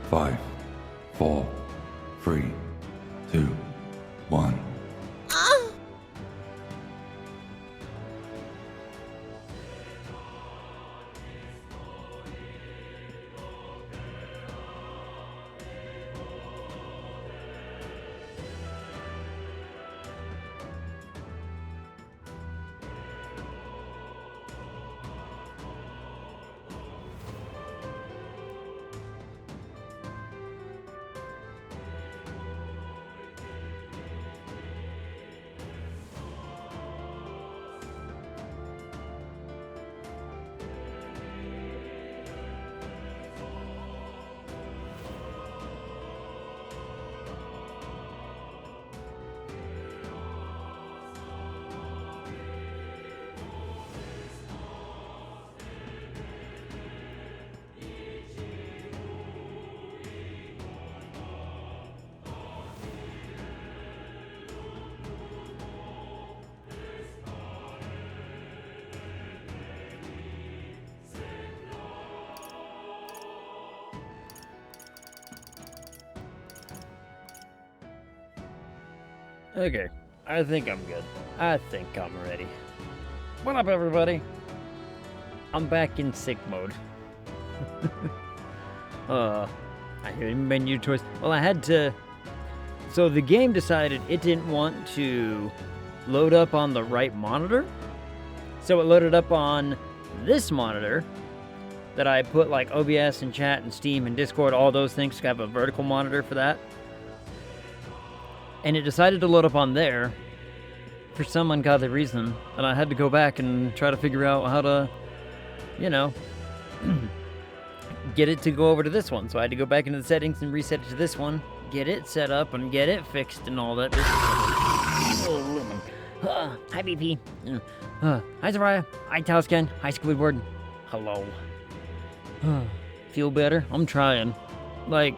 5, 4, 3, 2, 1. Okay, I think I'm good. I think I'm ready. What up, everybody? I'm back in sick mode. I hear menu choice. Well, I had to... So the game decided it didn't want to load up on the right monitor. So it loaded up on this monitor that I put like OBS and chat and Steam and Discord, all those things, to have a vertical monitor for that. And it decided to load up on there for some ungodly reason, and I had to go back and try to figure out how to, you know, get it to go over to this one. So I had to go back into the settings and reset it to this one, get it set up and get it fixed and all that. Hi, BP. Hi, Zariah. Hi, Tausken. Hi, Squidward. Hello. Feel better? I'm trying. Like,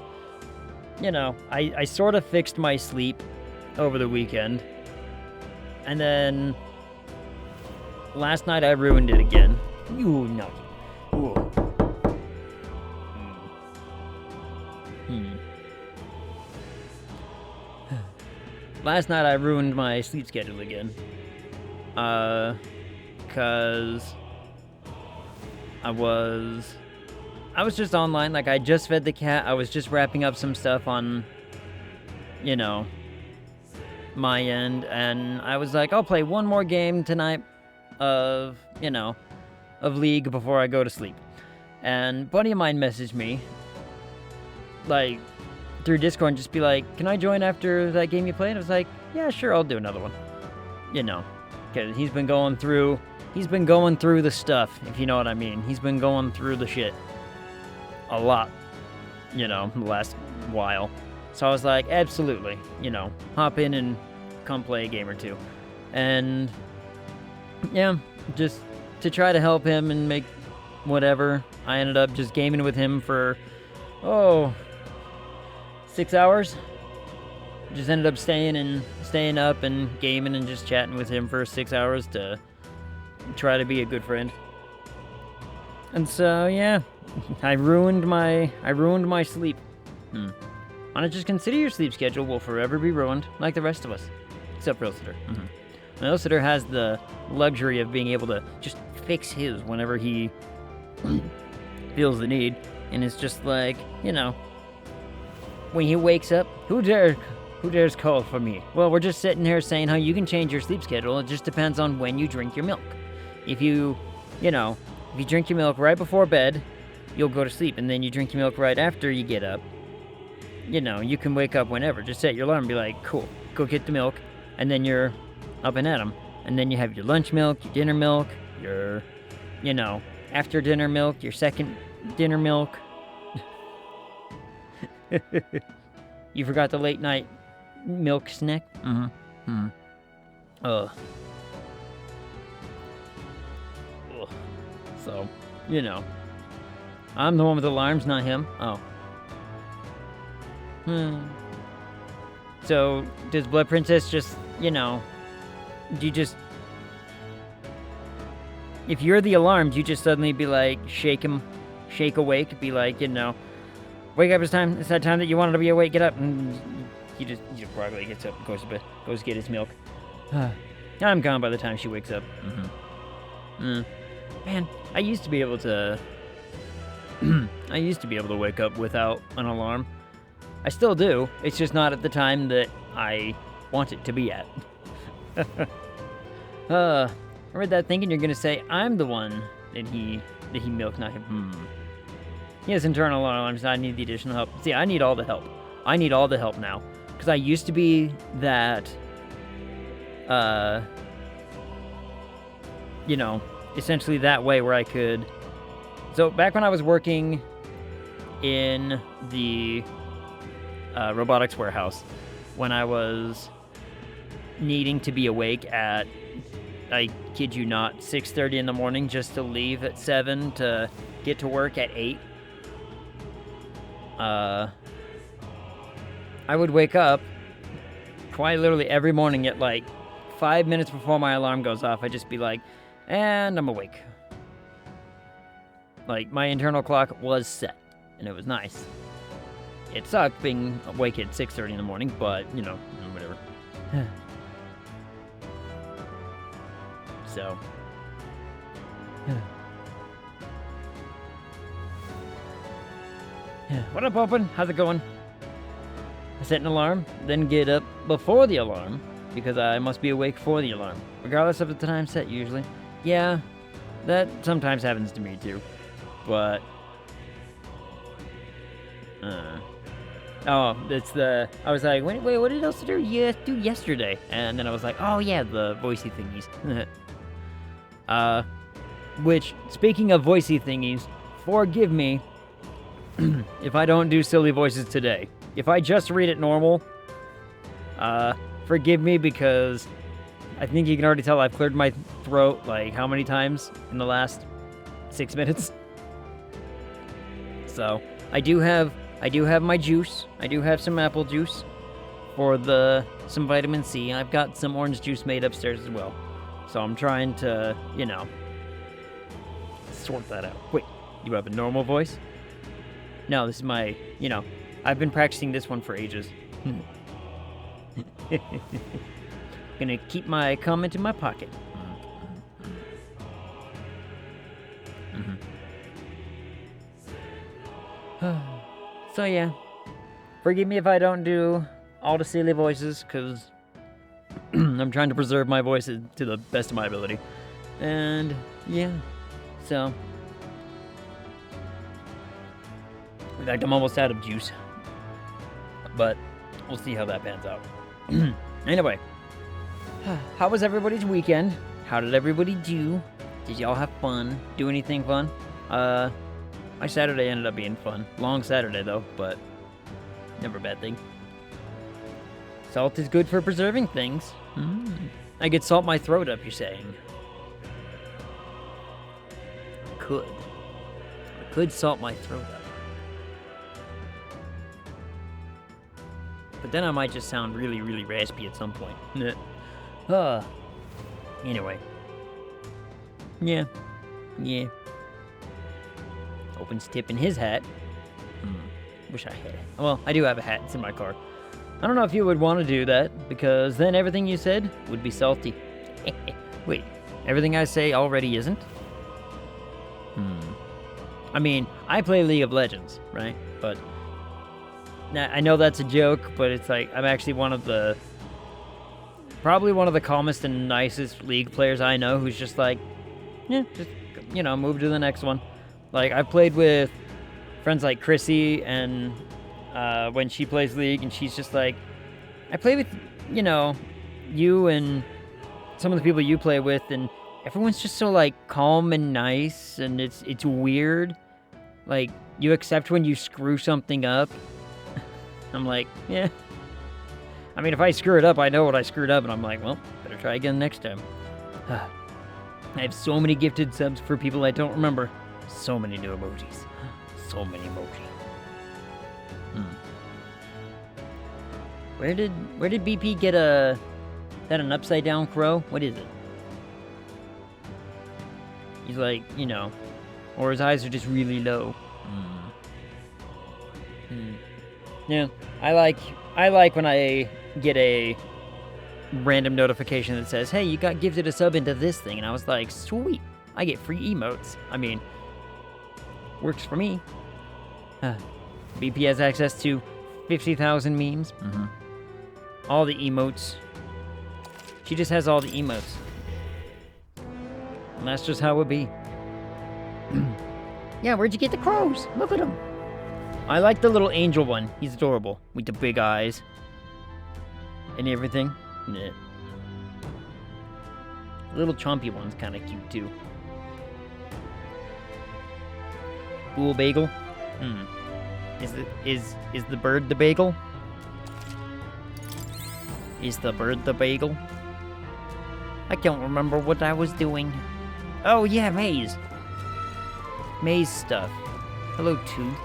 you know, I sort of fixed my sleep over the weekend. And then last night I ruined it again. You naughty. Last night I ruined my sleep schedule again. Cause I was just online, like I just fed the cat, I was just wrapping up some stuff on, you know, my end, and I was like, I'll play one more game tonight of, you know, of League before I go to sleep. And a buddy of mine messaged me, like, through Discord and just be like, can I join after that game you played? I was like, yeah, sure, I'll do another one. You know, because he's been going through the stuff, if you know what I mean. He's been going through the shit a lot, you know, the last while. So I was like, absolutely, you know, hop in and come play a game or two. And, yeah, just to try to help him and make whatever, I ended up just gaming with him for, 6 hours. Just ended up staying up and gaming and just chatting with him for 6 hours to try to be a good friend. And so, yeah, I ruined my sleep. Why not just consider your sleep schedule will forever be ruined, like the rest of us. Except for Ilsitor. And Ilsitor has the luxury of being able to just fix his whenever he feels the need. And it's just like, you know, when he wakes up, who dares call for me? Well, we're just sitting here saying how you can change your sleep schedule. It just depends on when you drink your milk. If you drink your milk right before bed, you'll go to sleep. And then you drink your milk right after you get up. You know, you can wake up whenever. Just set your alarm and be like, cool, go get the milk. And then you're up and at 'em. And then you have your lunch milk, your dinner milk, your, you know, after dinner milk, your second dinner milk. You forgot the late night milk snack? So, you know. I'm the one with alarms, not him. So, does Blood Princess just, you know, if you're the alarm, do you just suddenly be like, shake awake, be like, you know, Wake up, it's time. It's that time that you wanted to be awake. Get up. And he just groggily gets up and goes to bed. Goes to get his milk. I'm gone by the time she wakes up. Man, I used to be able to... I used to be able to wake up without an alarm. I still do. It's just not at the time that I want it to be at. I read that thinking you're gonna say I'm the one that he milked, not him. He has internal alarms, I need the additional help. See, I need all the help. I need all the help now. Because I used to be that, you know, essentially that way where I could... So, back when I was working in the robotics warehouse, when I was needing to be awake at, I kid you not, 6:30 in the morning just to leave at 7 to get to work at 8, I would wake up quite literally every morning at like 5 minutes before my alarm goes off. I'd just be like, and I'm awake. Like, my internal clock was set, and it was nice. It sucked being awake at 6:30 in the morning, but, you know, whatever. So. What up, Open? How's it going? I set an alarm, then get up before the alarm, because I must be awake for the alarm, regardless of the time set, usually. Yeah, that sometimes happens to me, too. But, oh, it's the, I was like, wait, what did else do yesterday? And then I was like, oh yeah, the voicey thingies. Which, speaking of voicey thingies, forgive me if I don't do silly voices today. If I just read it normal, forgive me, because I think you can already tell I've cleared my throat, like, how many times in the last 6 minutes? So, I do have my juice. I do have some apple juice for some vitamin C. I've got some orange juice made upstairs as well. So I'm trying to, you know, sort that out. Wait, you have a normal voice? No, this is my, you know, I've been practicing this one for ages. Gonna keep my comment in my pocket. So yeah, forgive me if I don't do all the silly voices, because I'm trying to preserve my voice to the best of my ability. And yeah, so in fact, I'm almost out of juice, but we'll see how that pans out. Anyway, how was everybody's weekend? How did everybody do? Did y'all have fun? Do anything fun? My Saturday ended up being fun. Long Saturday, though, but never a bad thing. Salt is good for preserving things. I could salt my throat up, you're saying? I could salt my throat up. But then I might just sound really, really raspy at some point. Anyway. Yeah. Open's tipping his hat. Wish I had it. Well, I do have a hat. It's in my car. I don't know if you would want to do that, because then everything you said would be salty. Wait, everything I say already isn't? I mean, I play League of Legends, right? But I know that's a joke, but it's like, I'm actually probably one of the calmest and nicest League players I know, who's just like, yeah, just, you know, move to the next one. Like, I've played with friends like Chrissy, and when she plays League, and she's just like, I play with, you know, you and some of the people you play with, and everyone's just so, like, calm and nice, and it's weird. Like, you accept when you screw something up. I'm like, yeah. I mean, if I screw it up, I know what I screwed up, and I'm like, well, better try again next time. I have so many gifted subs for people I don't remember. So many new emojis. So many emoji. Where did BP get that an upside down crow? What is it? He's like, you know, or his eyes are just really low. Yeah, I like when I get a random notification that says, "Hey, you got gifted a sub into this thing," and I was like, "Sweet, I get free emotes." I mean, works for me. BP has access to 50,000 memes. All the emotes. She just has all the emotes. And that's just how it be. Yeah, where'd you get the crows? Look at them. I like the little angel one. He's adorable. With the big eyes. And everything. Yeah. Little chompy one's kind of cute too. Cool bagel. Is the bird the bagel? Is the bird the bagel? I can't remember what I was doing. Oh yeah, maze. Maze stuff. Hello, Tues.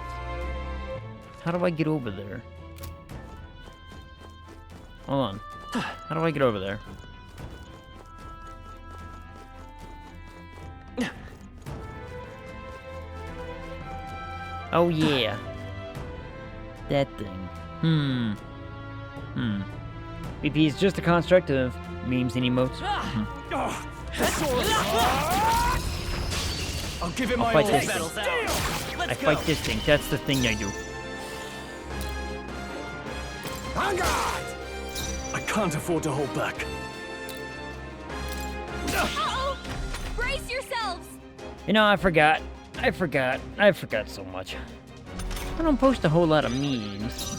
How do I get over there? Hold on. How do I get over there? Oh yeah. That thing. BP is just a construct of memes and emotes. I'll give it I'll my fight all. this thing. I fight this thing. That's the thing I do. I can't afford to hold back. Uh-oh! Brace yourselves! You know, I forgot so much. I don't post a whole lot of memes,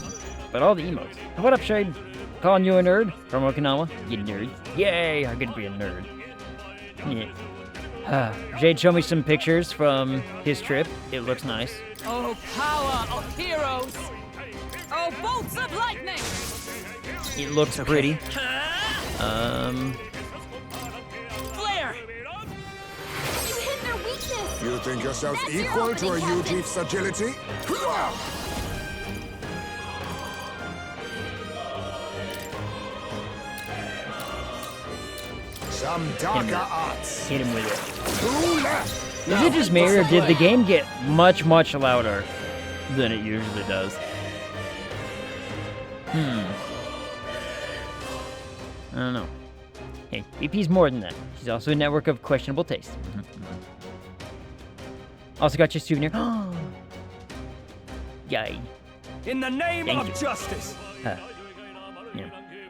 but all the emotes. What up, Shade? Calling you a nerd from Okinawa? You nerd. Yay, I get to be a nerd. Yeah. Jade showed me some pictures from his trip. It looks nice. Oh, power of heroes! Oh, bolts of lightning! It looks pretty. Flare! You hit their weakness! You think yourself That's your equal to a opening weapon. Ujief's agility? Some darker arts. Hit him with it. Two left. Is it just me, or did the game get much, much louder than it usually does? I don't know. Hey, BP's more than that. She's also a network of questionable taste. Also got your souvenir. Yay. In the name Thank of you. justice. Yeah.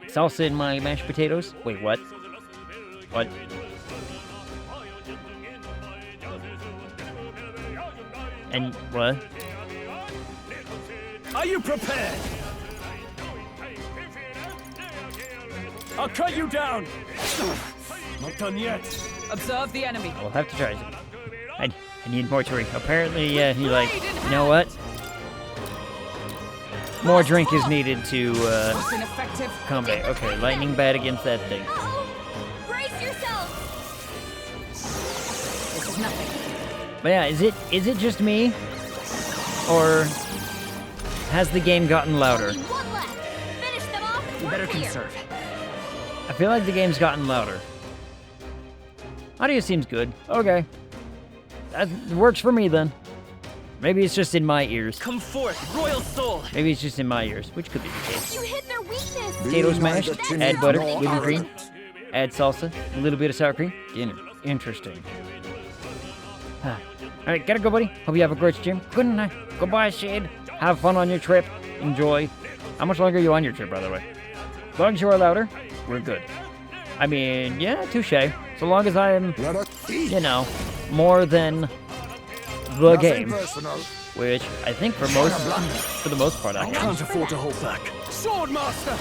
Salsa in my mashed potatoes? Wait, what? What? And what? Are you prepared? I'll cut you down. Not done yet. Observe the enemy. We'll have to try it. I need more drink. Apparently, yeah, he like, you know what? More drink is needed to, It's ineffective. combat. Okay, lightning bat against that thing. Uh-oh! Brace yourselves! This is nothing. But yeah, is it just me? Or has the game gotten louder? Only one left! Finish them off and You we're better clear. conserve. I feel like the game's gotten louder. Audio seems good. Okay. That works for me then. Maybe it's just in my ears. Come forth, royal soul. Maybe it's just in my ears, which could be the case. You hit their weakness! Potatoes mashed, neither timid add butter, nor whipping cream, arrogant. add salsa, a little bit of sour cream. Dinner. Interesting. Alright, gotta go, buddy. Hope you have a great stream. Good night. Goodbye, Shade. Have fun on your trip. Enjoy. How much longer are you on your trip, by the way? As long as you are louder, we're good. I mean, yeah, touche. So long as I am, Let us eat. you know, more than the Nothing game, personal. which I think for the most part I am. Can't afford to hold back. Sword master.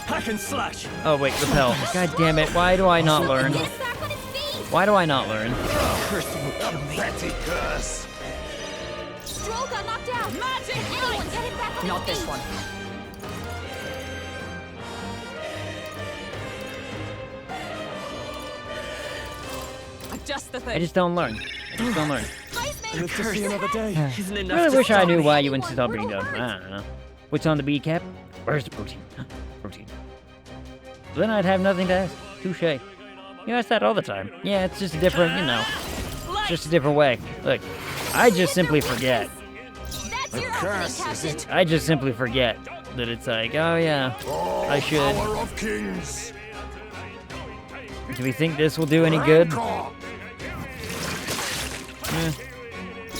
Hack and slash. Oh wait, repel. God damn it! Why do I not learn? Get it back on its feet! Why do I not learn? Curse will kill me. Petty curse. Stroll got knocked out! Magic! Anyone get him back on Not his this feet! one. Just the thing. I just don't learn. I just don't learn. Ice Live to see another day. Isn't I enough really to wish I stop knew me. why you insist on being done. I don't know. What's on the B cap? Where's the protein? Huh? Protein. Then I'd have nothing to ask. Touche. You ask that all the time. Yeah, it's just a different, you know, it's just a different way. Look, I just simply forget. That's That's A your curse, opening, is Captain. it? I just simply forget that it's like, oh yeah, I should. Power of kings. Do we think this will do any good? Rancor.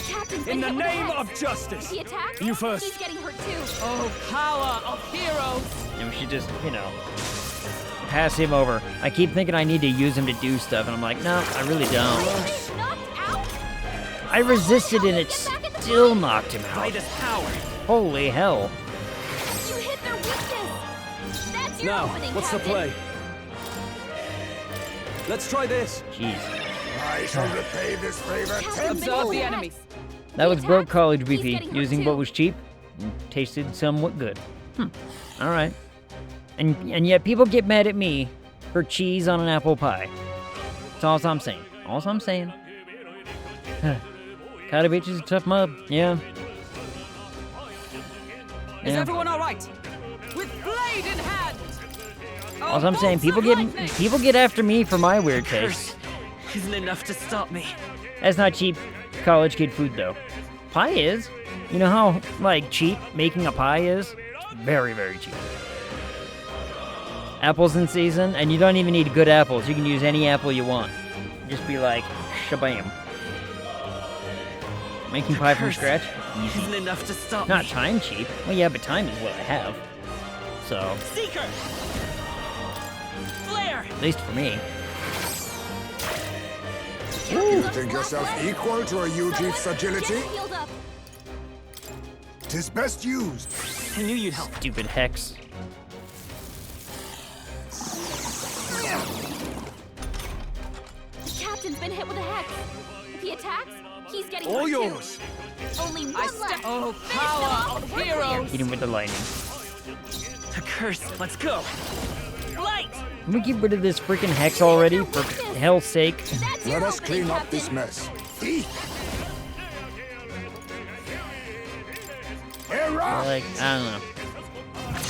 Captain's In been the hit with a name hex. of justice. If he attacks, You first. he's getting hurt too. Oh, power of heroes! And we should just, you know, pass him over. I keep thinking I need to use him to do stuff, and I'm like, no, I really don't. He's knocked out. I resisted and it still knocked him By out. this power. Holy hell. You hit their weakness. That's your Now, opening, what's the Captain. play? Let's try this. Jeez. I shall repay this favor Captain's been tenfold. hit Observe with the a hex. enemies. That was broke college He's BP, getting hurt using too. what was cheap and tasted somewhat good. Alright. And yet people get mad at me for cheese on an apple pie. That's all I'm saying. All I'm saying. Katovich is a tough mob. Yeah. Is Yeah. everyone all right? With blade in hand. Oh, All I'm saying, bolts of lightning. people get after me for my weird taste. Isn't enough to stop me. That's not cheap college kid food though. Pie is. You know how like cheap making a pie is? It's very, very cheap. Apples in season, and you don't even need good apples. You can use any apple you want. Just be like, shabam. Making pie from scratch? Easy. Isn't enough to stop Not me. time cheap. Well, yeah, but time is what I have. So, Seeker. Flare. at least for me. You think yourself equal to a Eugif's agility? Get healed up. Tis best used. I knew you'd help. Stupid hex. The captain's been hit with a hex. If he attacks, he's getting All hurt yours. too. Only one I left. Oh, Finish them power off. of We're clear. heroes. Hit him with the lightning. A curse. Let's go. Light. Can we get rid of this freaking hex already? For hell's sake. That's your Let us opening, clean up Captain. this mess. Eat. Hurrah! Like, I don't know.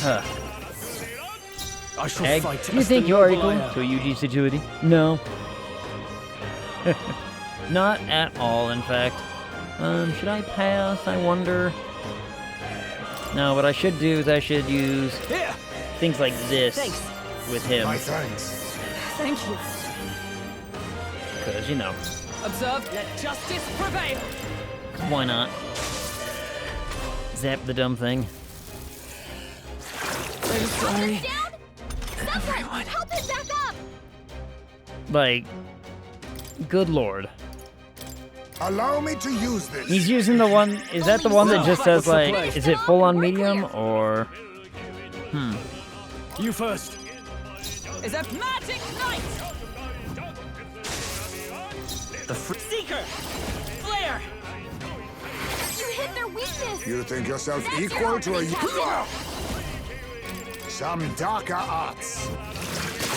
Huh. I shall Egg, fight. do you as think the you are noble I equal am. to a UG's agility? No. Not at all, in fact. Should I pass? I wonder. No, what I should do is I should use Here. things like this Thanks. with him. My thanks. Thank you. Because, you know, Observe. Let justice prevail. why not? Zap the dumb thing. I'm sorry. Down? Someone, help him back up. Like, good lord. Allow me to use this. He's using the one, is that the one that just says, What's the like, play? is it full on medium, or... You first. Is that magic knight? The Seeker. Flare. You hit their weakness. You think yourself That's equal your to a opening, Captain. Some darker arts.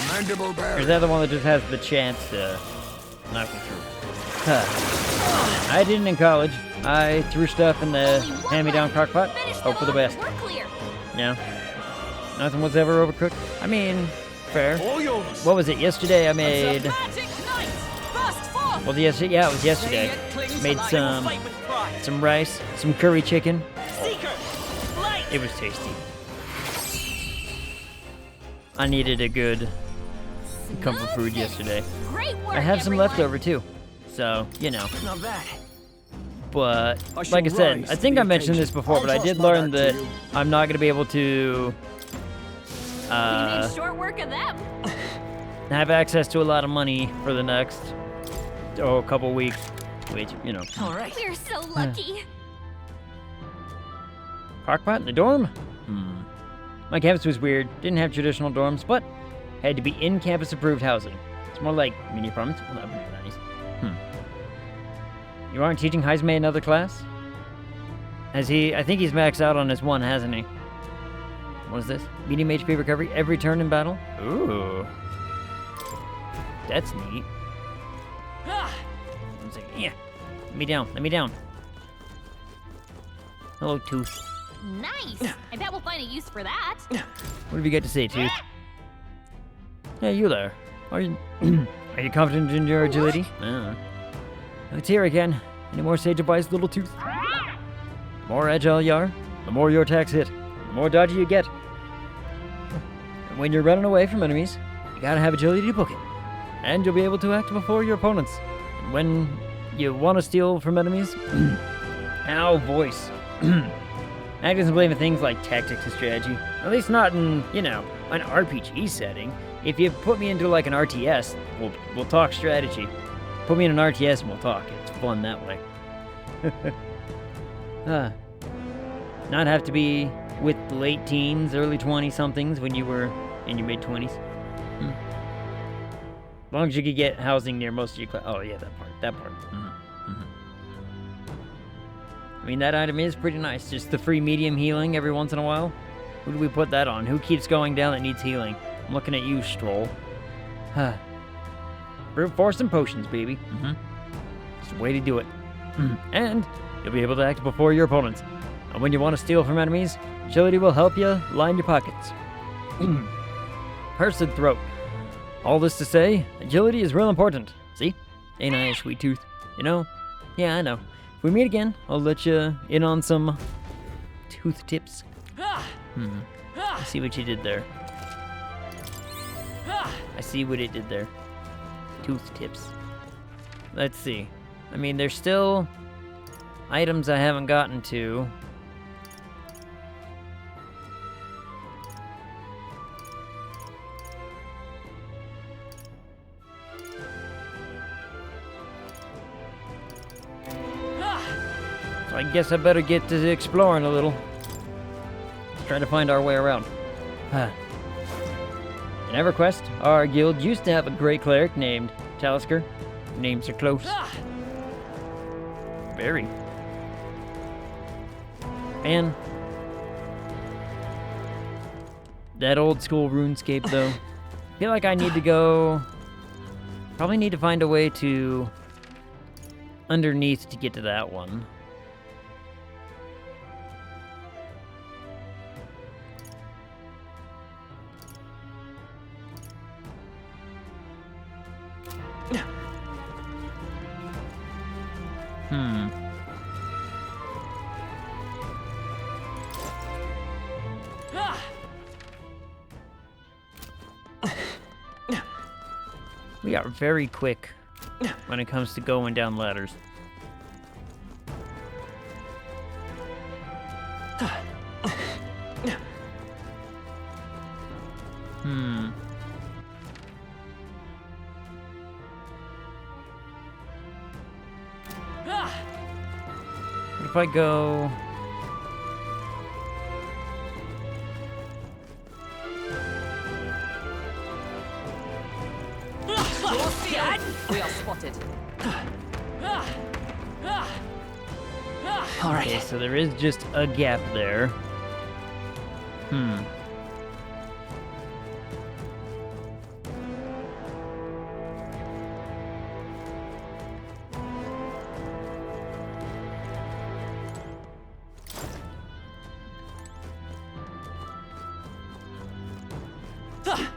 Commendable Or is bearing. that the one that just has the chance to knock me through? Huh. I didn't in college. I threw stuff in the Only one hand-me-down left. crockpot. Finish Hope them for the off. best. We're clear. Yeah. Nothing was ever overcooked. I mean, fair. All yours. What was it? Yesterday I made... The magic knight. Burst forth. Well, yes, yeah, it was yesterday. Saying it clings Made alive, will some fight with pride. some rice, some curry chicken. Seeker. Light. It was tasty. I needed a good comfort food Smooth yesterday. finish. Great work, I have some everyone. left over too. So, you know. Not bad. But, I shall like I said, rise I to think the I mentioned this occasion. before, but I I'll did toss my learn back that to you. I'm not going to be able to We made short work of them. have access to a lot of money for the next, couple weeks. Which, you know. All right. We're so lucky. Crockpot in the dorm? My campus was weird. Didn't have traditional dorms, but had to be in-campus approved housing. It's more like mini apartments. Well, that would be nice. You aren't teaching Heisme another class? Has he? I think he's maxed out on his one, hasn't he? What is this? Medium HP recovery every turn in battle? Ooh. That's neat. Ah, One second. Yeah. Let me down. Let me down. Hello, Tooth. Nice. I bet we'll find a use for that. What have you got to say, Tooth? Yeah, you there. Are you are you confident in your agility? It's here again. Any more sage advice, little Tooth? The more agile you are, the more your attacks hit, the more dodgy you get. And when you're running away from enemies, you gotta have agility to book it. And you'll be able to act before your opponents. And when you want to steal from enemies, ow, voice. Act doesn't believe in things like tactics and strategy. At least not in, an RPG setting. If you put me into like an RTS, we'll talk strategy. Put me in an RTS and we'll talk. It's fun that way. Not have to be with the late teens, early 20-somethings when you were in your mid-20s. As long as you could get housing near most of your class. Oh, yeah, that part. I mean, that item is pretty nice. Just the free medium healing every once in a while. Who do we put that on? Who keeps going down that needs healing? I'm looking at you, Stroll. Brute force and potions, baby. It's a way to do it. And you'll be able to act before your opponents. And when you want to steal from enemies, agility will help you line your pockets. Pursed throat. All this to say, agility is real important. See? Ain't I a sweet tooth? Yeah, I know. If we meet again, I'll let you in on some tooth tips. I see what you did there. I see what it did there. Tooth tips. Let's see. I mean, there's still items I haven't gotten to. So I guess I better get to exploring a little. Try to find our way around. In EverQuest, our guild used to have a great cleric named Talisker. Names are close. Very. Man. That old school RuneScape, though. I feel like I need to go... Probably need to find a way to... underneath to get to that one. We are very quick when it comes to going down ladders. What if I go... We are spotted. Okay, so there is just a gap there.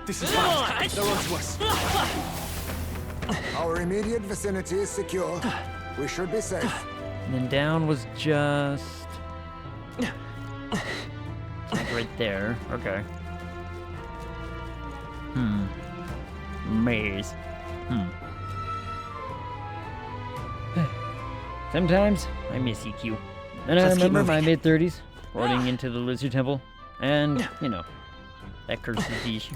This is fine. No one's worse. Our immediate vicinity is secure. We should be safe. And then down was just... like right there. Okay. Maze. Sometimes I miss EQ. And I remember my mid-30s, boarding into the Lizard Temple, and, that curse is the issue.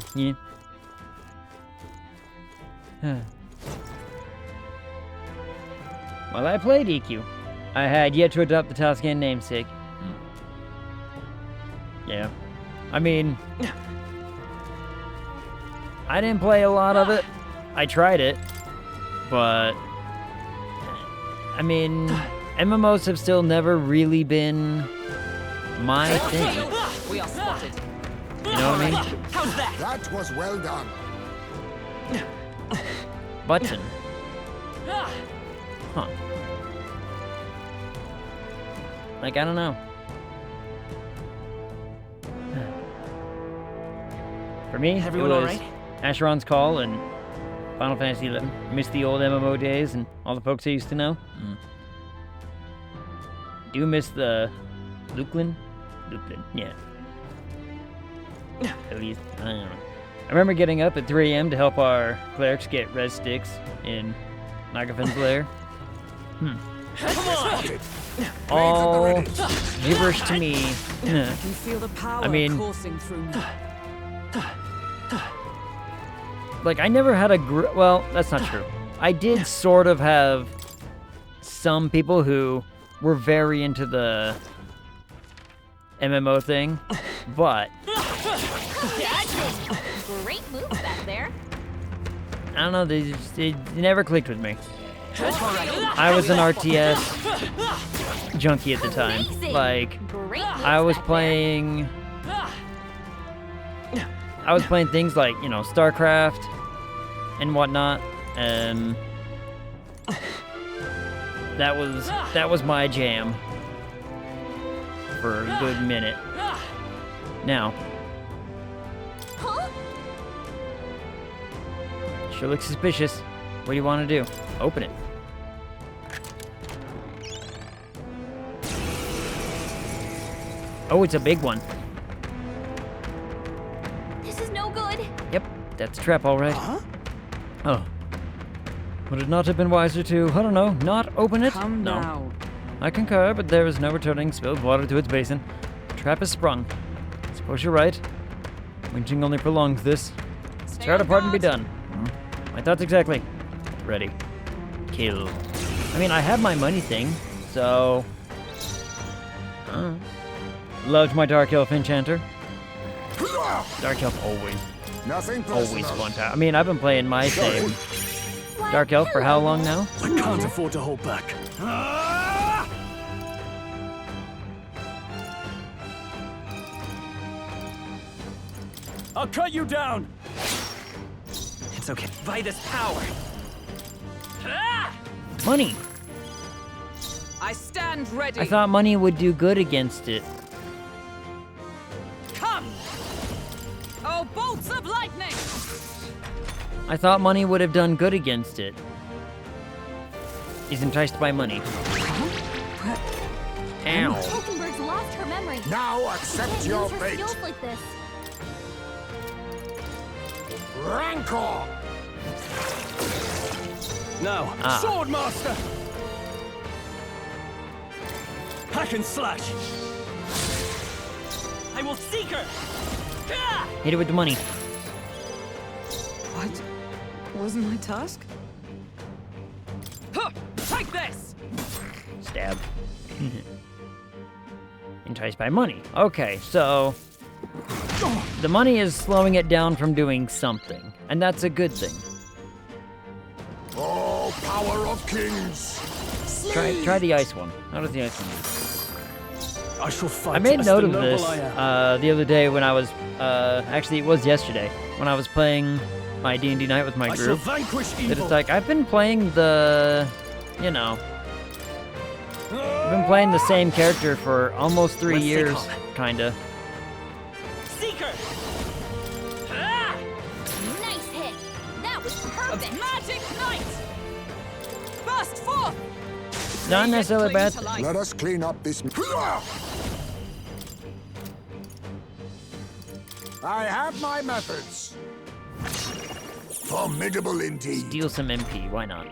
Yeah. While I played EQ, I had yet to adopt the Toscan namesake. Yeah. I mean... I didn't play a lot of it. I tried it. But... I mean... MMOs have still never really been... my thing. We are spotted. You know what I mean? How's that? That was well done. Button. Huh. Like, I don't know. For me, Everyone it was alright? Asheron's Call and Final Fantasy XI. Miss the old MMO days and all the folks I used to know. Do miss the Luklin? Yeah. At least, I don't know. I remember getting up at 3 a.m. to help our clerics get res sticks in Nagafin's lair. All gibberish to me. I can feel the power I mean- coursing through me. Like, I never had a well, that's not true. I did sort of have some people who were very into the MMO thing, but Great moves back there. I don't know, they never clicked with me. I was an RTS junkie at the time. Amazing. Like, Great moves I was back playing things like, you know, StarCraft and whatnot, and that was my jam for a good minute. Now, there. Huh? sure looks suspicious. What do you want to do? Open it. Oh, it's a big one. This is no good. Yep, that's a trap, all right. Oh. Would it not have been wiser to, I don't know, not open it? Come No. now. I concur, but there is no returning spilled water to its basin. The trap is sprung. Suppose you're right. Winching only prolongs this. Stay Tear it on apart and be guard. done. My thoughts exactly. Ready. Kill. I mean, I have my money thing, so... Loved my Dark Elf Enchanter. Dark Elf always Nothing personal. always fun time. I mean, I've been playing my same Why, Dark Elf for how hello. long now? I can't afford to hold back. I'll cut you down. It's okay. By this power. Money! I stand ready. I thought money would do good against it. Come! Oh, bolts of lightning! I thought money would have done good against it. He's enticed by money. Ow. Hulkenberg's lost her memory. Now accept Can't your use her fate. skills like this. Rancor! Now, Ah. Sword Master. Hack and slash. I will seek her. Hit it with the money. What? Wasn't my task? Huh, take this. Stab. Enticed by money. Okay, so... The money is slowing it down from doing something. And that's a good thing. Oh, power of kings! Try the ice one. How does the ice one do? I shall fight I made as note the of noble this I am. the other day when I was... actually, it was yesterday. When I was playing my D&D night with my I shall group. vanquish That evil. it's like, I've been playing the... You know... I've been playing the same character for almost 3 What's it years, called? kinda. Seek her. Nice hit. That was perfect. Magic Knight! Burst forth! Not necessarily Cling bad. to life. Let us clean up this. I have my methods. Formidable indeed. Steal some MP, why not?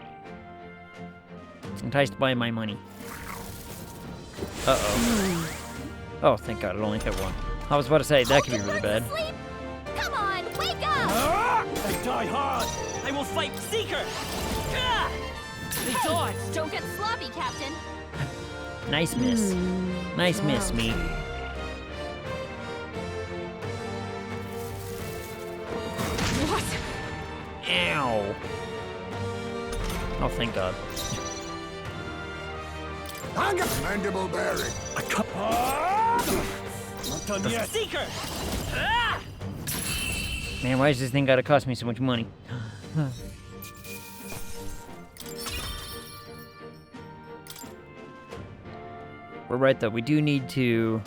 Enticed by my money. Uh-oh. Oh, thank God, it only hit one. I was about to say, that could be really bad. Hulkenberg's asleep. Come on, wake up. They die hard. I will fight. Seek her. They Hey, died. don't get sloppy, Captain. Nice miss. Nice miss, me. What? Ow. Oh, thank God. Mandible bearing. I cut. Not done yet. Seek her. Man, why does this thing gotta cost me so much money? We're right, though. We do need to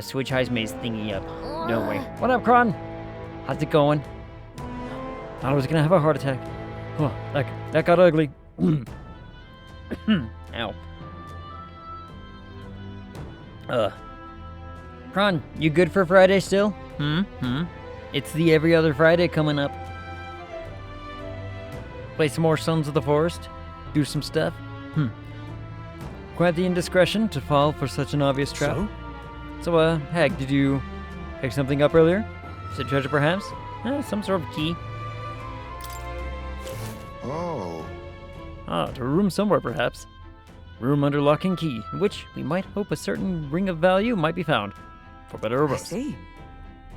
switch Heismay's thingy up, don't we? What up, Kron? How's it going? Thought I was gonna have a heart attack. Oh, that got ugly. Ow. Kron, you good for Friday still? It's the every other Friday coming up. Play some more Sons of the Forest? Do some stuff? Quite the indiscretion to fall for such an obvious trap. So, Hag, did you pick something up earlier? Is it treasure perhaps? Some sort of key. Oh. To a room somewhere perhaps. Room under lock and key, in which we might hope a certain ring of value might be found. For better or I worse. see.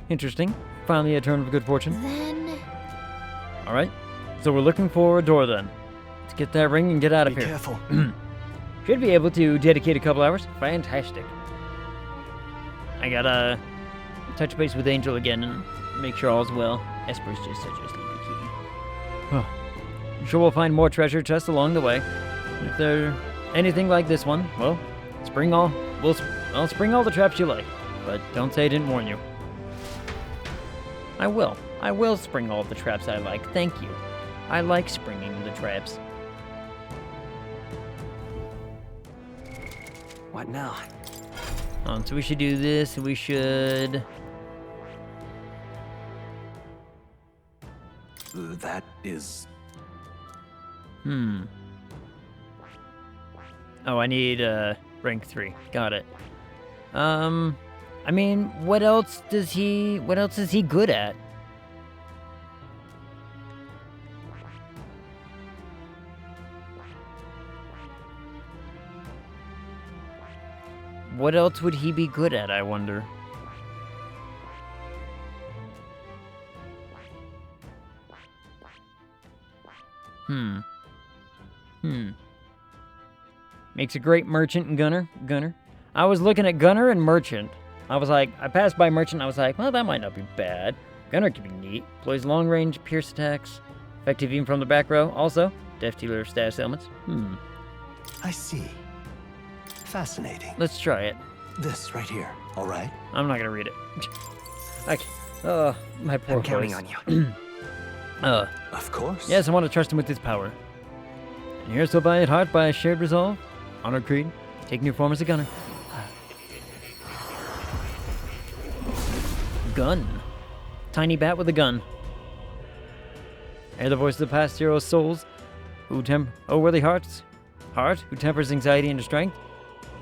Interesting. Finally a turn of good fortune. Then... Alright. So we're looking for a door then. Let's get that ring and get out of Be here. careful. Should be able to dedicate a couple hours. Fantastic. I gotta touch base with Angel again and make sure all's well. Esper's just such a sleepy kitty. I'm sure we'll find more treasure chests along the way. If they're anything like this one, well, spring all the traps you like. But don't say I didn't warn you. I will. I will spring all the traps I like. Thank you. I like springing the traps. What now? So we should do this. We should... That is... Oh, I need rank 3. Got it. I mean, what else is he good at? What else would he be good at, I wonder? Makes a great merchant and gunner. I was looking at gunner and merchant. I was like, I passed by merchant, I was like, well, that might not be bad. Gunner could be neat. Employs long-range pierce attacks. Effective even from the back row. Also, def dealer status elements. I see. Fascinating. Let's try it. This right here, all right? I'm not gonna read it. Okay. My poor I'm counting voice. on you. Of course. Yes, I want to trust him with his power. And here's so by at heart by a shared resolve. Honor creed. Take new form as a gunner. Gun. Tiny bat with a gun. Hear the voice of the past hero's souls. Worthy heart, who tempers anxiety into strength.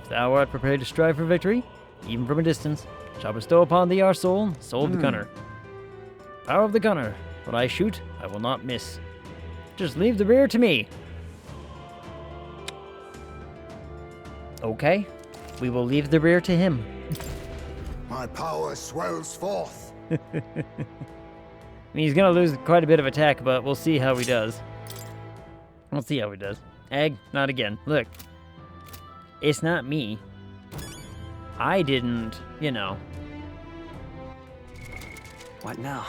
If thou art prepared to strive for victory, even from a distance, shall bestow upon thee our soul of the gunner. Power of the gunner. What I shoot, I will not miss. Just leave the rear to me. Okay, we will leave the rear to him. My power swells forth. I mean, he's gonna lose quite a bit of attack, but we'll see how he does. We'll see how he does. Egg, not again. Look, it's not me. I didn't, you know. What now?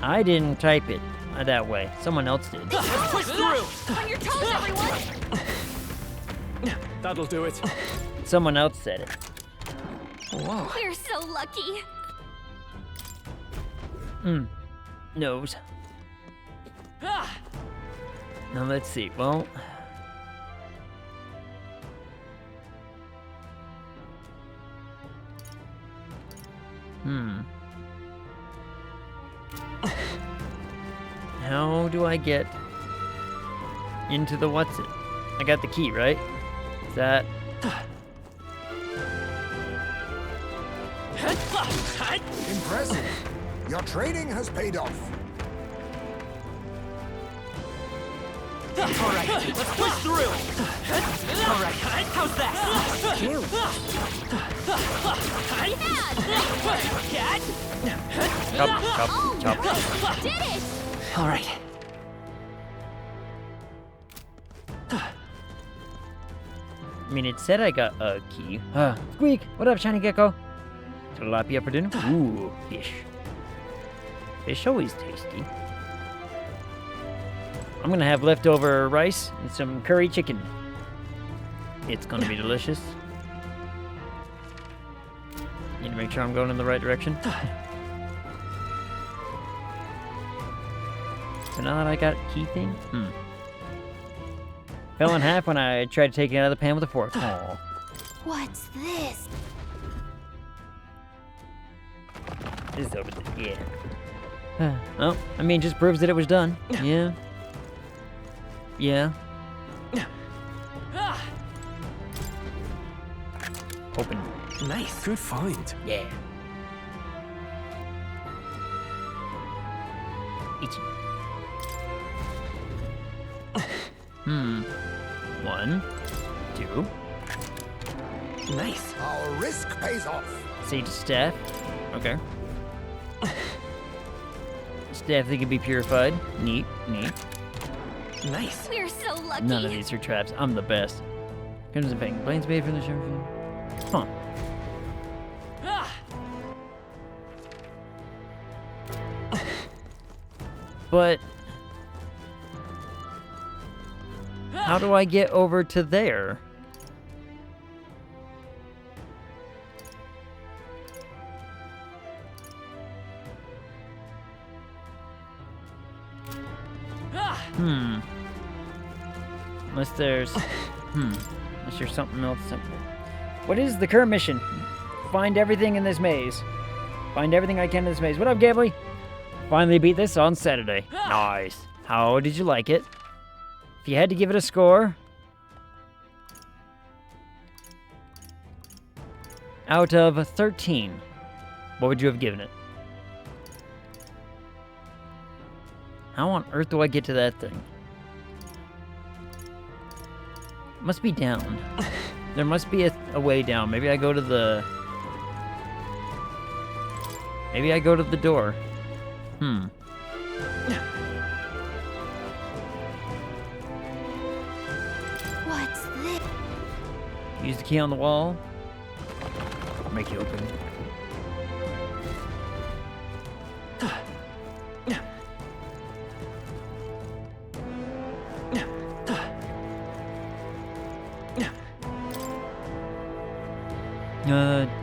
I didn't type it that way. Someone else did. Push through! On your toes, everyone! That'll do it. Someone else said it. Whoa. We're so lucky. Nose. Now let's see. Well, how do I get into the what's it? I got the key, right? Is that... Impressive. Your training has paid off. All right, let's push through. All right, how's that? Chop. You did it! All right. I mean, it said I got a key. Squeak! What up, shiny gecko? Tilapia for dinner? Ooh, fish. Fish always tasty. I'm gonna have leftover rice and some curry chicken. It's gonna be delicious. Need to make sure I'm going in the right direction. So now that I got key thing, fell in half when I tried to take it out of the pan with a fork. Aw. What's this? This is over there. Yeah. Well, I mean, just proves that it was done. Yeah. Yeah. Open. Nice. Good find. Yeah. Itchy. 1, 2. Nice. Our risk pays off. Sage staff. Okay. Staff that can be purified. Neat, neat. Nice. We're so lucky. None of these are traps. I'm the best. Crimson Fang. Blades made from the sheriff. Huh. But how do I get over to there? Unless there's unless there's something else simple. What is the current mission? Find everything in this maze. Find everything I can in this maze. What up, Gambly? Finally beat this on Saturday. Nice. How did you like it? If you had to give it a score out of 13, what would you have given it? How on earth do I get to that thing? It must be down. There must be a way down. Maybe I go to the... Maybe I go to the door. What's this? Use the key on the wall. Make it open.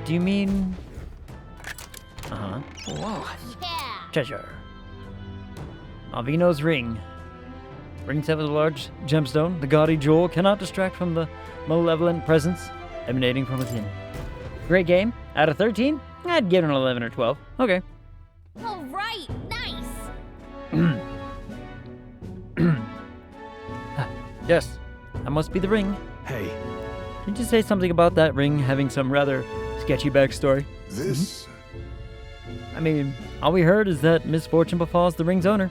Do you mean... Whoa. Yeah. Treasure. Alvino's ring. Ring set with a large gemstone. The gaudy jewel cannot distract from the malevolent presence emanating from within. Great game. Out of 13, I'd give it an 11 or 12. Okay. All right. Nice. Yes, that must be the ring. Hey. Did you say something about that ring having some rather sketchy backstory? This I mean, all we heard is that misfortune befalls the ring's owner.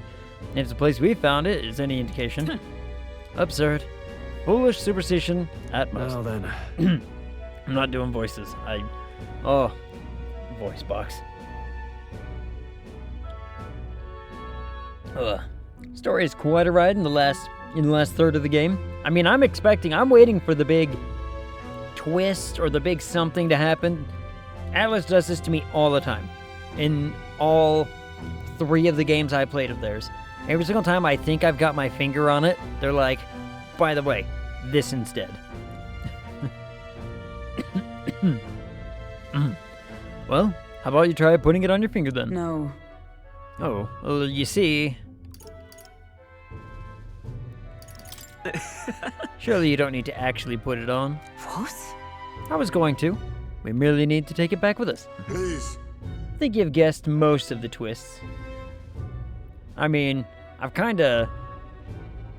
If the place we found it is any indication. Absurd. Foolish superstition at most. Well then. I'm not doing voices. Oh, voice box. Story is quite a ride in the last third of the game. I mean, I'm waiting for the big twist or the big something to happen. Atlas does this to me all the time. In all 3 of the games I played of theirs. Every single time I think I've got my finger on it, they're like, by the way, this instead. Well, how about you try putting it on your finger then? No. Oh, well, you see... Surely you don't need to actually put it on. What? I was going to. We merely need to take it back with us. please. I think you've guessed most of the twists. I mean, I've kind of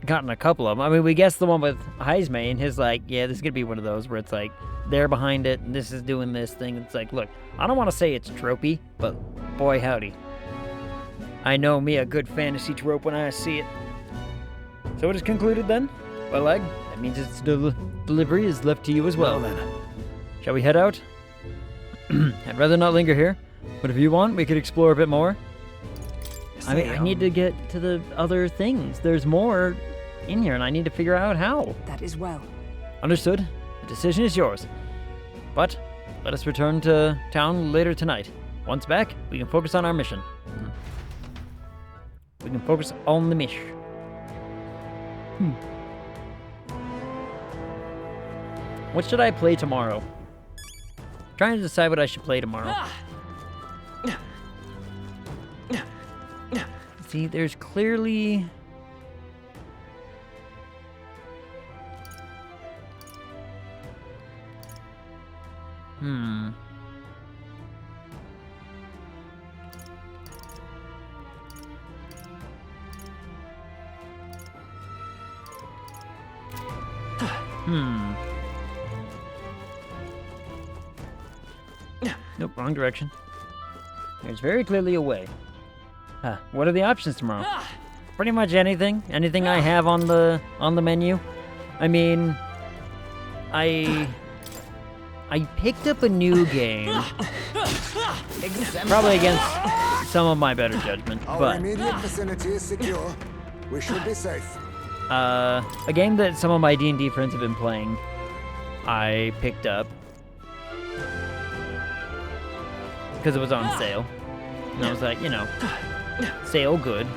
gotten a couple of them. I mean, we guessed the one with Heisme, and his like, yeah, this is going to be one of those where it's like, they're behind it, and this is doing this thing. It's like, look, I don't want to say it's tropey, but boy howdy. I know me a good fantasy trope when I see it. So it is concluded then? Well, Egg, that means its delivery is left to you as well. Well then. Shall we head out? I'd rather not linger here, but if you want, we could explore a bit more. I mean, I need to get to the other things. There's more in here, and I need to figure out how. That is well. Understood. The decision is yours. But let us return to town later tonight. Once back, we can focus on our mission. We can focus on the mission. What should I play tomorrow? Trying to decide what I should play tomorrow. See, there's clearly Hmm. Hmm. Nope, wrong direction. There's very clearly a way. What are the options tomorrow? Pretty much anything. Anything I have on the menu. I mean, I picked up a new game. Probably against some of my better judgment, Our but immediate vicinity is secure. We should be safe. a game that some of my D&D friends have been playing, I picked up because it was on sale. And I was like, you know, sale good.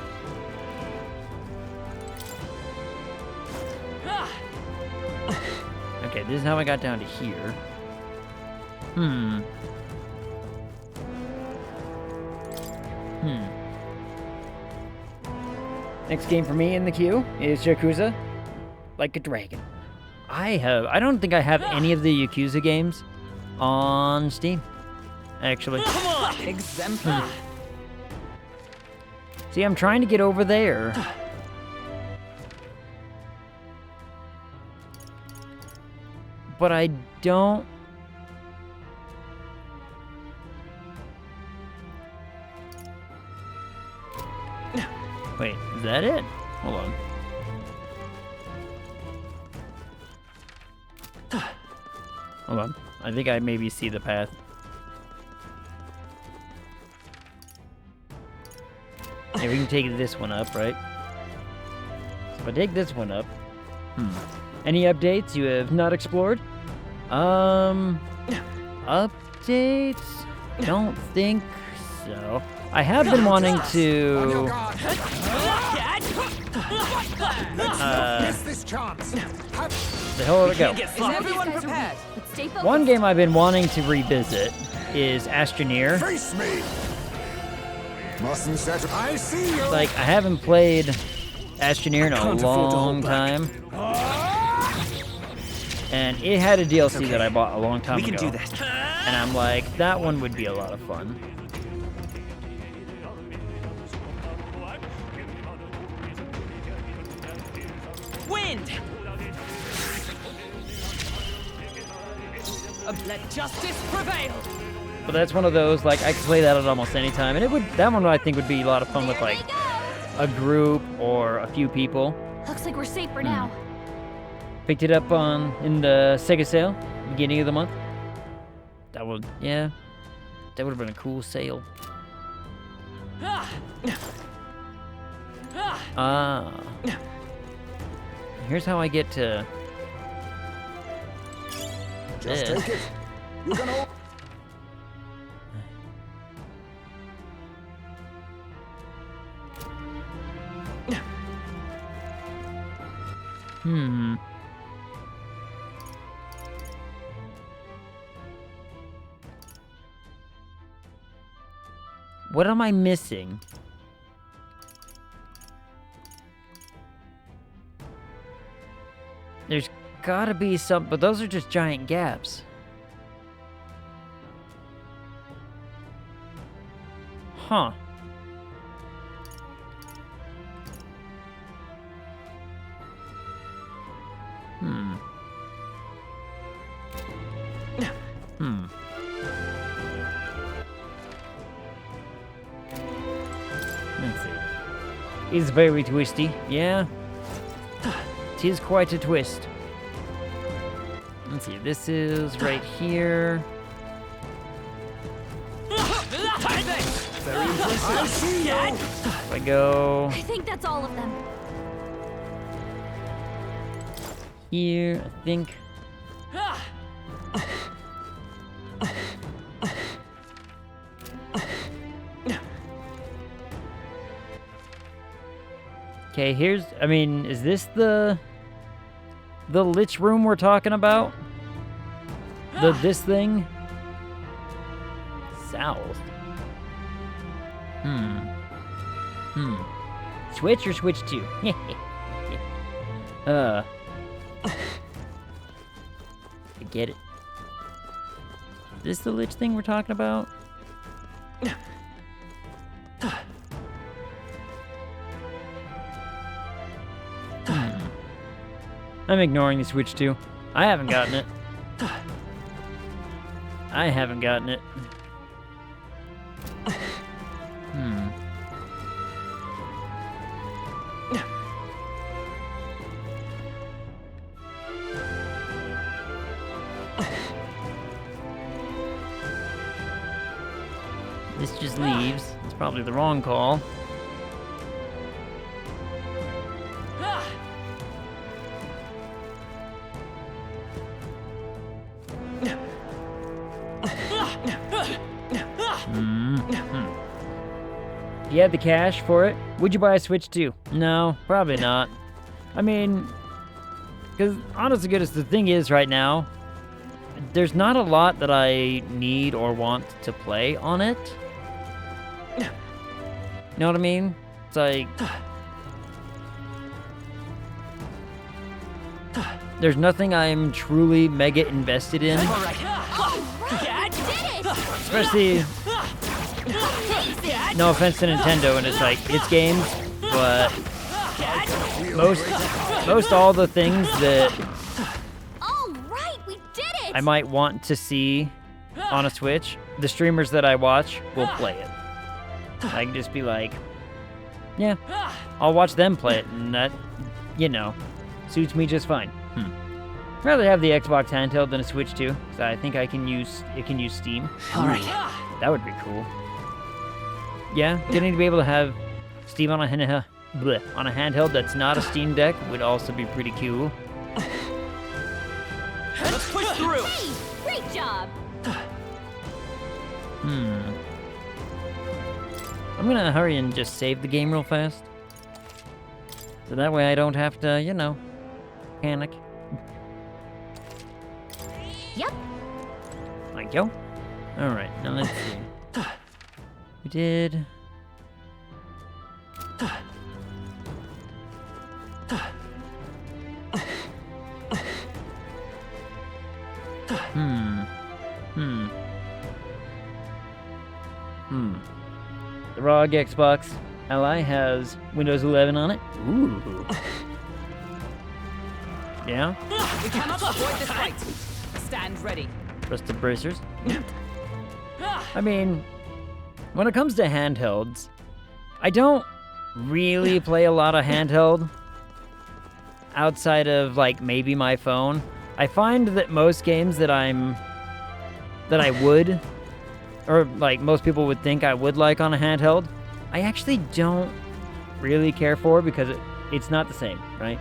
Okay, this is how I got down to here. Next game for me in the queue is Yakuza Like a Dragon. I don't think I have any of the Yakuza games on Steam, actually. Come on! Exemplar. See, I'm trying to get over there. But I don't... Wait, is that it? Hold on. Hold on. I think I maybe see the path. Yeah, we can take this one up, right? So if I take this one up... Any updates you have not explored? Updates? Don't think so. I have been wanting to... Miss this chance. The hell did it go? Is everyone prepared? But stay focused. One game I've been wanting to revisit is Astroneer. Face me. Mustn't set. I see you. Like, I haven't played Astroneer in a can't afford to long hold back. time. And it had a DLC that I bought a long time We ago. can do this. And I'm like, that one would be a lot of fun. Wind! Let justice prevail! But that's one of those, like, I could play that at almost any time. And that one I think would be a lot of fun with, There like, they go. a group or a few people. Looks like we're safe for now. Picked it up in the Sega sale, beginning of the month. That would have been a cool sale. Here's how I get to Just this. take it. You can all. What am I missing? There's gotta be some, but those are just giant gaps. Huh. Let's see. It's very twisty, yeah. 'Tis quite a twist. Let's see, this is right here. Very impressive. I see you. If I go I think that's all of them. here, I think. Okay, here's, I mean, is this the lich room we're talking about? This thing? South. Switch or switch 2? I get it. this the Lich thing we're talking about? I'm ignoring the Switch too. I haven't gotten it. I haven't gotten it. This just leaves. It's probably the wrong call. You had the cash for it? Would you buy a Switch too? No, probably not. I mean, because honest to goodness, the thing is right now, there's not a lot that I need or want to play on it. You know what I mean? It's like... There's nothing I'm truly mega invested in. Especially... No offense to Nintendo, and it's like, it's games, but... Most all the things that... I might want to see on a Switch, the streamers that I watch will play it. I can just be like, yeah, I'll watch them play it, and that, you know, suits me just fine. I'd rather have the Xbox handheld than a Switch too, because I think it can use Steam. Alright. That would be cool. Yeah, getting to be able to have Steam on a handheld that's not a Steam Deck would also be pretty cool. Let's push through. Hey, great job. I'm gonna hurry and just save the game real fast. So that way I don't have to, you know, panic. Yep. Thank you. Alright, now let's see. We did... The ROG Xbox Ally has Windows 11 on it. Ooh. Yeah? We cannot avoid this fight. Stand ready. Rusted bracers. I mean, when it comes to handhelds, I don't really play a lot of handheld outside of like maybe my phone. I find that most games that I would, or like most people would think I would like on a handheld, I actually don't really care for because it's not the same, right?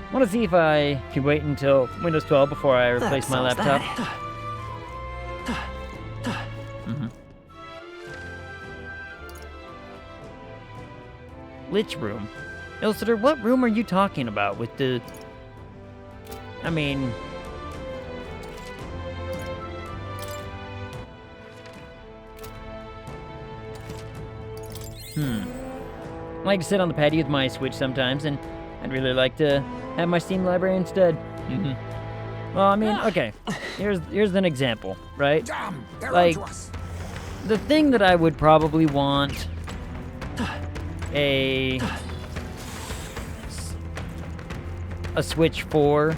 I want to see if I can wait until Windows 12 before I replace my laptop. Lich room. Illustrator, what room are you talking about with the... I mean... I like to sit on the patio with my Switch sometimes, and I'd really like to have my Steam library instead. Well, I mean, okay. Here's an example, right? Damn, they're Like, onto us. the thing that I would probably want a Switch for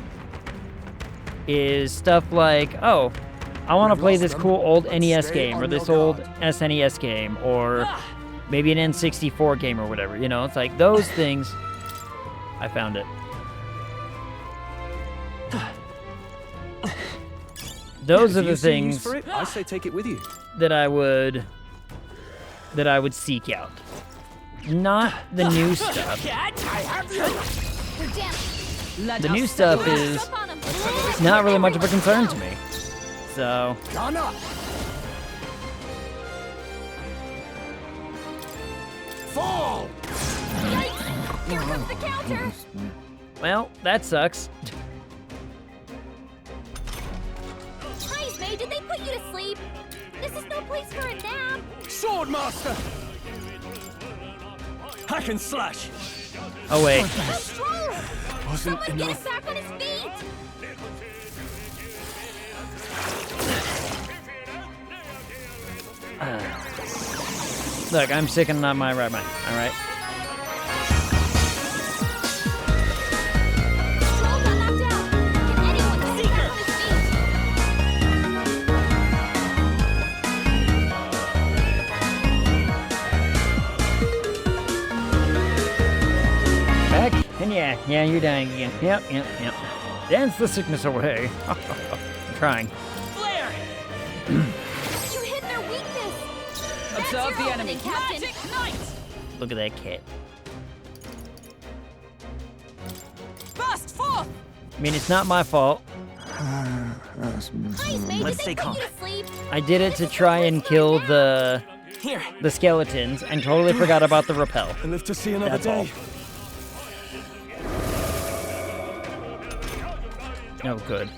is stuff like, oh, I want to play this cool old NES game, or this old SNES game, or maybe an N64 game or whatever, you know? It's like those things, I found it. Those are the things For it, I say take it with you. that I would seek out. Not the new stuff. We're down. The new stuff is Jump on him. not really much of a concern to me. So, Gun up. Fall. Yikes! Here comes the counter. well, that sucks. Please, May, did they put you to sleep? This is no place for a nap. Swordmaster! Hack and slash! Oh wait, So strong. Someone get him back on his feet. Look, I'm sick and not my right mind. All right. Troll got knocked out. Can anyone get him back on his Back and yeah, you're dying again. Yep. Dance the sickness away. I'm trying. Flare! feet? You hit their weakness. That's Observe your the opening, enemy. Captain. Magic Knight! Look at that cat. Burst forth! I mean, it's not my fault. Ice Mage, Let's did stay they put calm. you to sleep? I did it to try and kill the Here. skeletons and totally forgot about the rappel. And live to see another That's all. day. Oh, good.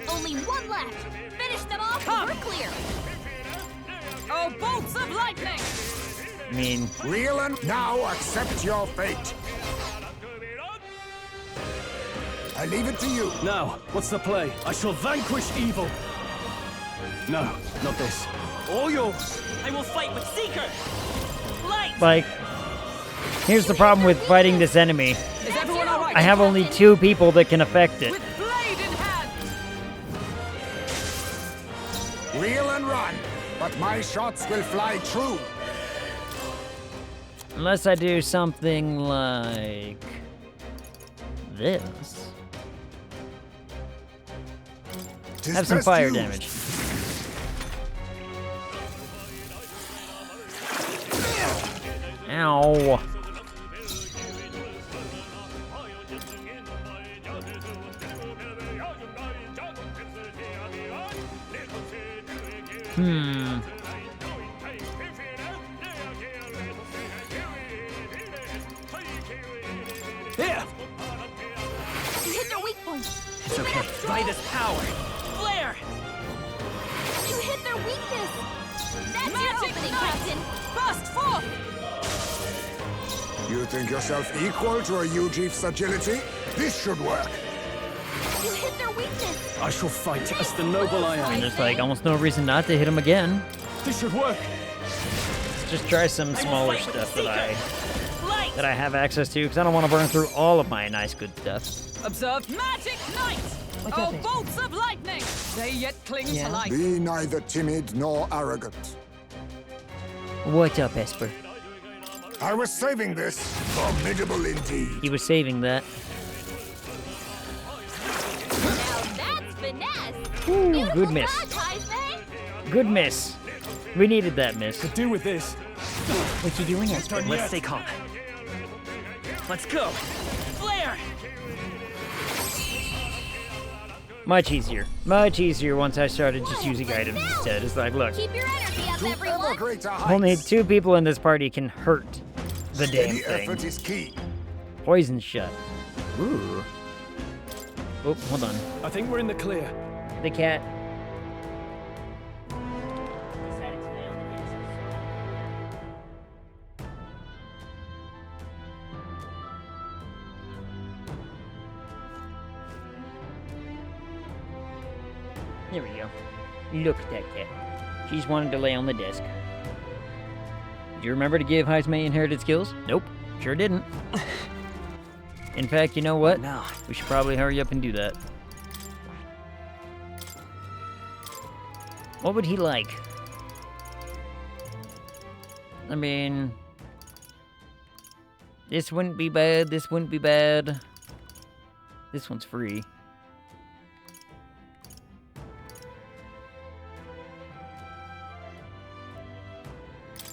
Only one left. Finish them off. Come. We're clear. Oh, bolts of lightning! I mean, Reelan, now accept your fate. I leave it to you. Now, what's the play? I shall vanquish evil. No, not this. All yours. I will fight with Seeker! Light! like, here's the problem with fighting this enemy. Is everyone alright? I have only 2 people that can affect it. With blade in hand! Reel and run, but my shots will fly true. Unless I do something like this. Tis Have some best fire used. damage. Ow. Here! You hit their weak point. It's okay. By this power. Flare! You hit their weakness. That's your Magic opening, Knight! Captain. Burst forth! You think yourself equal to a Ujief's agility? This should work. You hit their weakness. I shall fight as the noble I am. There's like almost no reason not to hit him again. This should work. Let's just try some smaller fight with stuff the Light! that I have access to, because I don't want to burn through all of my nice good stuff. Observe Magic Knight! Oh, bolts of lightning! They yet cling to life. Be neither timid nor arrogant. What's up, Esper? I was saving this. Formidable indeed. He was saving that. Now that's finesse. Ooh, Beautiful good miss. touch, Heisman. Good miss. We needed that miss. Do with this. What you doing, Esper? Let's stay calm. Let's go. Flare! Much easier. Much easier once I started just using items instead. It's like, look, Keep your energy up, To ever everyone. greater heights. only 2 people in this party can hurt the damn Steady effort thing. is key. Poison shot. Ooh. Oh, hold on. I think we're in the clear. The cat. There we go. Look at that cat. She's wanted to lay on the desk. Do you remember to give Heisman inherited skills? Nope. Sure didn't. In fact, you know what? Now. We should probably hurry up and do that. What would he like? I mean... This wouldn't be bad, this wouldn't be bad. This one's free.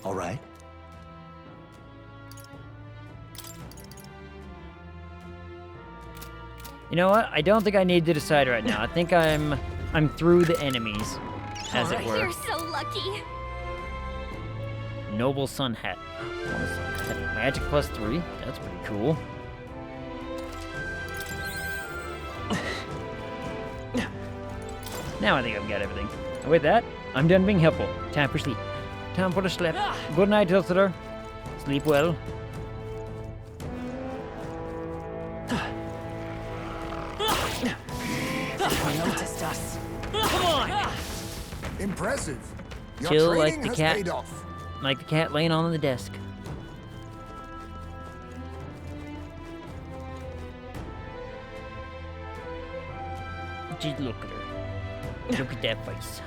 All right. You know what? I don't think I need to decide right now. I think I'm through the enemies, as it were. You're so lucky. Noble Sun Hat. What is that? Magic +3? That's pretty cool. Now I think I've got everything. And with that, I'm done being helpful. Time for sleep. Time for the sleep. Good night, Tilsiter. Sleep well. Noticed us. Come on! Impressive. Your Chill training like the has cat. paid off. Like the cat laying on the desk. Just look at her. Look at that face.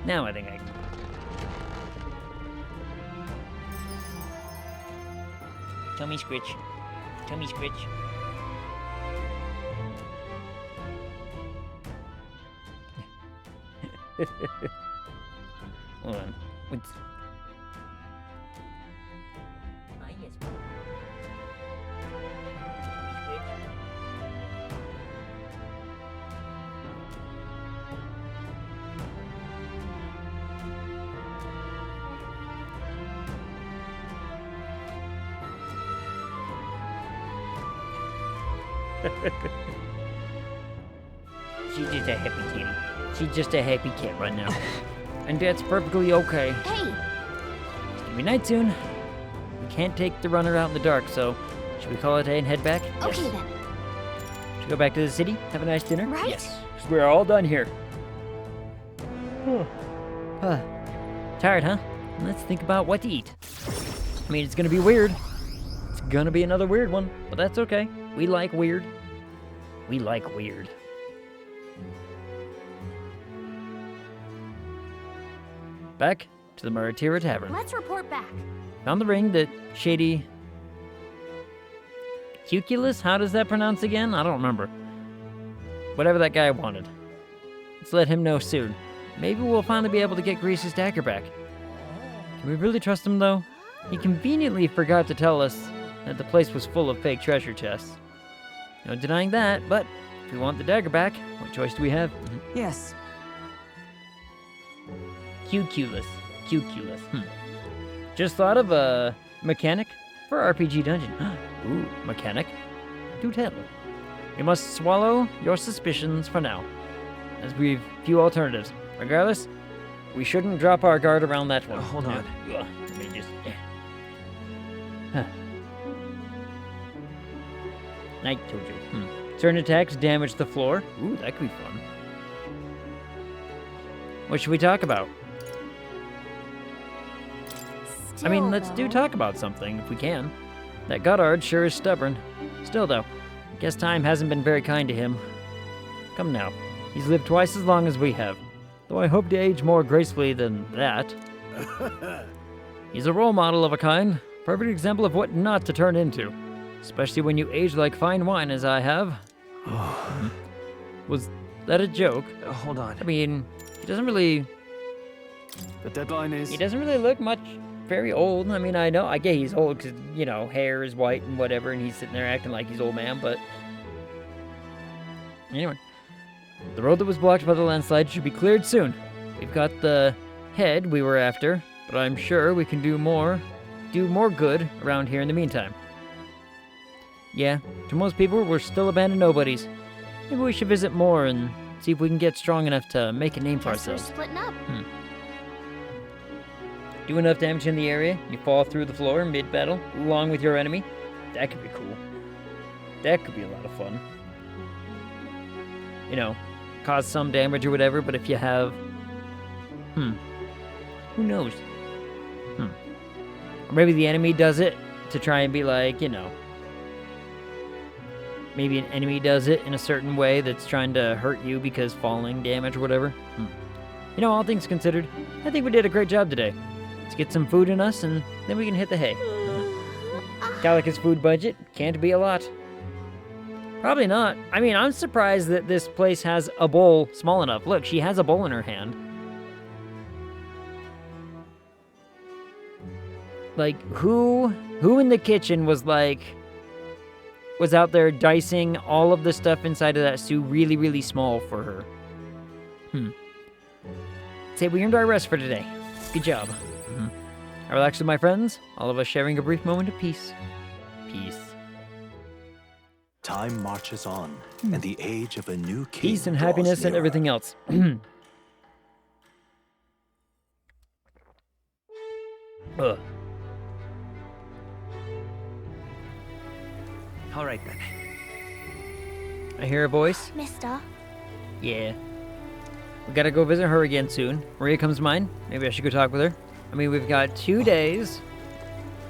Now I think I can. Tummy scritch. Tummy scritch. Hold on. What's... Ah, yes. She's just a happy kitty. She's just a happy cat right now. And that's perfectly okay. Hey, It's gonna be night soon. We can't take the runner out in the dark, so should we call it a day and head back? okay Yes. then. Should we go back to the city? Have a nice dinner? Right? Yes. 'Cause we're all done here. Tired, huh? Let's think about what to eat. I mean, it's gonna be weird. It's gonna be another weird one, but that's okay. We like weird. We like weird. Back to the Maratira Tavern. Let's report back. Found the ring that shady... Cuculus? How does that pronounce again? I don't remember. Whatever that guy wanted. Let's let him know soon. Maybe we'll finally be able to get Grease's dagger back. Can we really trust him, though? He conveniently forgot to tell us that the place was full of fake treasure chests. No denying that, but if we want the dagger back, what choice do we have? Yes. Cuculus. Cuculus. Just thought of a mechanic for RPG Dungeon. Ooh, mechanic. Do tell. We must swallow your suspicions for now, as we've few alternatives. Regardless, we shouldn't drop our guard around that one. Hold on. Let me just... Huh. I told you. Certain attacks damage the floor. Ooh, that could be fun. What should we talk about? I mean, let's talk about something, if we can. That Goddard sure is stubborn. Still, though, I guess time hasn't been very kind to him. Come now, he's lived twice as long as we have. Though I hope to age more gracefully than that. He's a role model of a kind. Perfect example of what not to turn into. Especially when you age like fine wine as I have. Was that a joke? Hold on. I mean, he doesn't really... The deadline is... He doesn't really look very old. I mean, I get he's old because, you know, hair is white and whatever, and he's sitting there acting like he's old man, but... Anyway. The road that was blocked by the landslide should be cleared soon. We've got the head we were after, but I'm sure we can do more good around here in the meantime. Yeah, to most people, we're still abandoned nobodies. Maybe we should visit more and see if we can get strong enough to make a name for Guess we're ourselves. splitting up. Do enough damage in the area, you fall through the floor mid-battle, along with your enemy. That could be cool. That could be a lot of fun. You know, cause some damage or whatever, but if you have... Who knows? Or maybe the enemy does it to try and be like, you know... Maybe an enemy does it in a certain way that's trying to hurt you because falling damage or whatever. You know, all things considered, I think we did a great job today. Let's get some food in us, and then we can hit the hay. Calica's food budget can't be a lot. Probably not. I mean, I'm surprised that this place has a bowl small enough. Look, she has a bowl in her hand. Like, who in the kitchen was out there dicing all of the stuff inside of that stew really, really small for her? Say we earned our rest for today. Good job. I relaxed with my friends, all of us sharing a brief moment of peace. Peace. Time marches on, and the age of a new king Peace and draws happiness and nearer. everything else. Ugh. All right, then. I hear a voice. Mister, Yeah. We gotta go visit her again soon. Maria comes to mind. Maybe I should go talk with her. I mean, we've got 2 days.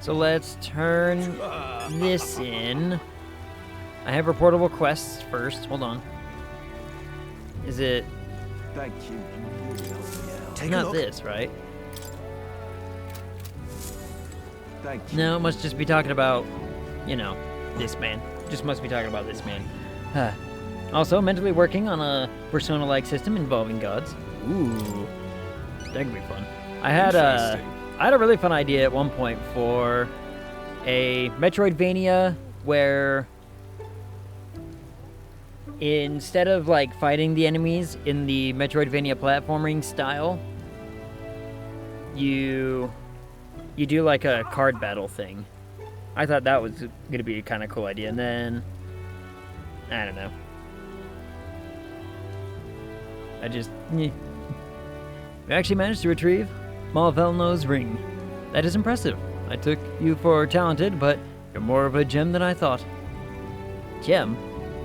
So let's turn this in. I have reportable quests first. Hold on. Is it... Thank you. Take a not look. this, right? Thank you. No, it must just be talking about, you know, this man. Just must be talking about this man. Also, mentally working on a Persona-like system involving gods. Ooh, that could be fun. I had a really fun idea at one point for a Metroidvania where instead of like fighting the enemies in the Metroidvania platforming style, you do like a card battle thing. I thought that was gonna be a kind of cool idea, and then I don't know. We actually managed to retrieve Malvelno's ring. That is impressive. I took you for talented, but you're more of a gem than I thought. Gem?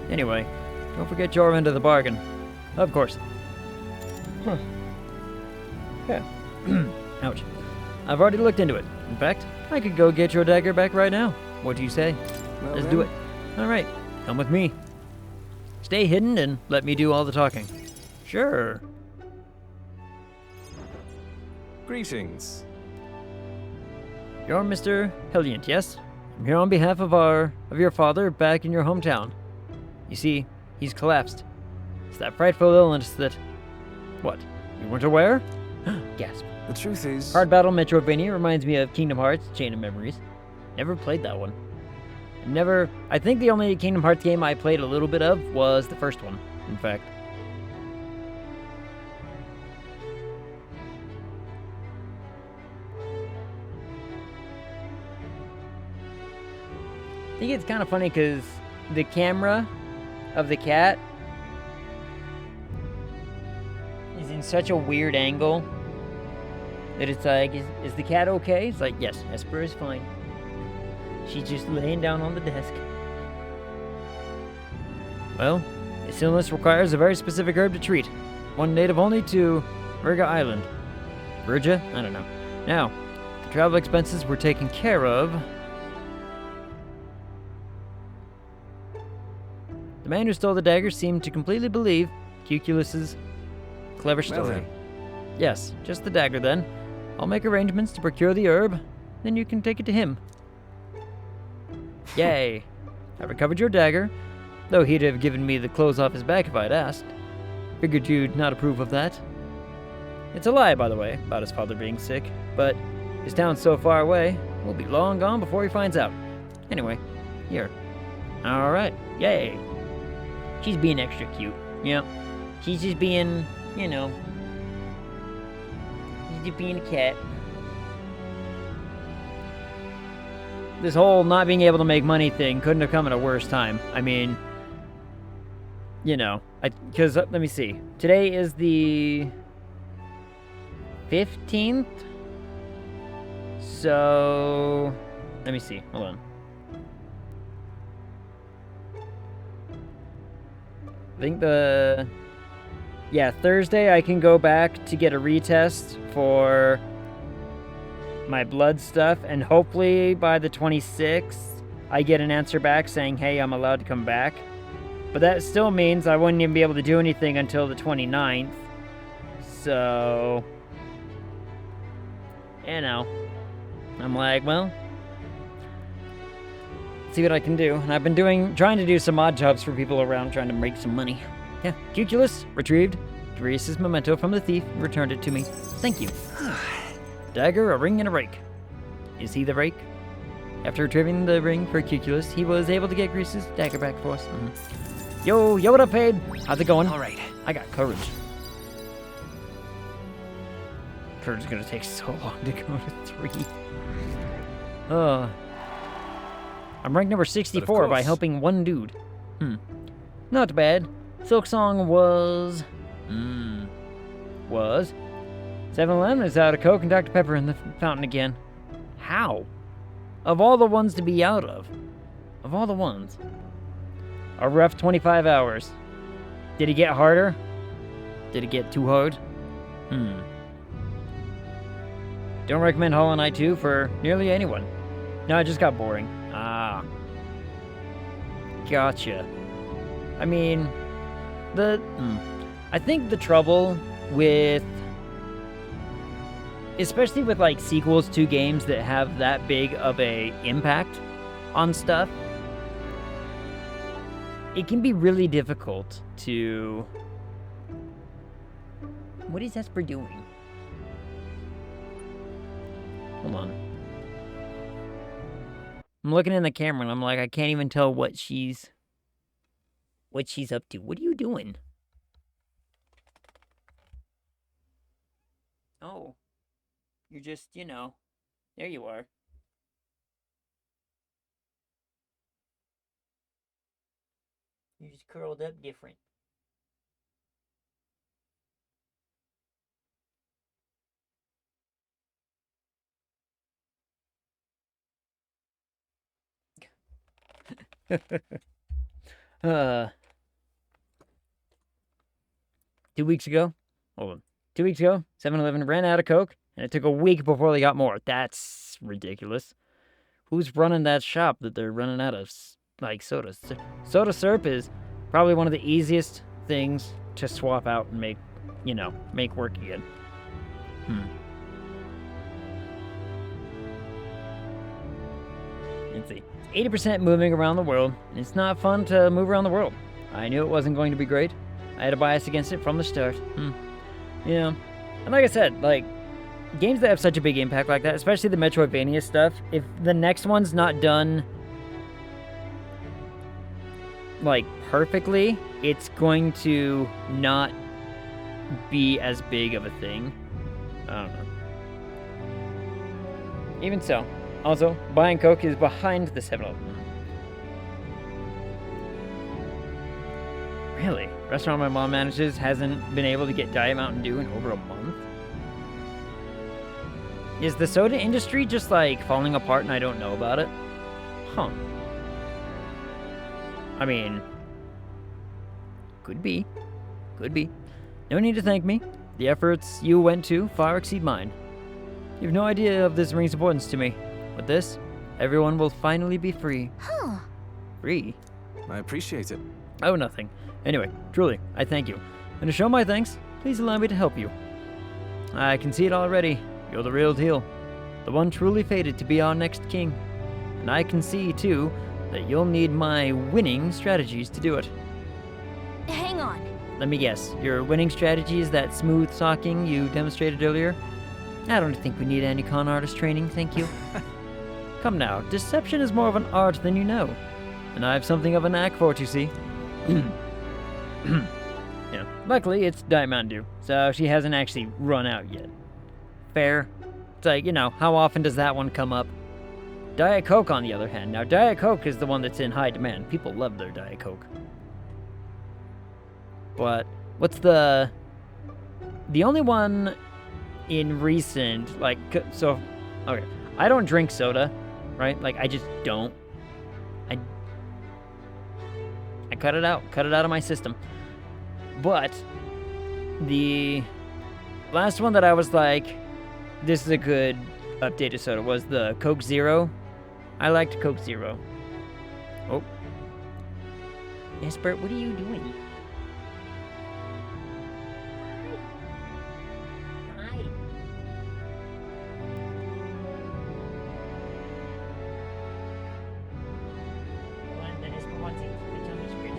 Anyway, don't forget your end of the bargain. Of course. Huh. Yeah. Ouch. I've already looked into it. In fact, I could go get your dagger back right now. What do you say? Well Let's then. do it. Alright, come with me. Stay hidden and let me do all the talking. Sure. Greetings. You're Mr. Helliant, yes? I'm here on behalf of your father back in your hometown. You see, he's collapsed. It's that frightful illness that... What? You weren't aware? Gasp. The truth is... Hard Battle Metroidvania reminds me of Kingdom Hearts Chain of Memories. Never played that one. I think the only Kingdom Hearts game I played a little bit of was the first one, in fact. I think it's kind of funny because the camera of the cat is in such a weird angle that it's like, is the cat okay? It's like, yes, Esper is fine. She's just laying down on the desk. Well, this illness requires a very specific herb to treat. One native only to Virga Island. Virga? I don't know. Now, the travel expenses were taken care of. The man who stole the dagger seemed to completely believe Cuculus's clever Well story. then. Yes, just the dagger then. I'll make arrangements to procure the herb, then you can take it to him. Yay. I recovered your dagger, though he'd have given me the clothes off his back if I'd asked. Figured you'd not approve of that. It's a lie, by the way, about his father being sick, but his town's so far away, we'll be long gone before he finds out. Anyway, here. Alright, yay. She's being extra cute, yeah. She's just being, you know, she's just being a cat. This whole not being able to make money thing couldn't have come at a worse time. I mean, you know, because, let me see. Today is the 15th? So, let me see. Hold on. I think Thursday I can go back to get a retest for my blood stuff, and hopefully by the 26th I get an answer back saying, hey, I'm allowed to come back. But that still means I wouldn't even be able to do anything until the 29th. So, you know, I'm like, well, see what I can do. And I've been trying to do some odd jobs for people around, trying to make some money. Yeah, Cuculus retrieved Darius' memento from the thief and returned it to me. Thank you. Dagger, a ring, and a rake. Is he the rake? After retrieving the ring for Cuculus, he was able to get Grease's dagger back for us. Yo, what up, Fade? How's it going? All right. I got courage. Courage is gonna take so long to go to 3. I'm ranked number 64 by course. helping one dude. Not bad. Silksong was... 7-Eleven is out of Coke and Dr. Pepper in the fountain again. How? Of all the ones to be out of. Of all the ones. A rough 25 hours. Did he get harder? Did it get too hard? Don't recommend Hollow Knight 2 for nearly anyone. No, it just got boring. Ah. Gotcha. I mean, I think the trouble with, especially with like sequels to games that have that big of a impact on stuff, it can be really difficult to... What is Esper doing? Hold on. I'm looking in the camera and I'm like, I can't even tell what she's up to. What are you doing? Oh. You're just, you know, there you are. You're just curled up different. uh, 2 weeks ago, hold on. 2 weeks ago, 7-Eleven ran out of Coke, and it took a week before they got more. That's ridiculous. Who's running that shop that they're running out of, like, soda? Soda syrup is probably one of the easiest things to swap out and make, you know, make work again. Let's see. 80% moving around the world, and it's not fun to move around the world. I knew it wasn't going to be great. I had a bias against it from the start. Yeah. And like I said, like, games that have such a big impact like that, especially the Metroidvania stuff, if the next one's not done, like, perfectly, it's going to not be as big of a thing. I don't know. Even so, also, buying Coke is behind the 7-Eleven. Really? Restaurant my mom manages hasn't been able to get Diet Mountain Dew in over a month? Is the soda industry just, like, falling apart and I don't know about it? Huh. I mean, could be. Could be. No need to thank me. The efforts you went to far exceed mine. You have no idea of this ring's importance to me. With this, everyone will finally be free. Huh. Free? I appreciate it. Oh, nothing. Anyway, truly, I thank you. And to show my thanks, please allow me to help you. I can see it already. You're the real deal. The one truly fated to be our next king. And I can see, too, that you'll need my winning strategies to do it. Hang on. Let me guess, your winning strategy is that smooth talking you demonstrated earlier? I don't think we need any con artist training, thank you. Come now, deception is more of an art than you know. And I have something of a knack for it, you see. Yeah. Luckily, it's Diet Mountain Dew, so she hasn't actually run out yet. Fair. It's like, you know, how often does that one come up? Diet Coke, on the other hand. Now, Diet Coke is the one that's in high demand. People love their Diet Coke. But what's the only one in recent, like, so, okay, I don't drink soda, right? Like, I just don't. I cut it out of my system. But the last one that I was like, this is a good updated soda was the Coke Zero. I liked Coke Zero. Oh. Esper, what are you doing? Hi. Hold on, Esper wants it. It's on the screen.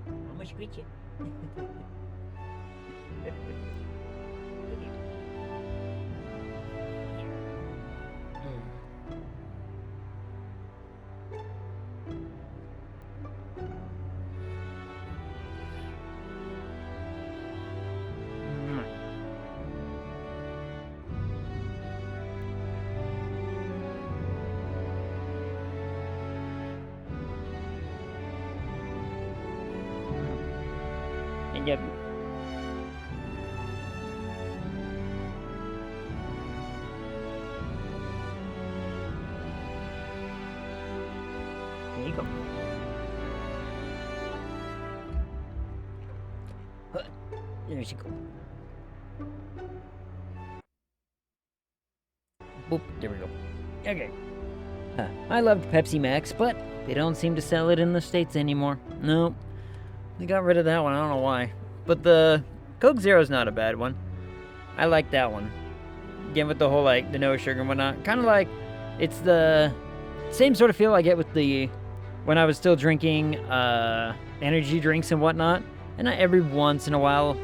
I'm gonna screech it. There she go. Boop, there we go. Okay. I loved Pepsi Max, but they don't seem to sell it in the States anymore. Nope. They got rid of that one, I don't know why. But the Coke Zero's not a bad one. I like that one. Again, with the whole, like, the no sugar and whatnot. Kind of like, it's the same sort of feel I get with the, when I was still drinking energy drinks and whatnot. And every once in a while,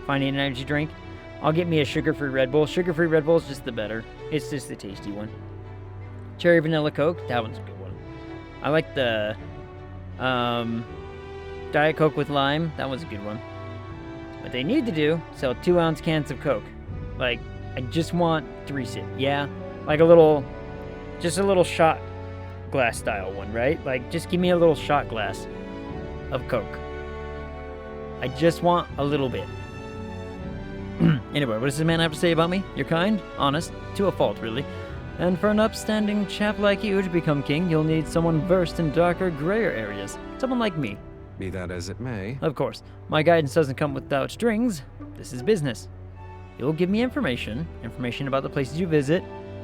finding an energy drink, I'll get me a sugar-free Red Bull. Sugar-free Red Bull is just the better. It's just the tasty one. Cherry Vanilla Coke, that one's a good one. I like the Diet Coke with lime, that one's a good one. What they need to do, sell 2-ounce cans of Coke. Like, I just want 3-sip, yeah? Like just a little shot glass style one, right? Like, just give me a little shot glass of Coke. I just want a little bit. Anyway, what does this man have to say about me? You're kind, honest, to a fault, really. And for an upstanding chap like you to become king, you'll need someone versed in darker, grayer areas. Someone like me. Be that as it may. Of course. My guidance doesn't come without strings. This is business. You'll give me information about the places you visit,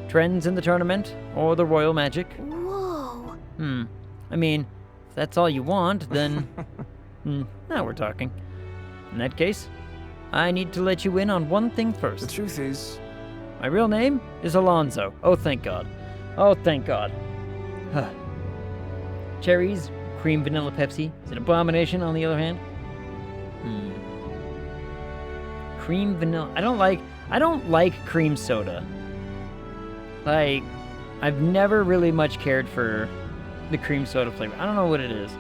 trends in the tournament, or the royal magic. Whoa. I mean, if that's all you want, then... now we're talking. In that case, I need to let you in on one thing first. The truth is... My real name is Alonzo. Oh, thank God. Oh, thank God. Cherries, cream vanilla Pepsi is an abomination, on the other hand. Cream vanilla. I don't like cream soda. Like, I've never really much cared for the cream soda flavor. I don't know what it is.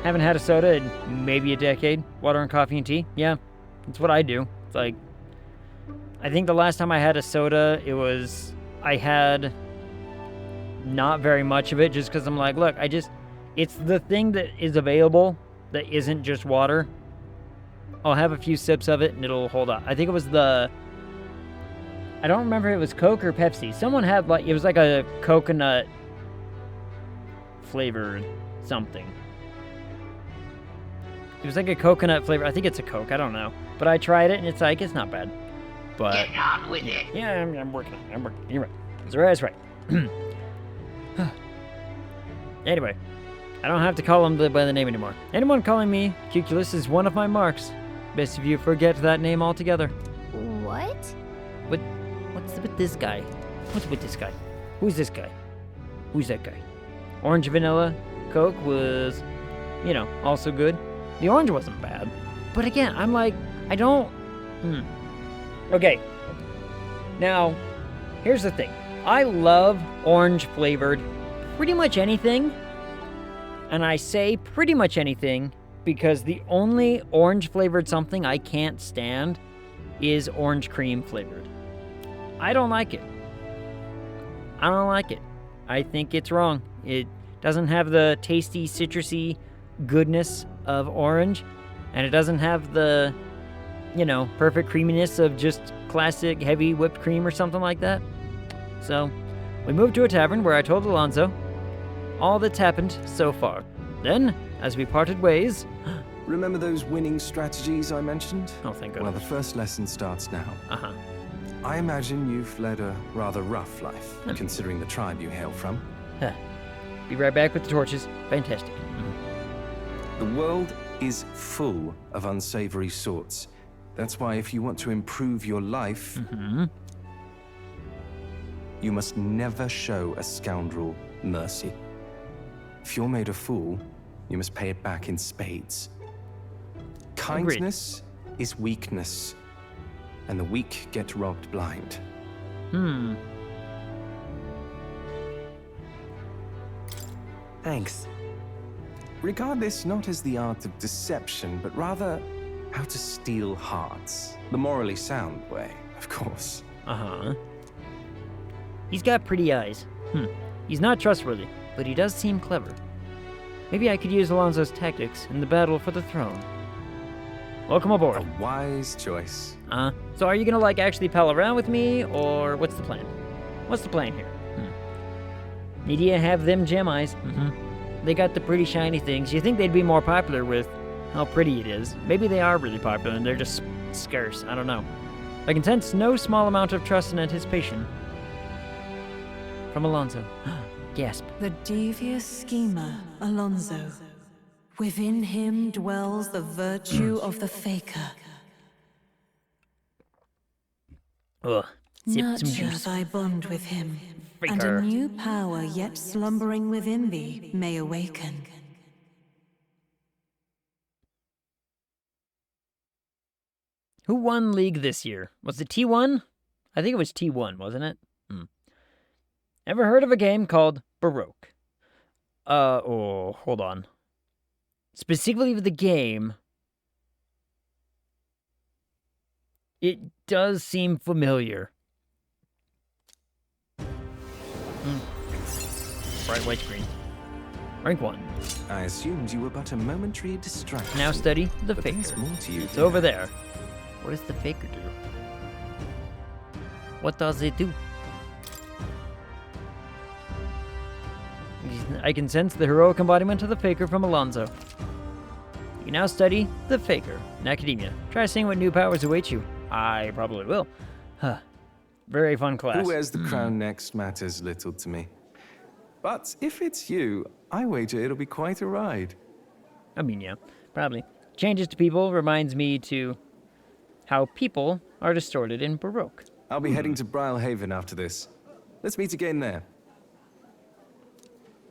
Haven't had a soda in maybe a decade. Water and coffee and tea. Yeah, that's what I do. It's like, I think the last time I had a soda, I had not very much of it just because I'm like, look, it's the thing that is available that isn't just water. I'll have a few sips of it and it'll hold up. I think it was I don't remember if it was Coke or Pepsi. Someone had it was like a coconut flavored something. It was like a coconut flavor. I think it's a Coke. I don't know. But I tried it and it's not bad. But Get on with it. yeah, I'm working on it. I'm working. You're right. That's right. Anyway, I don't have to call him by the name anymore. Anyone calling me Cuculus is one of my marks. Best if you forget that name altogether. What? What's with this guy? What's with this guy? Who's this guy? Who's that guy? Orange vanilla Coke was, also good. The orange wasn't bad. But again, I'm like, I don't... Okay. Now, here's the thing. I love orange-flavored pretty much anything. And I say pretty much anything because the only orange-flavored something I can't stand is orange cream-flavored. I don't like it. I don't like it. I think it's wrong. It doesn't have the tasty, citrusy goodness of orange, and it doesn't have the, perfect creaminess of just classic heavy whipped cream or something like that. So, we moved to a tavern where I told Alonzo all that's happened so far. Then, as we parted ways... Remember those winning strategies I mentioned? Oh, thank Well, the goodness. first lesson starts now. Uh-huh. I imagine you've led a rather rough life, considering the tribe you hail from. Be right back with the torches. Fantastic. The world is full of unsavory sorts. That's why if you want to improve your life, you must never show a scoundrel mercy. If you're made a fool, you must pay it back in spades. Kindness is weakness, and the weak get robbed blind. Thanks. Regard this not as the art of deception, but rather how to steal hearts. The morally sound way, of course. Uh-huh. He's got pretty eyes. He's not trustworthy, but he does seem clever. Maybe I could use Alonzo's tactics in the battle for the throne. Welcome aboard. A wise choice. So are you gonna, actually pal around with me, or what's the plan? What's the plan here? Need you have them gem eyes. They got the pretty shiny things. You think they'd be more popular with how pretty it is. Maybe they are really popular and they're just scarce. I don't know. I can sense no small amount of trust and anticipation. From Alonso. Gasp. The devious schemer, Alonso. Within him dwells the virtue of the faker. Ugh. Sip some Nurture juice. thy bond with him, and Faker. a new power yet slumbering within thee may awaken. Who won League this year? Was it T1? I think it was T1, wasn't it? Ever heard of a game called Baroque? Hold on. Specifically with the game, it does seem familiar. Bright white screen. Rank 1. I assumed you were but a momentary distraction. Now study the But faker. there's more to you It's than over that. there. What does the faker do? What does it do? I can sense the heroic embodiment of the faker from Alonso. You can now study the faker in academia. Try seeing what new powers await you. I probably will. Huh. Very fun class. Who wears the crown next matters little to me. But if it's you, I wager it'll be quite a ride. I mean, yeah, probably. Changes to people reminds me to how people are distorted in Baroque. I'll be heading to Brylehaven after this. Let's meet again there.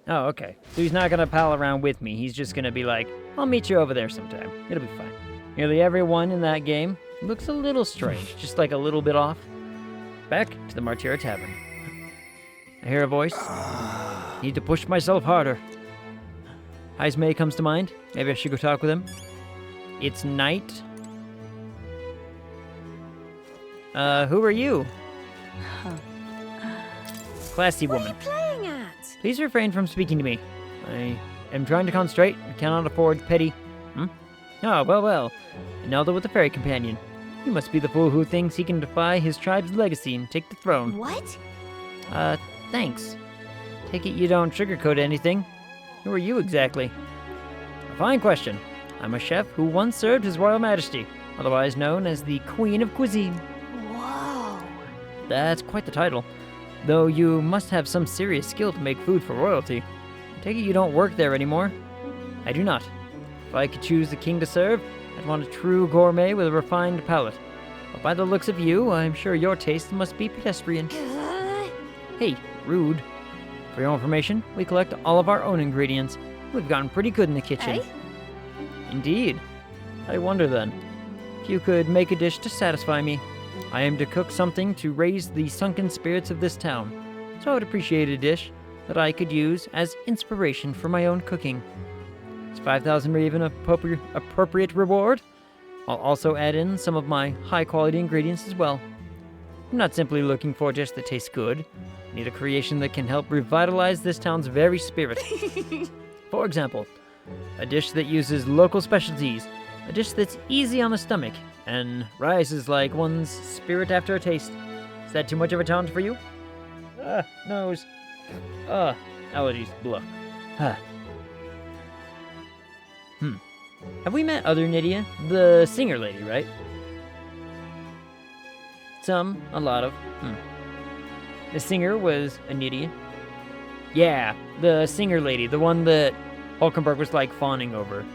Oh, okay. So he's not gonna pal around with me. He's just gonna be like, I'll meet you over there sometime. It'll be fine. Nearly everyone in that game looks a little strange, just like a little bit off. Back to the Martyra Tavern. I hear a voice. Need to push myself harder. Heismay comes to mind. Maybe I should go talk with him. It's night. Who are you? Classy woman. What are you playing at? Please refrain from speaking to me. I am trying to concentrate and cannot afford petty... Oh, well. An elder with a fairy companion. You must be the fool who thinks he can defy his tribe's legacy and take the throne. What? Thanks. Take it you don't sugarcoat anything. Who are you exactly? A fine question. I'm a chef who once served His Royal Majesty, otherwise known as the Queen of Cuisine. Whoa. That's quite the title. Though you must have some serious skill to make food for royalty. I take it you don't work there anymore? I do not. If I could choose the king to serve, I'd want a true gourmet with a refined palate. But by the looks of you, I'm sure your taste must be pedestrian. Hey, rude. For your information, we collect all of our own ingredients. We've gotten pretty good in the kitchen. Eh? Indeed. I wonder then, if you could make a dish to satisfy me. I aim to cook something to raise the sunken spirits of this town, so I would appreciate a dish that I could use as inspiration for my own cooking. Is 5,000 even appropriate reward? I'll also add in some of my high-quality ingredients as well. I'm not simply looking for a dish that tastes good. I need a creation that can help revitalize this town's very spirit. For example, a dish that uses local specialties, a dish that's easy on the stomach, and rises like one's spirit after a taste. Is that too much of a challenge for you? Nose. Allergies. Blah. Have we met other Nydia? The singer lady, right? Some, a lot of. The singer was a Nydia. Yeah, the singer lady, the one that Hulkenberg was like fawning over.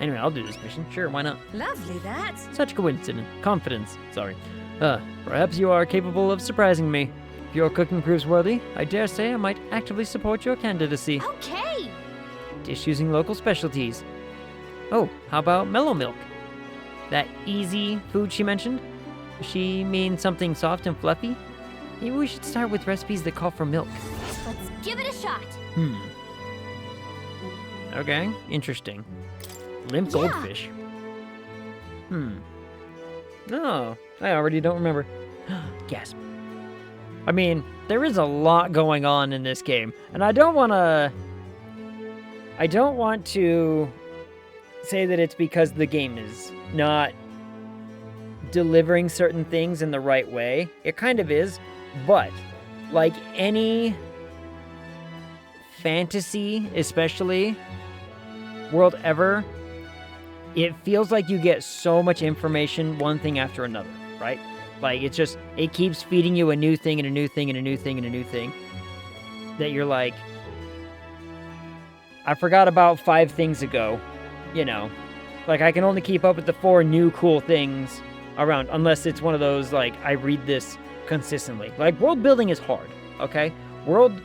Anyway, I'll do this mission. Sure, why not? Lovely, that. Such coincidence. Confidence. Sorry. Perhaps you are capable of surprising me. If your cooking proves worthy, I dare say I might actively support your candidacy. Okay. Dish using local specialties. Oh, how about mellow milk? That easy food she mentioned? Does she mean something soft and fluffy? Maybe we should start with recipes that call for milk. Let's give it a shot. Okay, interesting. Limp Yeah. goldfish. No, I already don't remember. Gasp. I mean, there is a lot going on in this game, and I don't want to say that it's because the game is not delivering certain things in the right way. It kind of is, but like any fantasy, especially world ever, it feels like you get so much information, one thing after another, right? Like, it keeps feeding you a new thing and a new thing and a new thing and a new thing. That you're like, I forgot about 5 things ago, you know. Like, I can only keep up with the 4 new cool things around, unless it's one of those, like, I read this consistently. Like, world building is hard, okay?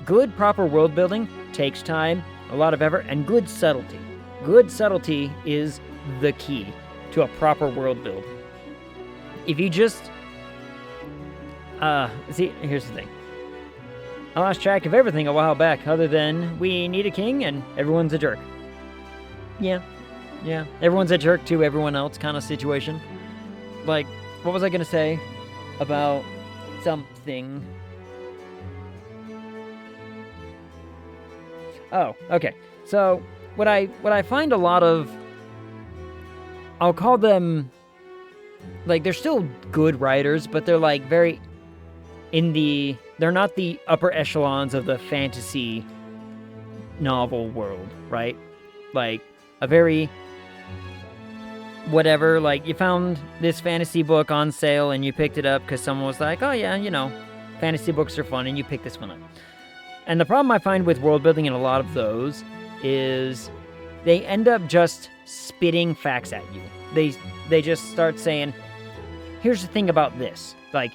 Good, proper world building takes time, a lot of effort, and good subtlety. Good subtlety is the key to a proper world build. If you just... see, here's the thing. I lost track of everything a while back, other than we need a king and everyone's a jerk. Yeah. Everyone's a jerk to everyone else kind of situation. Like, what was I gonna say about something? Oh, okay. So, what I find a lot of... I'll call them... Like, they're still good writers, but they're, like, very... They're not the upper echelons of the fantasy novel world, right? Like, a very... Whatever, like, you found this fantasy book on sale and you picked it up because someone was like, oh yeah, you know, fantasy books are fun, and you pick this one up. And the problem I find with world building in a lot of those is they end up just spitting facts at you. They just start saying, here's the thing about this. Like,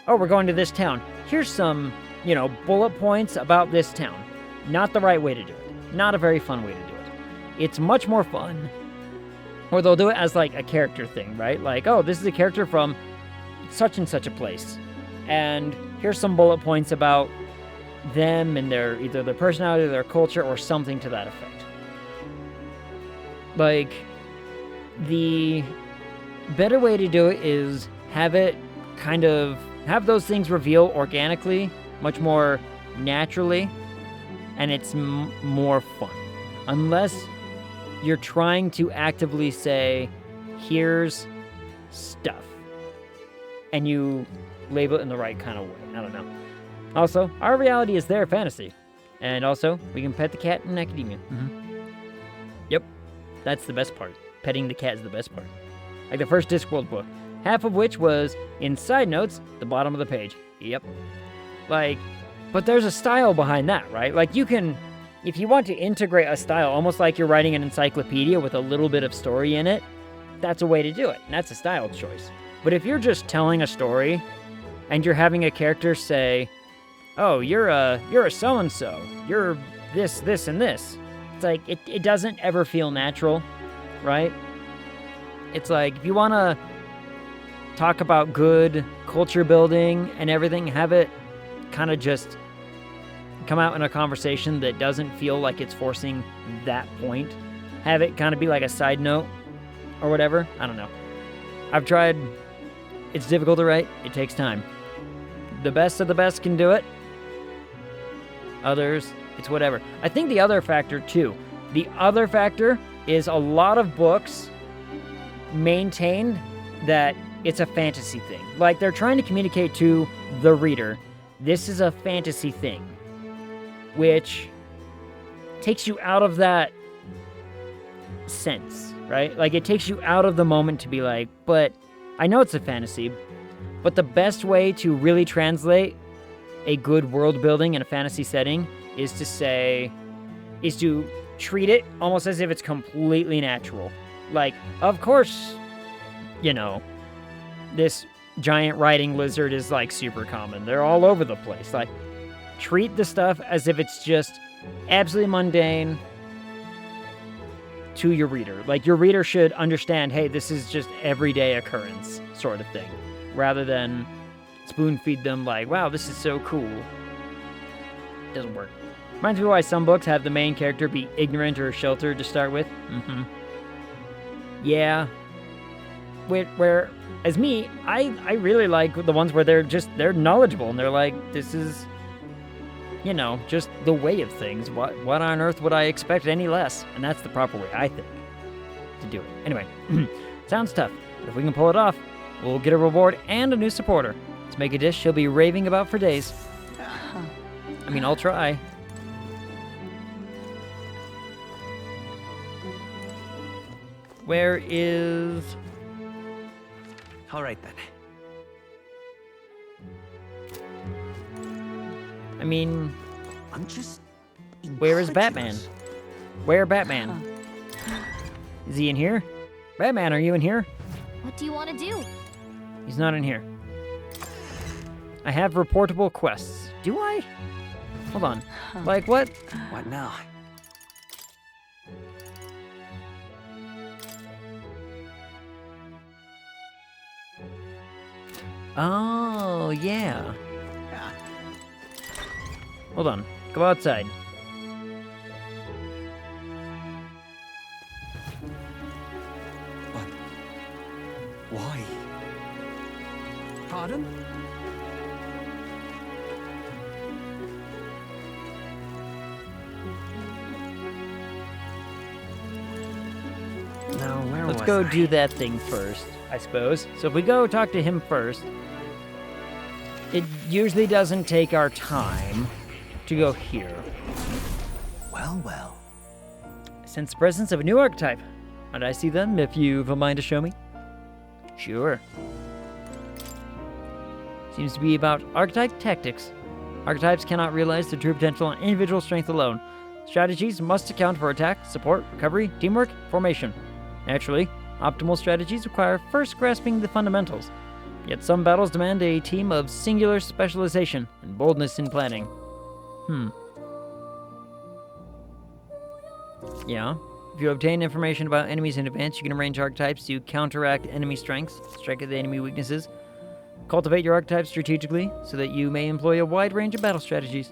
oh, we're going to this town. Here's some, you know, bullet points about this town. Not the right way to do it. Not a very fun way to do it. It's much more fun. Or they'll do it as, like, a character thing, right? Like, oh, this is a character from such and such a place. And here's some bullet points about them and either their personality, their culture, or something to that effect. Like, the better way to do it is have those things reveal organically, much more naturally, and it's more fun. Unless you're trying to actively say, here's stuff, and you label it in the right kind of way. I don't know. Also, our reality is their fantasy. And also, we can pet the cat in academia. Yep, that's the best part. Petting the cat is the best part. Like the first Discworld book, half of which was in side notes, the bottom of the page. Yep. Like, but there's a style behind that, right? Like, you can, if you want to integrate a style, almost like you're writing an encyclopedia with a little bit of story in it, that's a way to do it, and that's a style choice. But if you're just telling a story, and you're having a character say, oh, you're a so-and-so, you're this, this, and this, it's like, it doesn't ever feel natural, right? It's like, if you want to talk about good culture building and everything, have it kind of just come out in a conversation that doesn't feel like it's forcing that point. Have it kind of be like a side note or whatever. I don't know. I've tried. It's difficult to write. It takes time. The best of the best can do it. Others, it's whatever. I think the other factor, too. The other factor is a lot of books maintain that it's a fantasy thing. Like, they're trying to communicate to the reader, this is a fantasy thing, which takes you out of that sense, right? Like, it takes you out of the moment to be like, but I know it's a fantasy, but the best way to really translate a good world building in a fantasy setting is to treat it almost as if it's completely natural. Like, of course, you know, this giant riding lizard is, like, super common. They're all over the place. Like, treat the stuff as if it's just absolutely mundane to your reader. Like, your reader should understand, hey, this is just everyday occurrence sort of thing, rather than spoon feed them like, wow, this is so cool. It doesn't work. Reminds me why some books have the main character be ignorant or sheltered to start with. Yeah. Where as me, I really like the ones where they're knowledgeable and they're like, this is, you know, just the way of things. What on earth would I expect any less? And that's the proper way, I think, to do it. Anyway, sounds tough, but if we can pull it off, we'll get a reward and a new supporter. Let's make a dish she'll be raving about for days. I mean, I'll try. Where is... All right then. I mean, I'm just. where is Batman? incredulous. Where Batman? Is he in here? Batman, are you in here? What do you want to do? He's not in here. I have reportable quests. Do I? Hold on. Like what? What now? Oh, yeah. Hold on. Go outside. But why? Pardon? Now, where Let's was go I? do that thing first, I suppose. So if we go talk to him first, it usually doesn't take our time to go here. Well, well. I sense the presence of a new archetype. Might I see them if you've a mind to show me? Sure. Seems to be about archetype tactics. Archetypes cannot realize their true potential on individual strength alone. Strategies must account for attack, support, recovery, teamwork, formation. Naturally, optimal strategies require first grasping the fundamentals. Yet some battles demand a team of singular specialization and boldness in planning. Yeah. If you obtain information about enemies in advance, you can arrange archetypes to counteract enemy strengths, strike at the enemy weaknesses. Cultivate your archetypes strategically so that you may employ a wide range of battle strategies.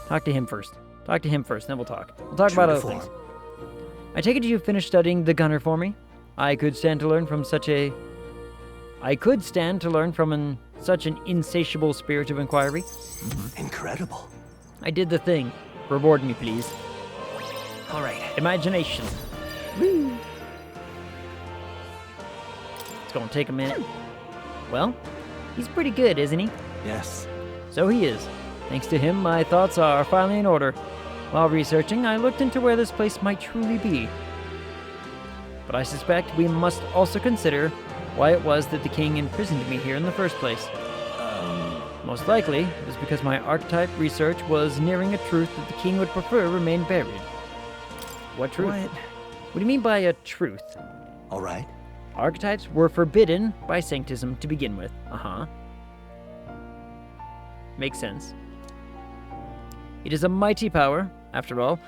Talk to him first. Talk to him first, then we'll talk. We'll talk True about to other form. things. I take it you've finished studying the gunner for me? I could stand to learn from such an insatiable spirit of inquiry. Incredible. I did the thing. Reward me, please. All right. Imagination. Woo. It's gonna take a minute. Well, he's pretty good, isn't he? Yes. So he is. Thanks to him, my thoughts are finally in order. While researching, I looked into where this place might truly be. But I suspect we must also consider why it was that the king imprisoned me here in the first place. Most likely, it was because my archetype research was nearing a truth that the king would prefer remain buried. What truth? What do you mean by a truth? All right. Archetypes were forbidden by sanctism to begin with. Makes sense. It is a mighty power, after all.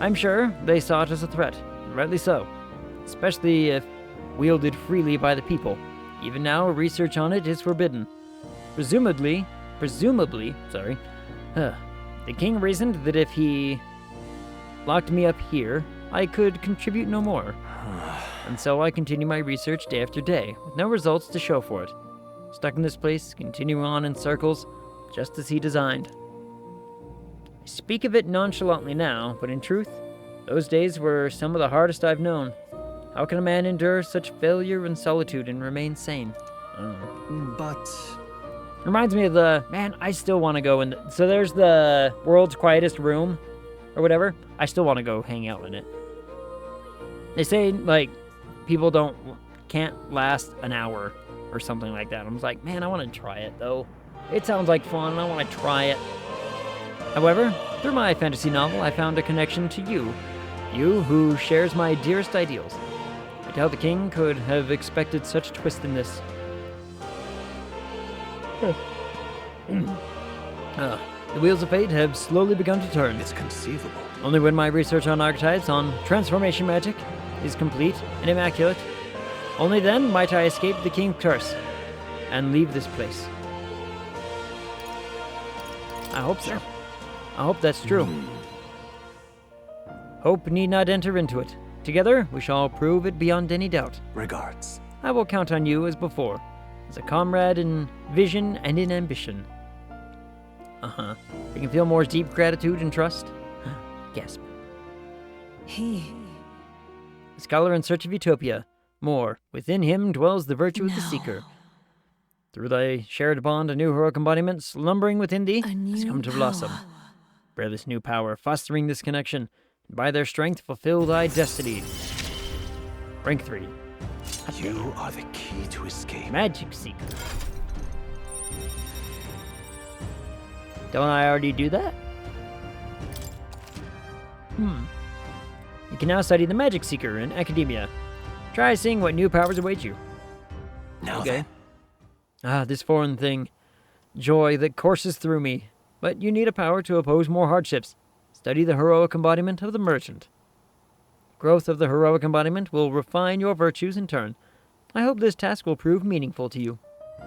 I'm sure they saw it as a threat, and rightly so. Especially if wielded freely by the people. Even now, research on it is forbidden. Presumably, the king reasoned that if he locked me up here, I could contribute no more. And so I continue my research day after day, with no results to show for it. Stuck in this place, continuing on in circles, just as he designed. I speak of it nonchalantly now, but in truth, those days were some of the hardest I've known. How can a man endure such failure and solitude and remain sane? But Reminds me of the, man, I still want to go in. So there's the world's quietest room, or whatever. I still want to go hang out in it. They say, like, people can't last an hour or something like that. I was like, man, I want to try it, though. It sounds like fun, and I want to try it. However, through my fantasy novel, I found a connection to you. You who shares my dearest ideals. I doubt the king could have expected such a twist in this. The wheels of fate have slowly begun to turn. it's conceivable. Only when my research on archetypes, on transformation magic, is complete and immaculate, only then might I escape the king's curse and leave this place. I hope so. I hope that's true. Hope need not enter into it. Together, we shall prove it beyond any doubt. Regards. I will count on you as before, as a comrade in vision and in ambition. You can feel more deep gratitude and trust. Gasp. He. A scholar in search of utopia. More, within him dwells the virtue of the seeker. Through thy shared bond, a new heroic embodiment slumbering within thee A has new come to blossom. power. Bear this new power, fostering this connection. By their strength, fulfill thy destiny. Rank 3. You are the key to escape. Magic Seeker. Don't I already do that? You can now study the Magic Seeker in academia. Try seeing what new powers await you. Now Okay. then. Ah, this foreign thing. Joy that courses through me. But you need a power to oppose more hardships. Study the heroic embodiment of the merchant. Growth of the heroic embodiment will refine your virtues in turn. I hope this task will prove meaningful to you.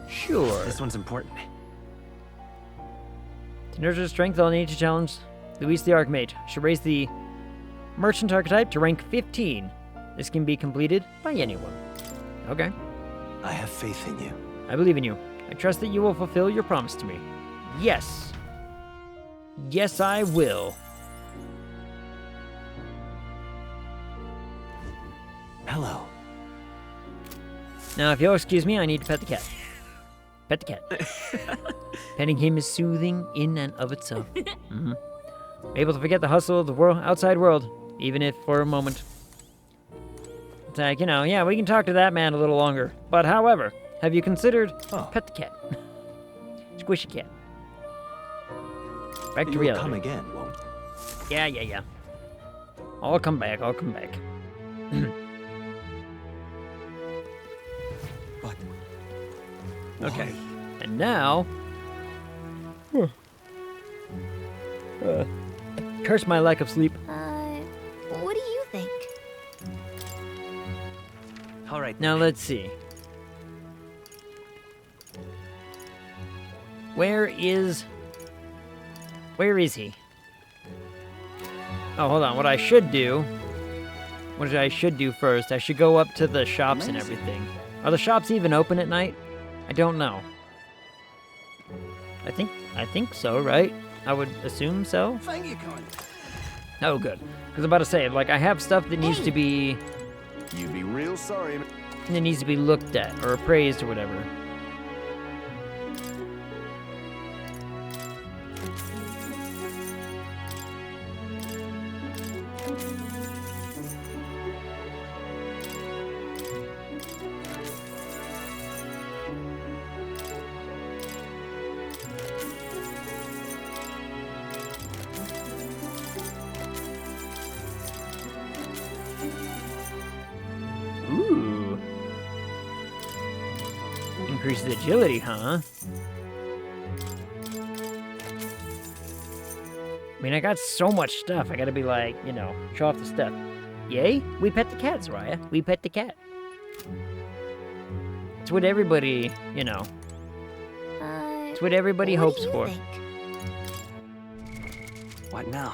Sure. This one's important. To nurture strength, I'll need to challenge Luis the Archmage. Should raise the merchant archetype to rank 15. This can be completed by anyone. Okay. I have faith in you. I believe in you. I trust that you will fulfill your promise to me. Yes. Yes, I will. Hello. Now, if you'll excuse me, I need to pet the cat. Pet the cat. Petting him is soothing in and of itself. I'm able to forget the hustle of the outside world, even if for a moment. It's like, yeah, we can talk to that man a little longer. But however, have you considered pet the cat? Squishy cat. Back to You will reality. come again, won't you? Yeah. I'll come back. But Okay. why? And now... curse my lack of sleep. What do you think? All right. Now let's see. Where is he? Oh, hold on. What I should do first, I should go up to the shops and everything. Are the shops even open at night? I don't know. I think so, right? I would assume so. Thank you, kind. Oh, good. Because I'm about to say, like, I have stuff that needs to be You'd be real sorry. looked at or appraised or whatever. Ooh. Increases agility, huh? I mean, I got so much stuff. I gotta be like, show off the stuff. Yay? We pet the cat, Soraya. We pet the cat. It's what everybody, it's what everybody What hopes do you for. think? What now?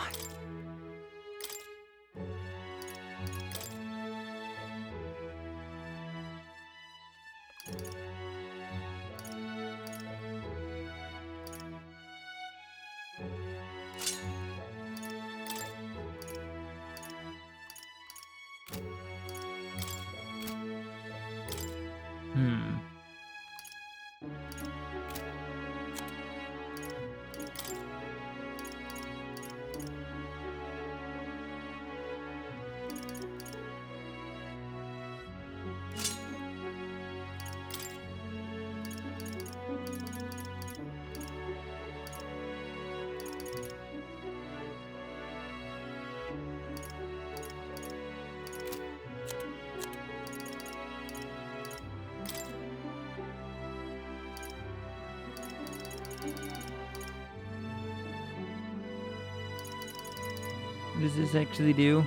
What does this actually do?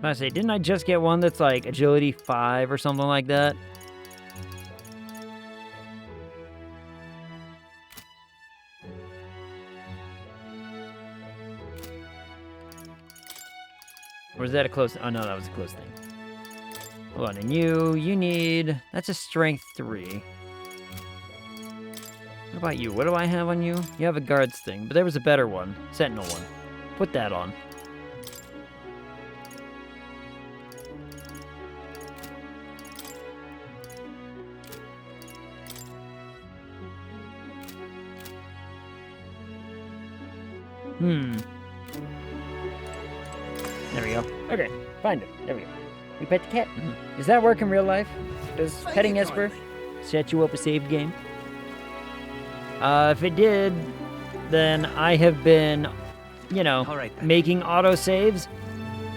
I say, didn't I just get one that's like agility 5 or something like that? Or is that a close? Oh no, that was a close thing. Hold on, and you need, that's a strength 3. What about you? What do I have on you? You have a guards thing, but there was a better one. Sentinel one. Put that on. There we go. Okay, find it. There we go. We pet the cat. Does that work in real life? Does petting Esper set you up a saved game? If it did, then I have been, you know, making autosaves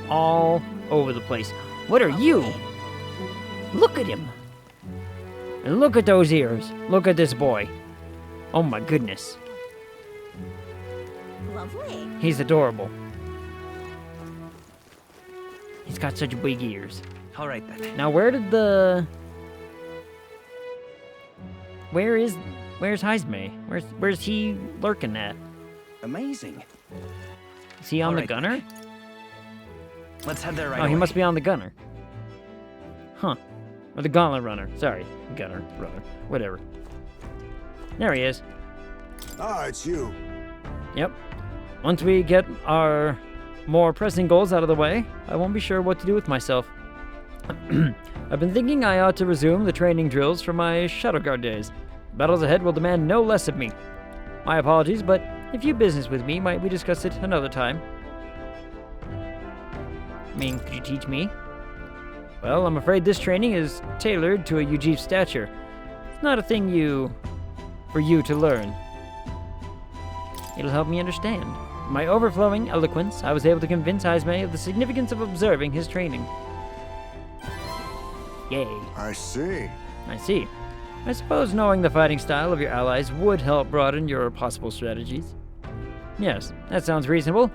all over the place. What are you? Look at him. And look at those ears. Look at this boy. Oh my goodness. Lovely. He's adorable. He's got such big ears. All right then. Now, where's Heisme? Where's he lurking at? Amazing. Is he on the Alright. gunner? Let's head there right Oh, he away. must be on the gunner. Huh. Or the gauntlet runner. Sorry. Gunner, runner. Whatever. There he is. Ah, it's you. Yep. Once we get our more pressing goals out of the way, I won't be sure what to do with myself. I've been thinking I ought to resume the training drills from my Shadow Guard days. Battles ahead will demand no less of me. My apologies, but if you business with me, might we discuss it another time? I mean, could you teach me? Well, I'm afraid this training is tailored to a Ujif's stature. It's not a thing for you to learn. It'll help me understand. In my overflowing eloquence, I was able to convince Heisme of the significance of observing his training. Yay. I see. I see. I suppose knowing the fighting style of your allies would help broaden your possible strategies. Yes, that sounds reasonable.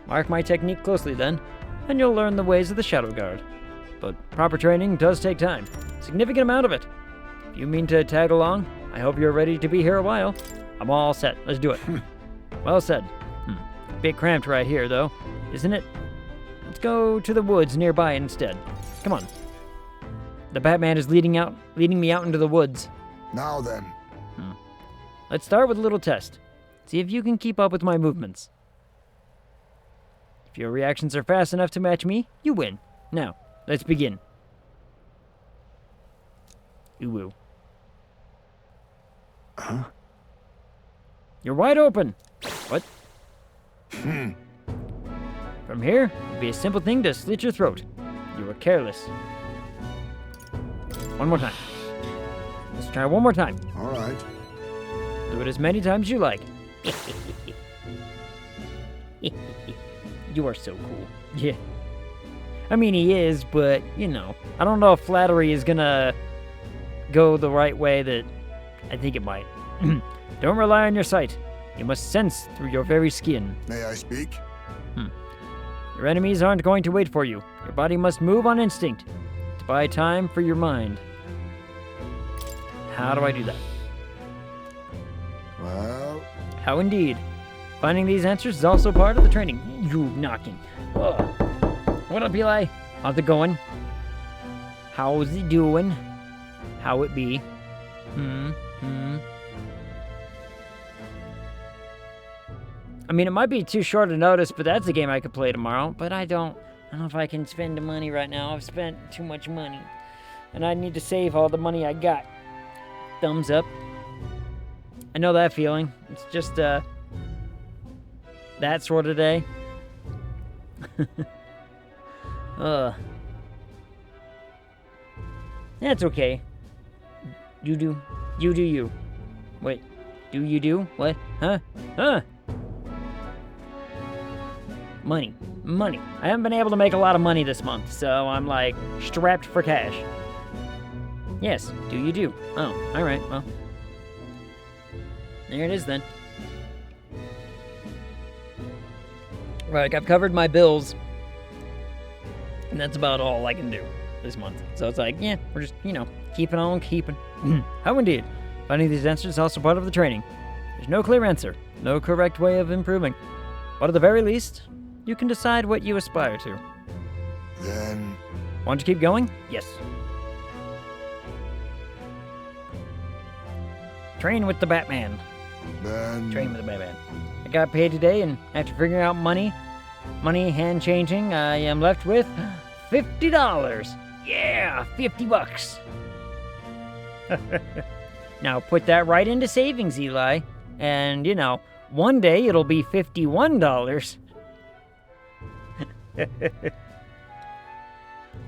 Mark my technique closely then, and you'll learn the ways of the Shadow Guard. But proper training does take time. Significant amount of it. If you mean to tag along, I hope you're ready to be here a while. I'm all set. Let's do it. Well said. Bit cramped right here, though, isn't it? Let's go to the woods nearby instead. Come on. The Batman is leading me out into the woods. Now then. Let's start with a little test. See if you can keep up with my movements. If your reactions are fast enough to match me, you win. Now, let's begin. Ooh. Huh? You're wide open. What? From here, it'd be a simple thing to slit your throat. You were careless. One more time. Let's try one more time. All right. Do it as many times as you like. You are so cool. Yeah. I mean, he is, but, you know, I don't know if flattery is gonna go the right way that I think it might. Don't rely on your sight. You must sense through your very skin. May I speak? Your enemies aren't going to wait for you. Your body must move on instinct to buy time for your mind. How do I do that? Well, How indeed. Finding these answers is also part of the training. You knocking. Ugh. What up, Eli? How's it going? How's it doing? How it be? I mean, it might be too short a notice, but that's a game I could play tomorrow. But I don't know if I can spend the money right now. I've spent too much money. And I need to save all the money I got. Thumbs up. I know that feeling. It's just, that sort of day. That's okay. You do you. Wait, do you do? What? Huh? Money. I haven't been able to make a lot of money this month, so I'm like strapped for cash. Yes, do you do? Oh, alright, well. There it is then. Right, I've covered my bills. And that's about all I can do this month. So it's like, yeah, we're just, keeping on keeping. How indeed. Finding these answers is also part of the training. There's no clear answer, no correct way of improving. But at the very least, you can decide what you aspire to. then Want to keep going? Yes. Train with the Batman. Then Train with the Batman. I got paid today, and after figuring out money hand changing, I am left with $50. Yeah, $50. Now put that right into savings, Eli. And, you know, one day it'll be $51.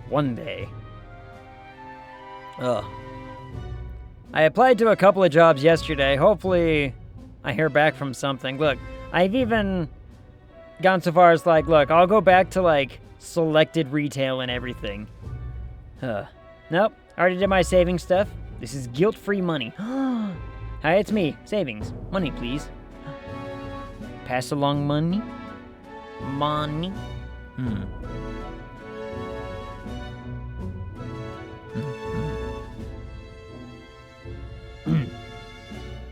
One day. Ugh. I applied to a couple of jobs yesterday. Hopefully I hear back from something. Look, I've even gone so far as like, look, I'll go back to like selected retail and everything. Nope, already did my savings stuff. This is guilt-free money. Hi, it's me. Savings. Money, please. Pass along money. Money.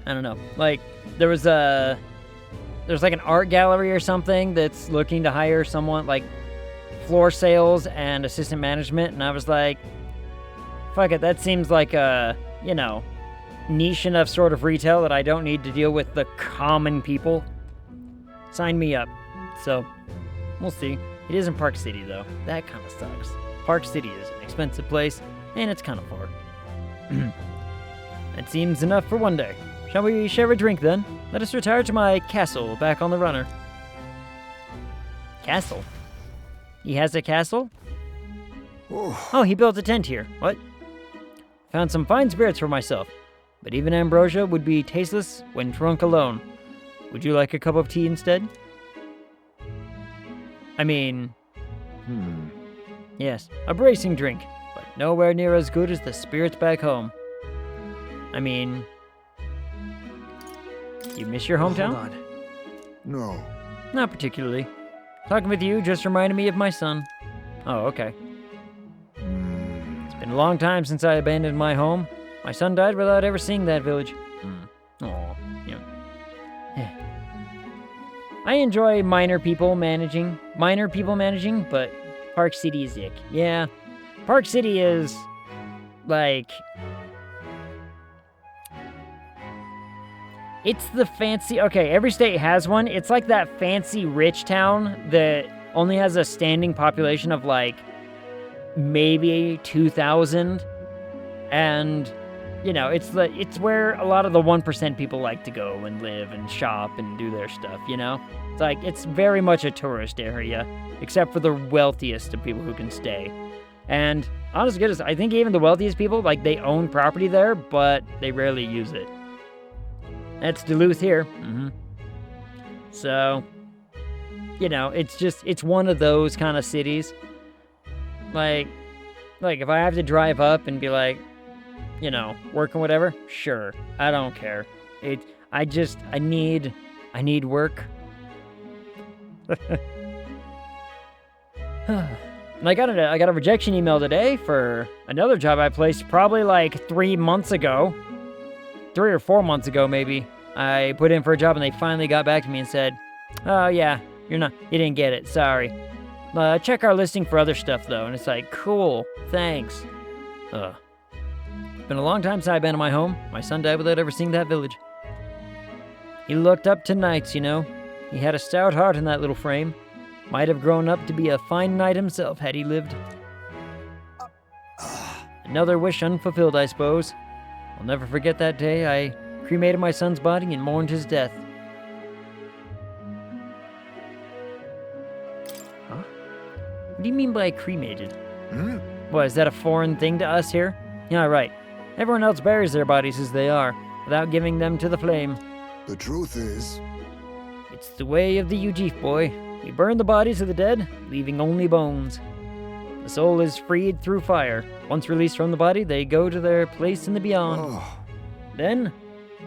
I don't know. Like, there's like an art gallery or something that's looking to hire someone like floor sales and assistant management, and I was like, fuck it, that seems like a, you know, niche enough sort of retail that I don't need to deal with the common people. Sign me up. So, we'll see. It is in Park City, though. That kind of sucks. Park City is an expensive place, and it's kind of far. That seems enough for one day. Shall we share a drink, then? Let us retire to my castle back on the runner. Castle? He has a castle? Oh, he built a tent here. What? Found some fine spirits for myself, but even ambrosia would be tasteless when drunk alone. Would you like a cup of tea instead? I mean... Yes, a bracing drink, but nowhere near as good as the spirits back home. I mean... You miss your hometown? Hold on. no. Not particularly. Talking with you just reminded me of my son. Oh, okay. It's been a long time since I abandoned my home. My son died without ever seeing that village. Oh, yeah. I enjoy minor people managing, but Park City is ick. Yeah, Park City is, like... It's the fancy... Okay, every state has one. It's like that fancy rich town that only has a standing population of, like, maybe 2,000. And, you know, it's where a lot of the 1% people like to go and live and shop and do their stuff, you know? It's like, it's very much a tourist area, except for the wealthiest of people who can stay. And, honest to goodness, I think even the wealthiest people, like, they own property there, but they rarely use it. That's Duluth here. So, you know, it's one of those kind of cities. Like if I have to drive up and be like, you know, work and whatever, sure, I don't care. I need work. And I got a rejection email today for another job I placed probably like 3 months ago. 3 or 4 months ago, maybe. I put in for a job and they finally got back to me and said, oh yeah, you didn't get it, sorry. Check our listing for other stuff though. And it's like, cool, thanks. It's been a long time since I've been in my home. My son died without ever seeing that village. He looked up to knights, you know. He had a stout heart in that little frame. Might have grown up to be a fine knight himself had he lived. Another wish unfulfilled, I suppose. I'll never forget that day I cremated my son's body and mourned his death. Huh? What do you mean by cremated? What, is that a foreign thing to us here? Yeah, right. Everyone else buries their bodies as they are, without giving them to the flame. The truth is... It's the way of the Ujif, boy. We burn the bodies of the dead, leaving only bones. The soul is freed through fire. Once released from the body, they go to their place in the beyond. Then,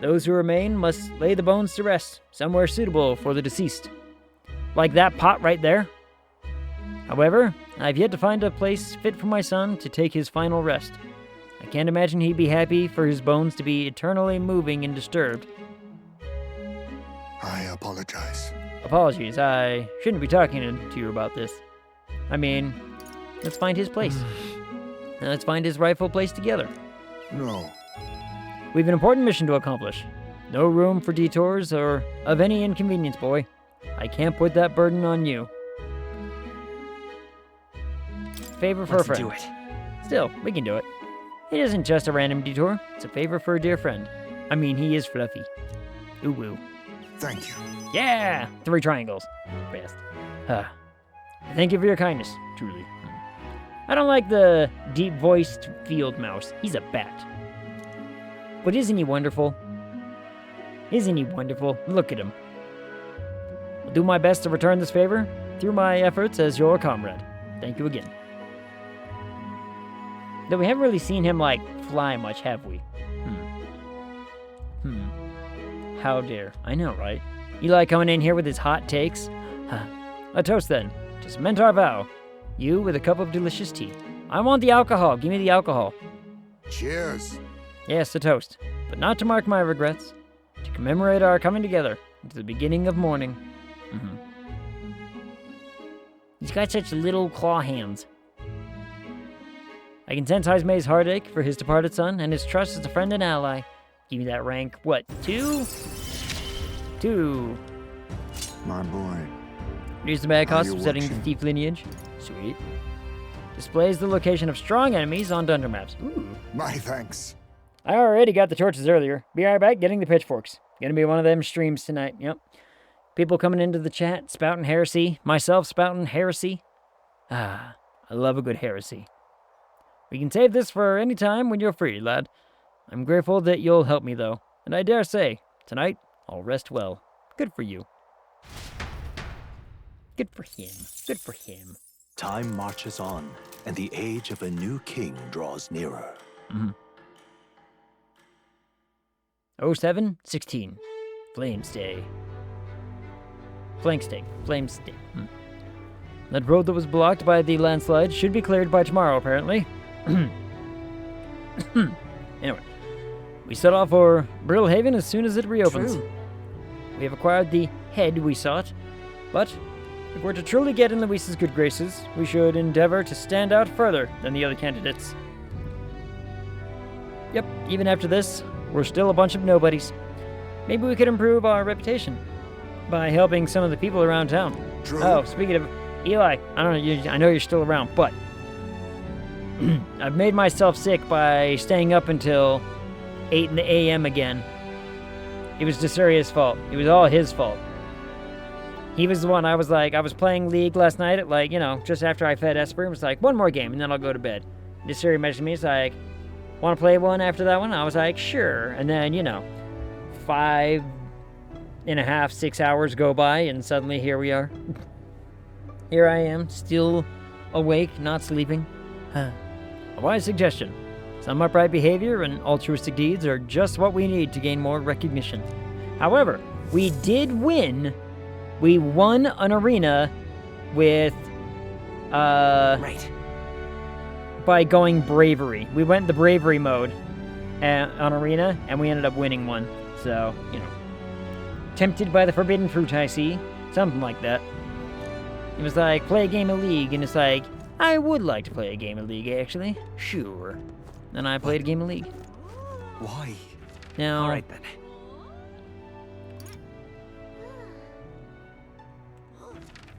those who remain must lay the bones to rest, somewhere suitable for the deceased. Like that pot right there. However, I've yet to find a place fit for my son to take his final rest. I can't imagine he'd be happy for his bones to be eternally moving and disturbed. I apologize. Apologies, I shouldn't be talking to you about this. I mean, let's find his place. Let's find his rightful place together. No. We've an important mission to accomplish. No room for detours or of any inconvenience, boy. I can't put that burden on you. Favor for a friend. do it. Still, we can do it. It isn't just a random detour. It's a favor for a dear friend. I mean, he is fluffy. Ooh woo. Thank you. Yeah! 3 triangles. Best. Thank you for your kindness, truly. I don't like the deep-voiced field mouse. He's a bat. But isn't he wonderful? Isn't he wonderful? Look at him. I'll do my best to return this favor through my efforts as your comrade. Thank you again. Though we haven't really seen him, like, fly much, have we? How dare. I know, right? Eli coming in here with his hot takes? A toast, then. To cement our vow. You with a cup of delicious tea. I want the alcohol. Give me the alcohol. Cheers. Yes, a toast. But not to mark my regrets. To commemorate our coming together into the beginning of morning. He's got such little claw hands. I can sense Haizme's heartache for his departed son and his trust as a friend and ally. Give me that rank. What, 2? 2. My boy. Reduce the bad cost Are of you setting the watching? thief lineage. Sweet. Displays the location of strong enemies on dungeon maps. Ooh. My thanks. I already got the torches earlier. Be right back getting the pitchforks. Gonna be one of them streams tonight. Yep. People coming into the chat, spouting heresy. Myself spouting heresy. I love a good heresy. We can save this for any time when you're free, lad. I'm grateful that you'll help me, though. And I dare say, tonight, I'll rest well. Good for you. Good for him. Good for him. Time marches on, and the age of a new king draws nearer. 07-16. Flames Day. Flanks Day. Flames Day. That road that was blocked by the landslide should be cleared by tomorrow, apparently. Anyway, we set off for Brillhaven as soon as it reopens. True. We have acquired the head we sought, but if we're to truly get in Luis's good graces, we should endeavor to stand out further than the other candidates. Yep, even after this, we're still a bunch of nobodies. Maybe we could improve our reputation by helping some of the people around town. True. Oh, speaking of Eli, I know you're still around, but I've made myself sick by staying up until 8 in the a.m. again. It was Desuria's fault. It was all his fault. He was the one. I was playing League last night at just after I fed Esper. It was like, one more game and then I'll go to bed. Desuria messaged me. It's like, want to play one after that one? I was like, sure. And then, 5.5, 6 hours go by and suddenly here we are. Here I am, still awake, not sleeping. A wise suggestion. Some upright behavior and altruistic deeds are just what we need to gain more recognition. However, we did win. We won an arena with, Right. by going bravery. We went the bravery mode on arena, and we ended up winning one. So, tempted by the forbidden fruit, I see. Something like that. It was like, play a game of League, and it's like, I would like to play a game of League, actually. Sure. Then I played a game of League. Why? Now, All right then.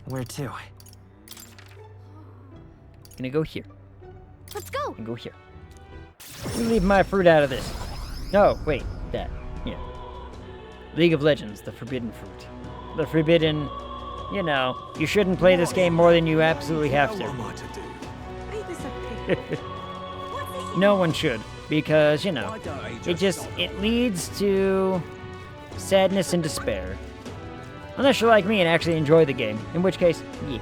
Where to? gonna go here. Let's go. And go here. You leave my fruit out of this. No, wait, that. Yeah. League of Legends, the forbidden fruit. The forbidden, you shouldn't play this game more than you absolutely have What am to. I to do? No one should, because, it leads to sadness and despair. Unless you're like me and actually enjoy the game, in which case, yeah.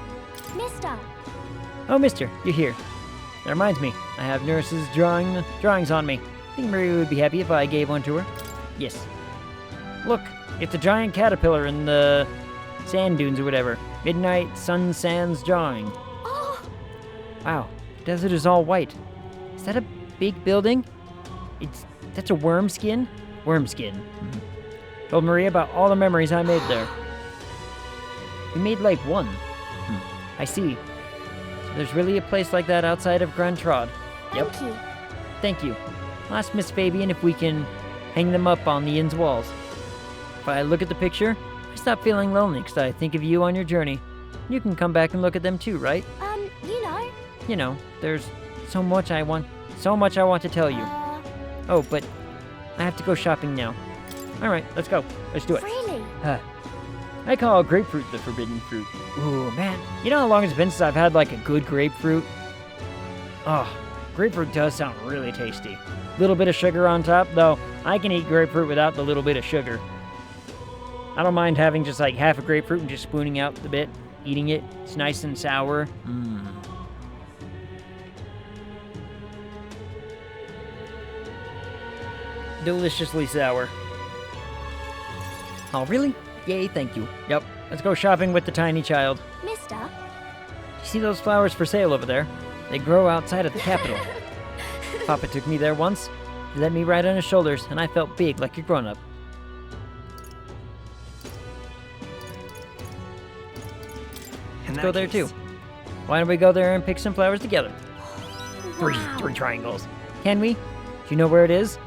Mister. Oh, mister, you're here. That reminds me, I have Nurse's drawings on me. I think Maria would be happy if I gave one to her. Yes. Look, it's a giant caterpillar in the sand dunes or whatever. Midnight Sun Sands drawing. Oh, Wow, the desert is all white. Is that a big building? That's a worm skin? Worm skin. Told Maria about all the memories I made there. We made like one. I see. So there's really a place like that outside of Grand Trod. thank you. Thank you. I'll ask Miss Fabian if we can hang them up on the inn's walls. If I look at the picture, I stop feeling lonely because I think of you on your journey. You can come back and look at them too, right? You know, there's so much I want to tell you. Oh, but I have to go shopping now. All right, let's go. Let's do it. Really? I call grapefruit the forbidden fruit. Ooh, man. You know how long it's been since I've had, like, a good grapefruit? Oh, grapefruit does sound really tasty. Little bit of sugar on top, though I can eat grapefruit without the little bit of sugar. I don't mind having just, like, half a grapefruit and just spooning out the bit, eating it. It's nice and sour. Deliciously sour. Oh, really? Yay, thank you. Yep, let's go shopping with the tiny child. Mister? You see those flowers for sale over there? They grow outside of the capital. Papa took me there once. He let me ride on his shoulders, and I felt big like a grown-up. Let's go there too. Why don't we go there and pick some flowers together? Three triangles. Can we? Do you know where it is?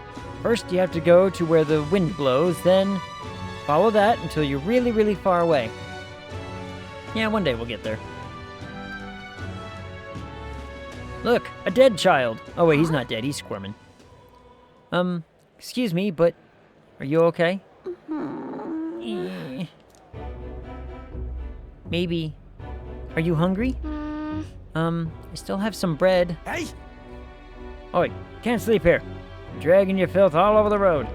First, you have to go to where the wind blows, then follow that until you're really, really far away. Yeah, one day we'll get there. Look, a dead child. Oh wait, he's not dead, he's squirming. Excuse me, but are you okay? Maybe. Are you hungry? I still have some bread. Hey! Oi, can't sleep here. Dragging your filth all over the road.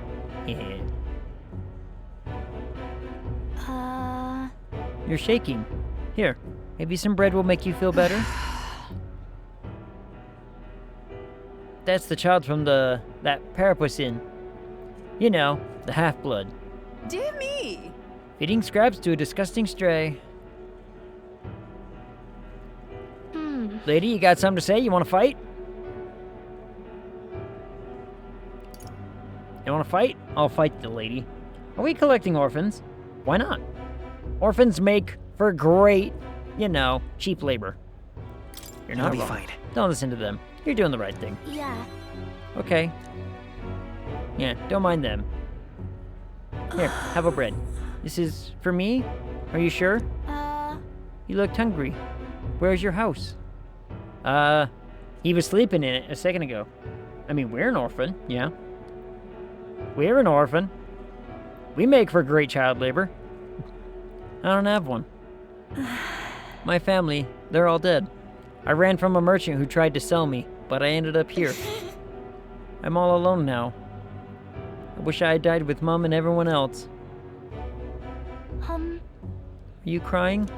You're shaking. Here, maybe some bread will make you feel better. That's the child from that Parapus Inn. You know, the half-blood. Dear me! Feeding scraps to a disgusting stray. Lady, you got something to say? You want to fight? You want to fight? I'll fight the lady. Are we collecting orphans? Why not? Orphans make for great, you know, cheap labor. You're not wrong. Fine. Don't listen to them. You're doing the right thing. Yeah. Okay. Yeah, don't mind them. Here, have a bread. This is for me? Are you sure? You looked hungry. Where's your house? He was sleeping in it a second ago. I mean, we're an orphan, yeah. We're an orphan. We make for great child labor. I don't have one. My family, they're all dead. I ran from a merchant who tried to sell me, but I ended up here. I'm all alone now. I wish I had died with Mom and everyone else. Are you crying?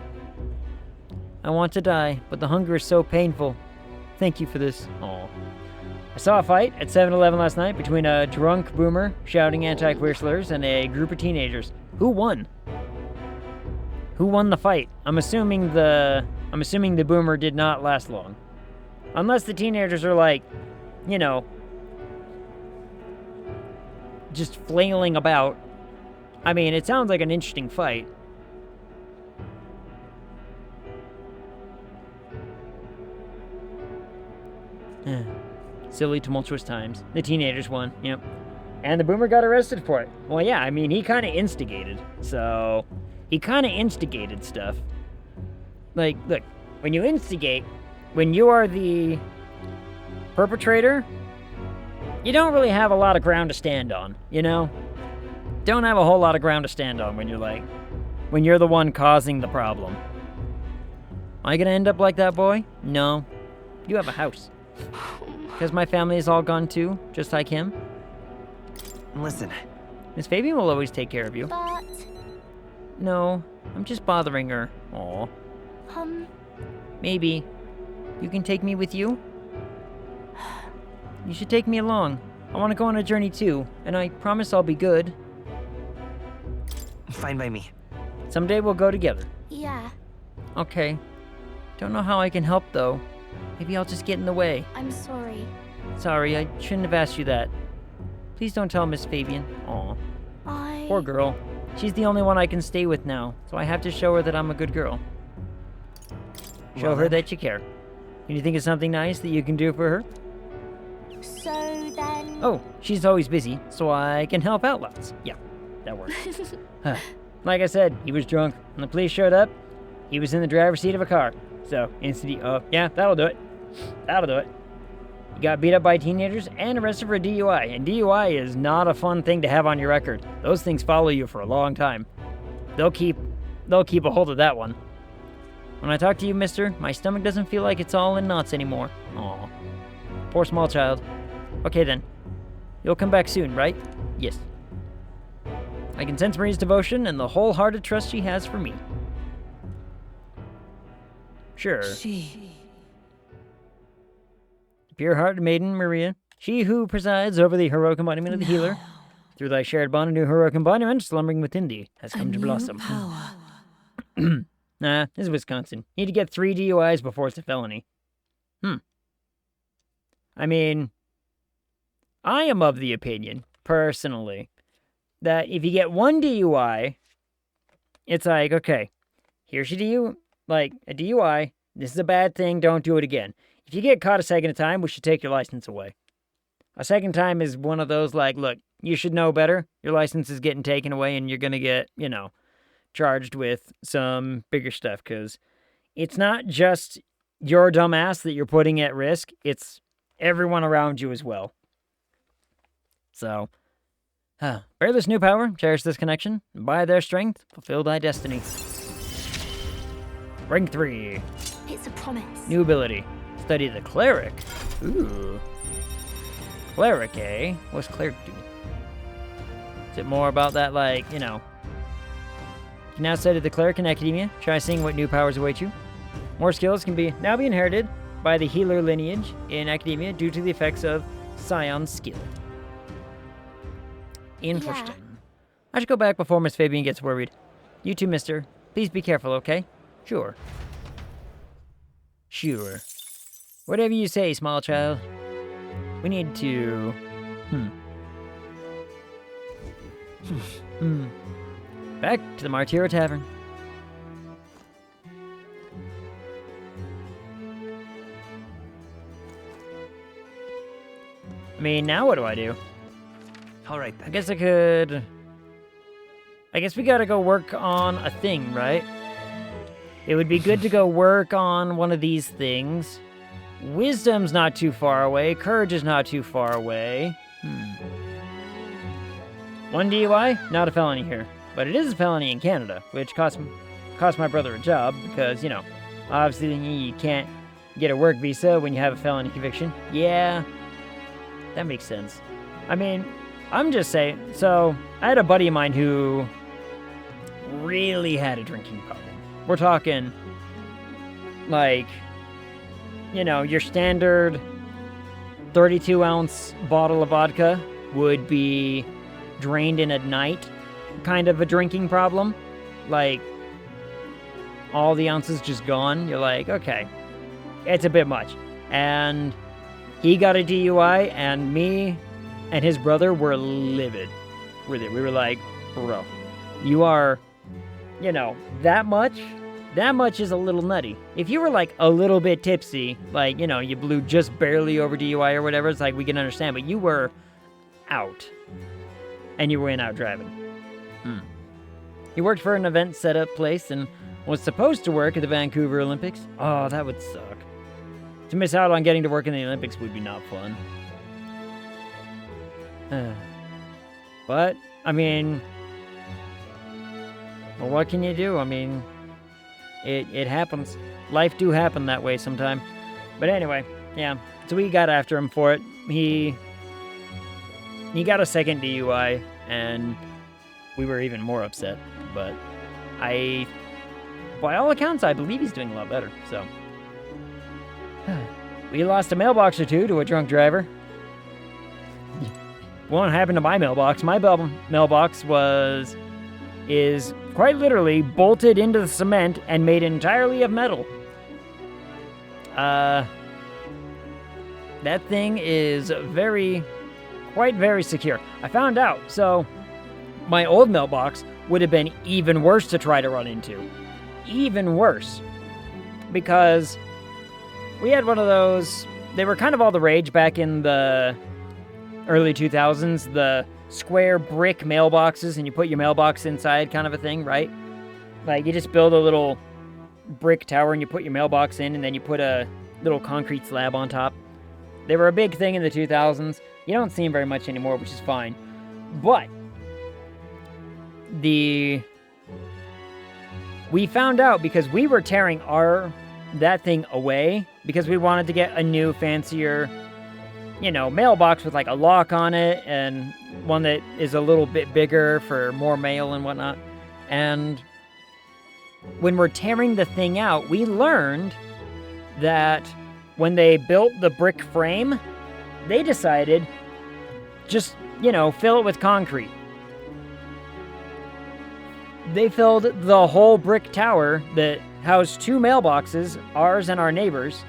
I want to die, but the hunger is so painful. Thank you for this. Aw. I saw a fight at 7-Eleven last night between a drunk boomer shouting anti-queer slurs and a group of teenagers. Who won? Who won the fight? I'm assuming the boomer did not last long. Unless the teenagers are like, you know, just flailing about. I mean, it sounds like an interesting fight. Silly, tumultuous times. The teenagers won, yep. And the boomer got arrested for it. Well, yeah, I mean, he kind of instigated. So, he kind of instigated stuff. Like, look, when you instigate, when you are the perpetrator, you don't really have a lot of ground to stand on, you know? Don't have a whole lot of ground to stand on when you're the one causing the problem. Am I gonna end up like that boy? No. You have a house. Because my family is all gone too, just like him. Listen. Miss Fabian will always take care of you. But... No, I'm just bothering her. Aw. Maybe. You can take me with you? You should take me along. I want to go on a journey too, and I promise I'll be good. Fine by me. Someday we'll go together. Yeah. Okay. Don't know how I can help though. Maybe I'll just get in the way. I'm sorry. Sorry, I shouldn't have asked you that. Please don't tell Miss Fabian. Aw. Poor girl. She's the only one I can stay with now, so I have to show her that I'm a good girl. Show her that you care. Can you think of something nice that you can do for her? So then... Oh, she's always busy, so I can help out lots. Yeah, that works. Like I said, he was drunk. When the police showed up, he was in the driver's seat of a car. So, yeah, that'll do it. That'll do it. He got beat up by teenagers and arrested for a DUI. And DUI is not a fun thing to have on your record. Those things follow you for a long time. They'll keep a hold of that one. When I talk to you, mister, my stomach doesn't feel like it's all in knots anymore. Aw. Poor small child. Okay then. You'll come back soon, right? Yes. I can sense Marie's devotion and the wholehearted trust she has for me. Sure. Pure-hearted maiden, Maria, she who presides over the heroic embodiment of the healer, through thy shared bond, a new heroic embodiment slumbering within thee has come to blossom. Nah, this is Wisconsin. You need to get 3 DUIs before it's a felony. I mean, I am of the opinion, personally, that if you get 1 DUI, it's like, okay, here's your a DUI, this is a bad thing, don't do it again. If you get caught a second time, we should take your license away. A second time is one of those, like, look, you should know better, your license is getting taken away, and you're gonna get, charged with some bigger stuff, because it's not just your dumb ass that you're putting at risk, it's everyone around you as well. So, bear this new power, cherish this connection, and by their strength, fulfill thy destiny. Rank 3. It's a promise. New ability. Study the cleric. Ooh. Cleric, eh? What's cleric do? Is it more about that, you can now study the cleric in academia. Try seeing what new powers await you. More skills can now be inherited by the healer lineage in academia due to the effects of Scion's skill. Interesting. Yeah. I should go back before Miss Fabian gets worried. You too, mister. Please be careful, okay? Sure. Sure. Whatever you say, small child. We need to... Back to the Martyra Tavern. I mean, now what do I do? Alright then. I guess we gotta go work on a thing, right? It would be good to go work on one of these things. Wisdom's not too far away. Courage is not too far away. 1 DUI? Not a felony here. But it is a felony in Canada, which cost my brother a job because, obviously you can't get a work visa when you have a felony conviction. Yeah, that makes sense. I mean, I'm just saying, so I had a buddy of mine who really had a drinking problem. We're talking, your standard 32-ounce bottle of vodka would be drained in a night kind of a drinking problem. All the ounces just gone. You're like, okay, it's a bit much. And he got a DUI, and me and his brother were livid with it. We were like, bro, you are, that much is a little nutty. If you were a little bit tipsy, you blew just barely over DUI or whatever, it's we can understand, but you were out. And you went out driving. He worked for an event setup place and was supposed to work at the Vancouver Olympics. Oh, that would suck. To miss out on getting to work in the Olympics would be not fun. But, I mean... Well, what can you do? I mean... It happens. Life do happen that way sometime. But anyway, yeah. So we got after him for it. He got a second DUI, and we were even more upset. But by all accounts, I believe he's doing a lot better, so. We lost a mailbox or two to a drunk driver. What happened to my mailbox? My mailbox is quite literally bolted into the cement and made entirely of metal. That thing is quite very secure. I found out, so my old mailbox would have been even worse to try to run into. Even worse. Because we had one of those, they were kind of all the rage back in the early 2000s, the square brick mailboxes, and you put your mailbox inside kind of a thing, right? Like, you just build a little brick tower and you put your mailbox in, and then you put a little concrete slab on top. They were a big thing in the 2000s. You don't see them very much anymore, which is fine. But we found out because we were tearing that thing away because we wanted to get a new, fancier, mailbox with like a lock on it and one that is a little bit bigger for more mail and whatnot. And when we're tearing the thing out, we learned that when they built the brick frame, they decided just, fill it with concrete. They filled the whole brick tower that housed 2 mailboxes, ours and our neighbors,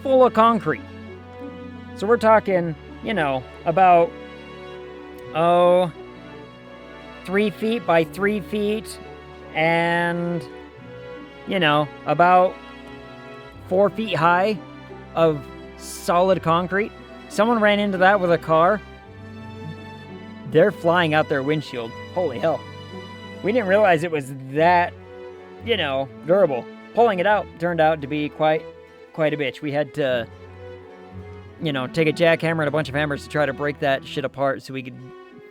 full of concrete. So we're talking, about, 3 feet by 3 feet and, about 4 feet high of solid concrete. Someone ran into that with a car. They're flying out their windshield. Holy hell. We didn't realize it was that, durable. Pulling it out turned out to be quite a bitch. We had to, take a jackhammer and a bunch of hammers to try to break that shit apart so we could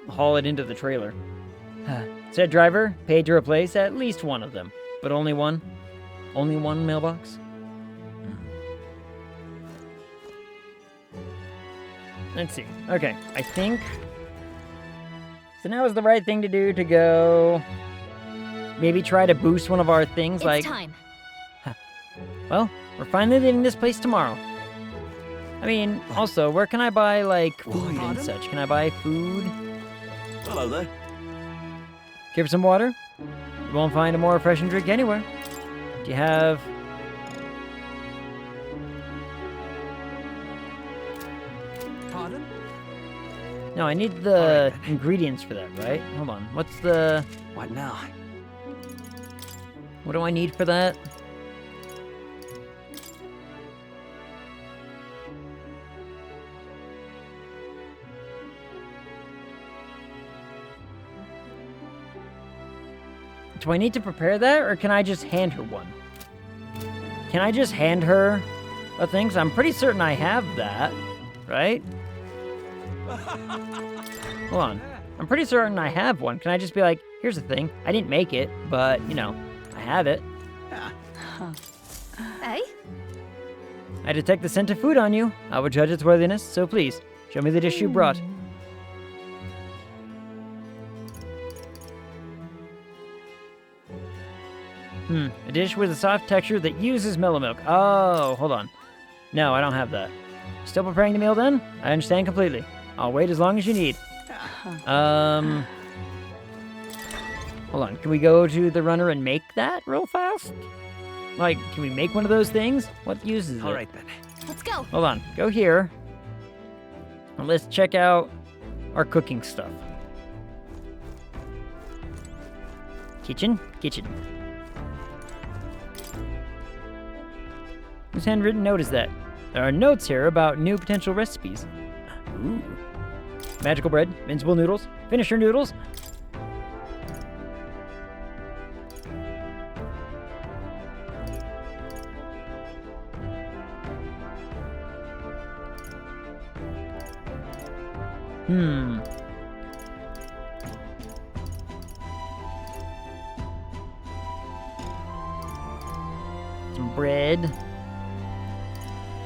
haul it into the trailer. Said driver paid to replace at least one of them, but only one? Only one mailbox? Let's see. Okay, I think... So now is the right thing to do to go... Maybe try to boost one of our things, It's like... time. Well, we're finally leaving this place tomorrow. I mean, also, where can I buy, like, food and such? Can I buy food? Hello there. Give some water? You won't find a more refreshing drink anywhere. Do you have... Pardon? No, I need the ingredients for that, right? Hold on. What's the... What now? What do I need for that? Do I need to prepare that, or can I just hand her one? Can I just hand her a thing? 'Cause I'm pretty certain I have that, right? Hold on. I'm pretty certain I have one. Can I just be like, here's the thing. I didn't make it, but, I have it. Hey? I detect the scent of food on you. I will judge its worthiness, so please, show me the dish you brought. A dish with a soft texture that uses mellow milk. Oh, hold on. No, I don't have that. Still preparing the meal then? I understand completely. I'll wait as long as you need. Hold on. Can we go to the runner and make that real fast? Like, can we make one of those things? What uses it? All right, then. Let's go. Hold on. Go here. And let's check out our cooking stuff. Kitchen? Kitchen. Whose handwritten note is that? There are notes here about new potential recipes. Ooh. Magical bread, invincible noodles, finisher noodles. Some bread.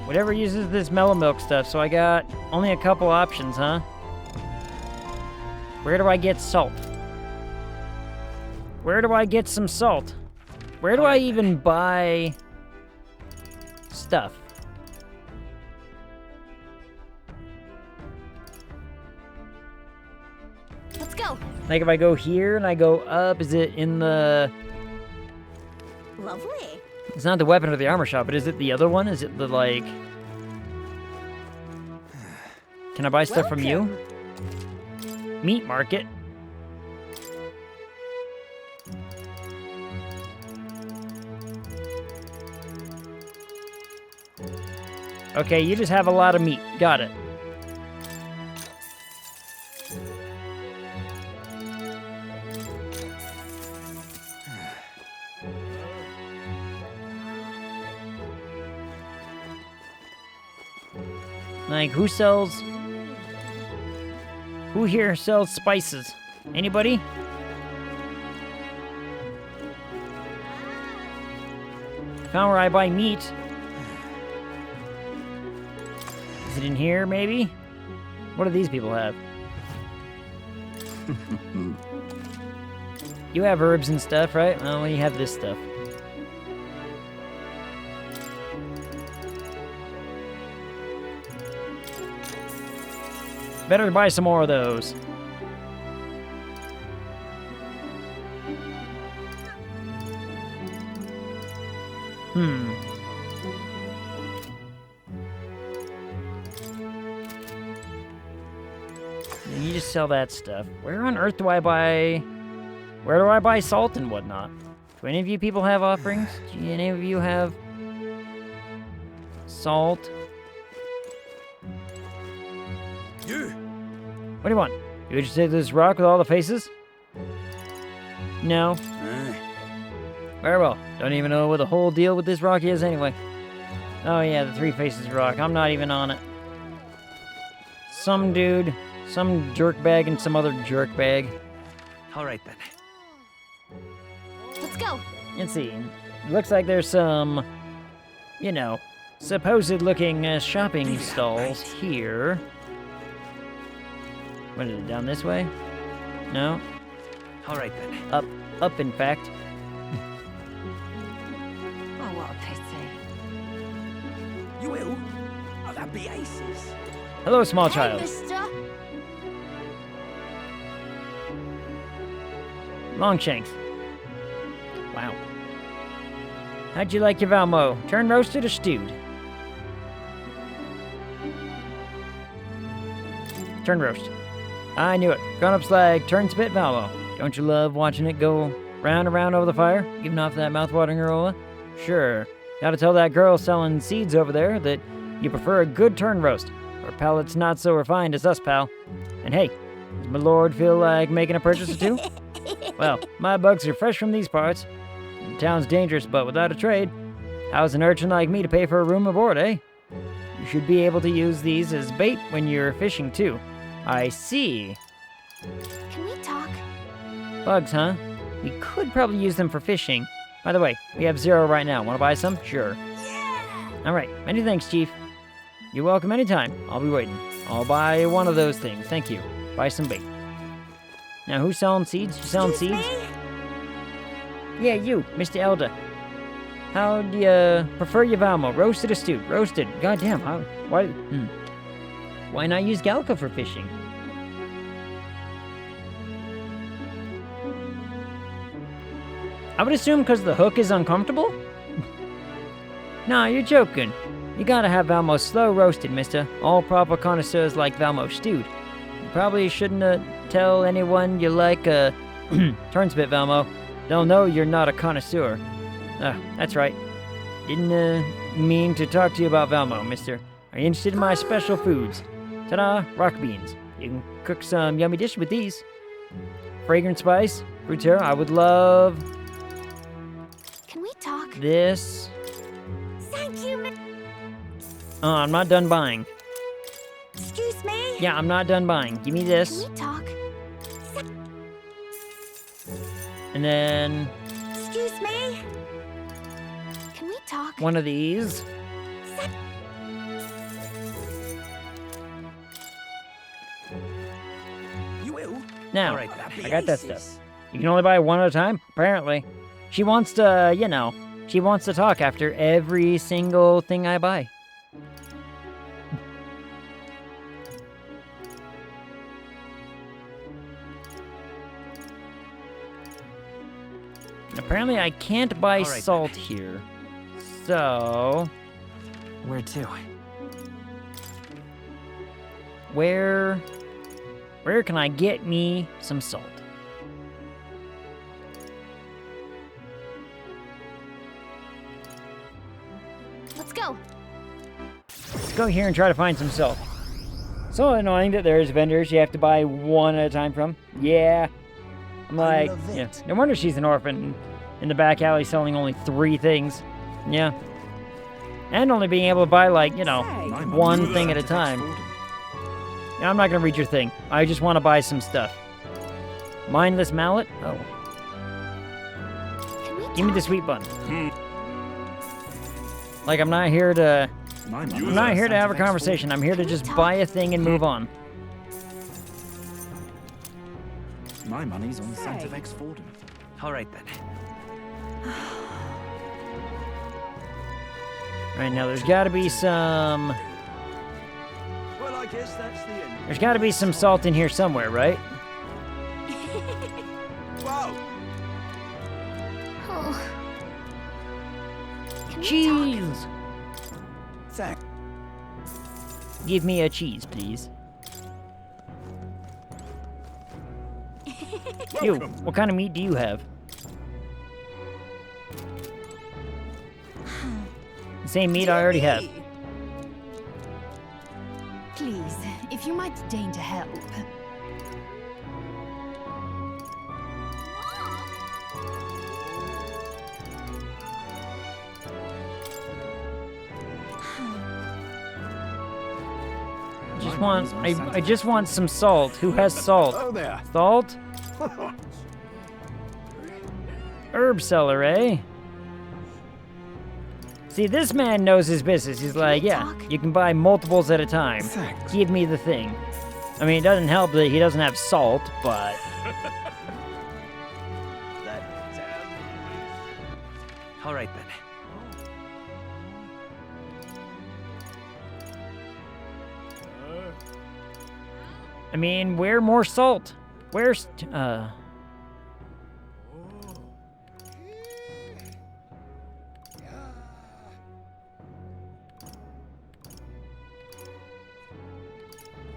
Whatever uses this mellow milk stuff, so I got only a couple options, huh? Where do I get salt? Where do I get some salt? Where do I even buy stuff? Let's go. Like if I go here and I go up, is it in the... Lovely. It's not the weapon or the armor shop, but is it the other one? Is it the, like... Can I buy stuff from you? Meat market. Okay, you just have a lot of meat. Got it. Like, who here sells spices? Anybody? Found where I buy meat. Is it in here, maybe? What do these people have? You have herbs and stuff, right? Well, you have this stuff. Better buy some more of those. You just sell that stuff. Where on earth do I buy... Where do I buy salt and whatnot? Do any of you people have offerings? Do any of you have... salt? You! What do you want? You interested in this rock with all the faces? No. Very well. Don't even know what the whole deal with this rock is anyway. Oh yeah, the three faces rock. I'm not even on it. Some dude, some jerkbag, and some other jerkbag. Alright then. Let's go. Let's see. Looks like there's some, you know, supposed looking shopping stalls here. What is it, down this way? No? Alright then. Up in fact. Oh, what a pity. You will? Oh, that'd be aces. Hello, small Hey, child. mister. Longshanks. Wow. How'd you like your Valmo? Turned roasted or stewed? Turned roast. I knew it. Grown-ups like turn spit Valmo. Don't you love watching it go round and round over the fire, giving off that mouth-watering aroma? Sure. Gotta tell that girl selling seeds over there that you prefer a good turn roast. Or palate's not so refined as us, pal. And hey, does my lord feel like making a purchase or two? Well, my bugs are fresh from these parts. The town's dangerous, but without a trade. How's an urchin like me to pay for a room aboard, eh? You should be able to use these as bait when you're fishing, too. I see. Can we talk? Bugs, huh? We could probably use them for fishing. By the way, we have 0 right now. Want to buy some? Sure. Alright, many thanks, Chief. You're welcome anytime. I'll be waiting. I'll buy one of those things. Thank you. Buy some bait. Now, who's selling seeds? You selling seeds? Yeah, you, Mr. Elder. How do you prefer your Valmo? Roasted or stewed? Roasted. Goddamn, why not use Galca for fishing? I would assume because the hook is uncomfortable? Nah, you're joking. You gotta have Valmo slow roasted, mister. All proper connoisseurs like Valmo stewed. You probably shouldn't tell anyone you like turnspit Valmo. They'll know you're not a connoisseur. That's right. Didn't mean to talk to you about Valmo, mister. Are you interested in my special foods? Ta-da, rock beans. You can cook some yummy dish with these. Fragrant spice, fruit hair. I would love Can we talk? this. Thank you, Oh, I'm not done buying. Excuse me? Yeah, I'm not done buying. Give me Can this. we talk? And then Excuse me? Can we talk? one of these. You will? Now, Alright, that'd be I got that aces. stuff. You can only buy one at a time, apparently. She wants to, you know, she wants to talk after every single thing I buy. Apparently I can't buy All right, salt then. here. So, Where to? where can I get me some salt? Let's go. Let's go here and try to find some salt. So annoying that there's vendors you have to buy one at a time from. Yeah. I'm like, love yeah. it. No wonder she's an orphan in the back alley selling only 3 things. Yeah. And only being able to buy, like, you know, one thing at a time. Now, I'm not gonna read your thing. I just want to buy some stuff. Mindless mallet? Oh. Give me the sweet bun. Like, I'm not here to have a conversation. I'm here to just buy a thing and move on. My money's on Saint of Exfordham. All right then. Right now, there's got to be some. Well, I guess that's the end. There's got to be some salt in here somewhere, right? Whoa! Oh. Can we talk? Cheese. Thanks. Give me a cheese, please. Ew, what kind of meat do you have? The same meat I already have. Please, if you might deign to help. I just want some salt. Who has salt? Oh there. Salt? Herb seller, eh? See, this man knows his business. He's like, yeah, you can buy multiples at a time. Thanks. Give me the thing. I mean, it doesn't help that he doesn't have salt, but... All right then. I mean, where more salt? Where's,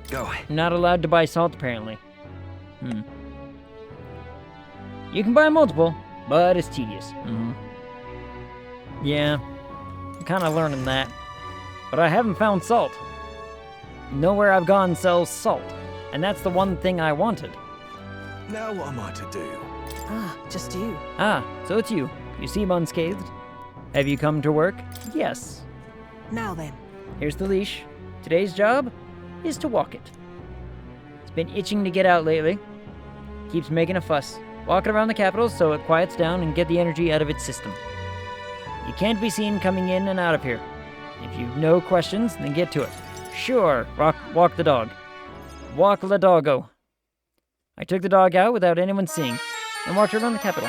Go. Not allowed to buy salt, apparently. You can buy multiple, but it's tedious. Yeah, I'm kind of learning that. But I haven't found salt. Nowhere I've gone sells salt. And that's the one thing I wanted. Now what am I to do? Ah, just you. Ah, so it's you. You seem unscathed. Have you come to work? Yes. Now then. Here's the leash. Today's job is to walk it. It's been itching to get out lately. Keeps making a fuss. Walk it around the capital so it quiets down and get the energy out of its system. You can't be seen coming in and out of here. If you've no questions, then get to it. Sure, walk the dog. Walk the doggo. I took the dog out without anyone seeing and walked around the capital.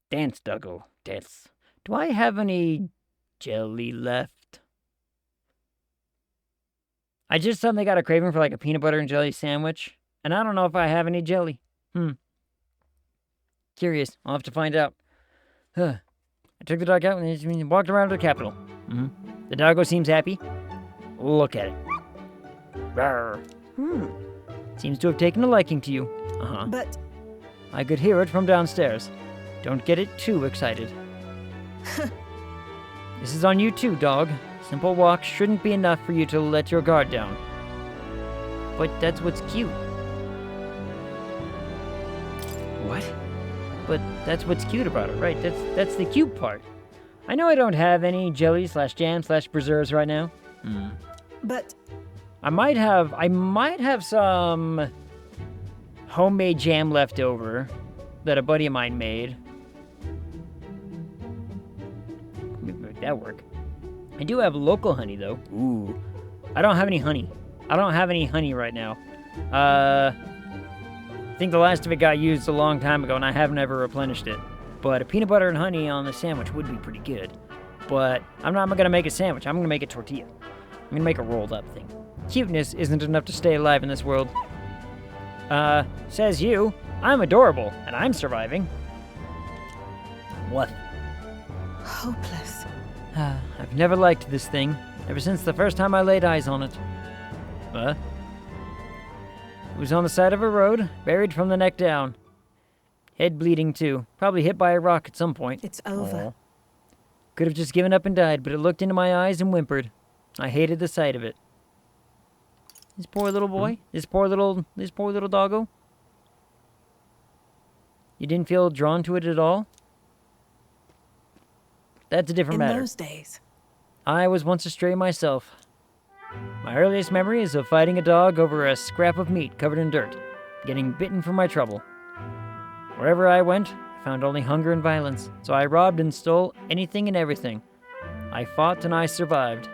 Dance, doggo, dance. Do I have any jelly left? I just suddenly got a craving for like a peanut butter and jelly sandwich, and I don't know if I have any jelly. Curious. I'll have to find out. I took the dog out and walked around to the capital. The doggo seems happy. Look at it. Rawr. Seems to have taken a liking to you. But I could hear it from downstairs. Don't get it too excited. This is on you too, dog. Simple walk shouldn't be enough for you to let your guard down. But that's what's cute. What? But that's what's cute about it, right? That's the cute part. I know I don't have any jelly/jam/preserves right now. But I might have some homemade jam left over that a buddy of mine made. Make that work. I do have local honey though. Ooh. I don't have any honey. I don't have any honey right now. I think the last of it got used a long time ago and I haven't ever replenished it. But a peanut butter and honey on the sandwich would be pretty good. But I'm not gonna make a sandwich, I'm gonna make a tortilla. I'm gonna make a rolled up thing. Cuteness isn't enough to stay alive in this world. Says you. I'm adorable, and I'm surviving. What? hopeless. I've never liked this thing, ever since the first time I laid eyes on it. It was on the side of a road, buried from the neck down. Head bleeding too, probably hit by a rock at some point. It's over. Could have just given up and died, but it looked into my eyes and whimpered. I hated the sight of it. This poor little boy, this poor little doggo. You didn't feel drawn to it at all? That's a different matter. In those days. I was once a stray myself. My earliest memory is of fighting a dog over a scrap of meat covered in dirt, getting bitten for my trouble. Wherever I went, I found only hunger and violence, so I robbed and stole anything and everything. I fought and I survived.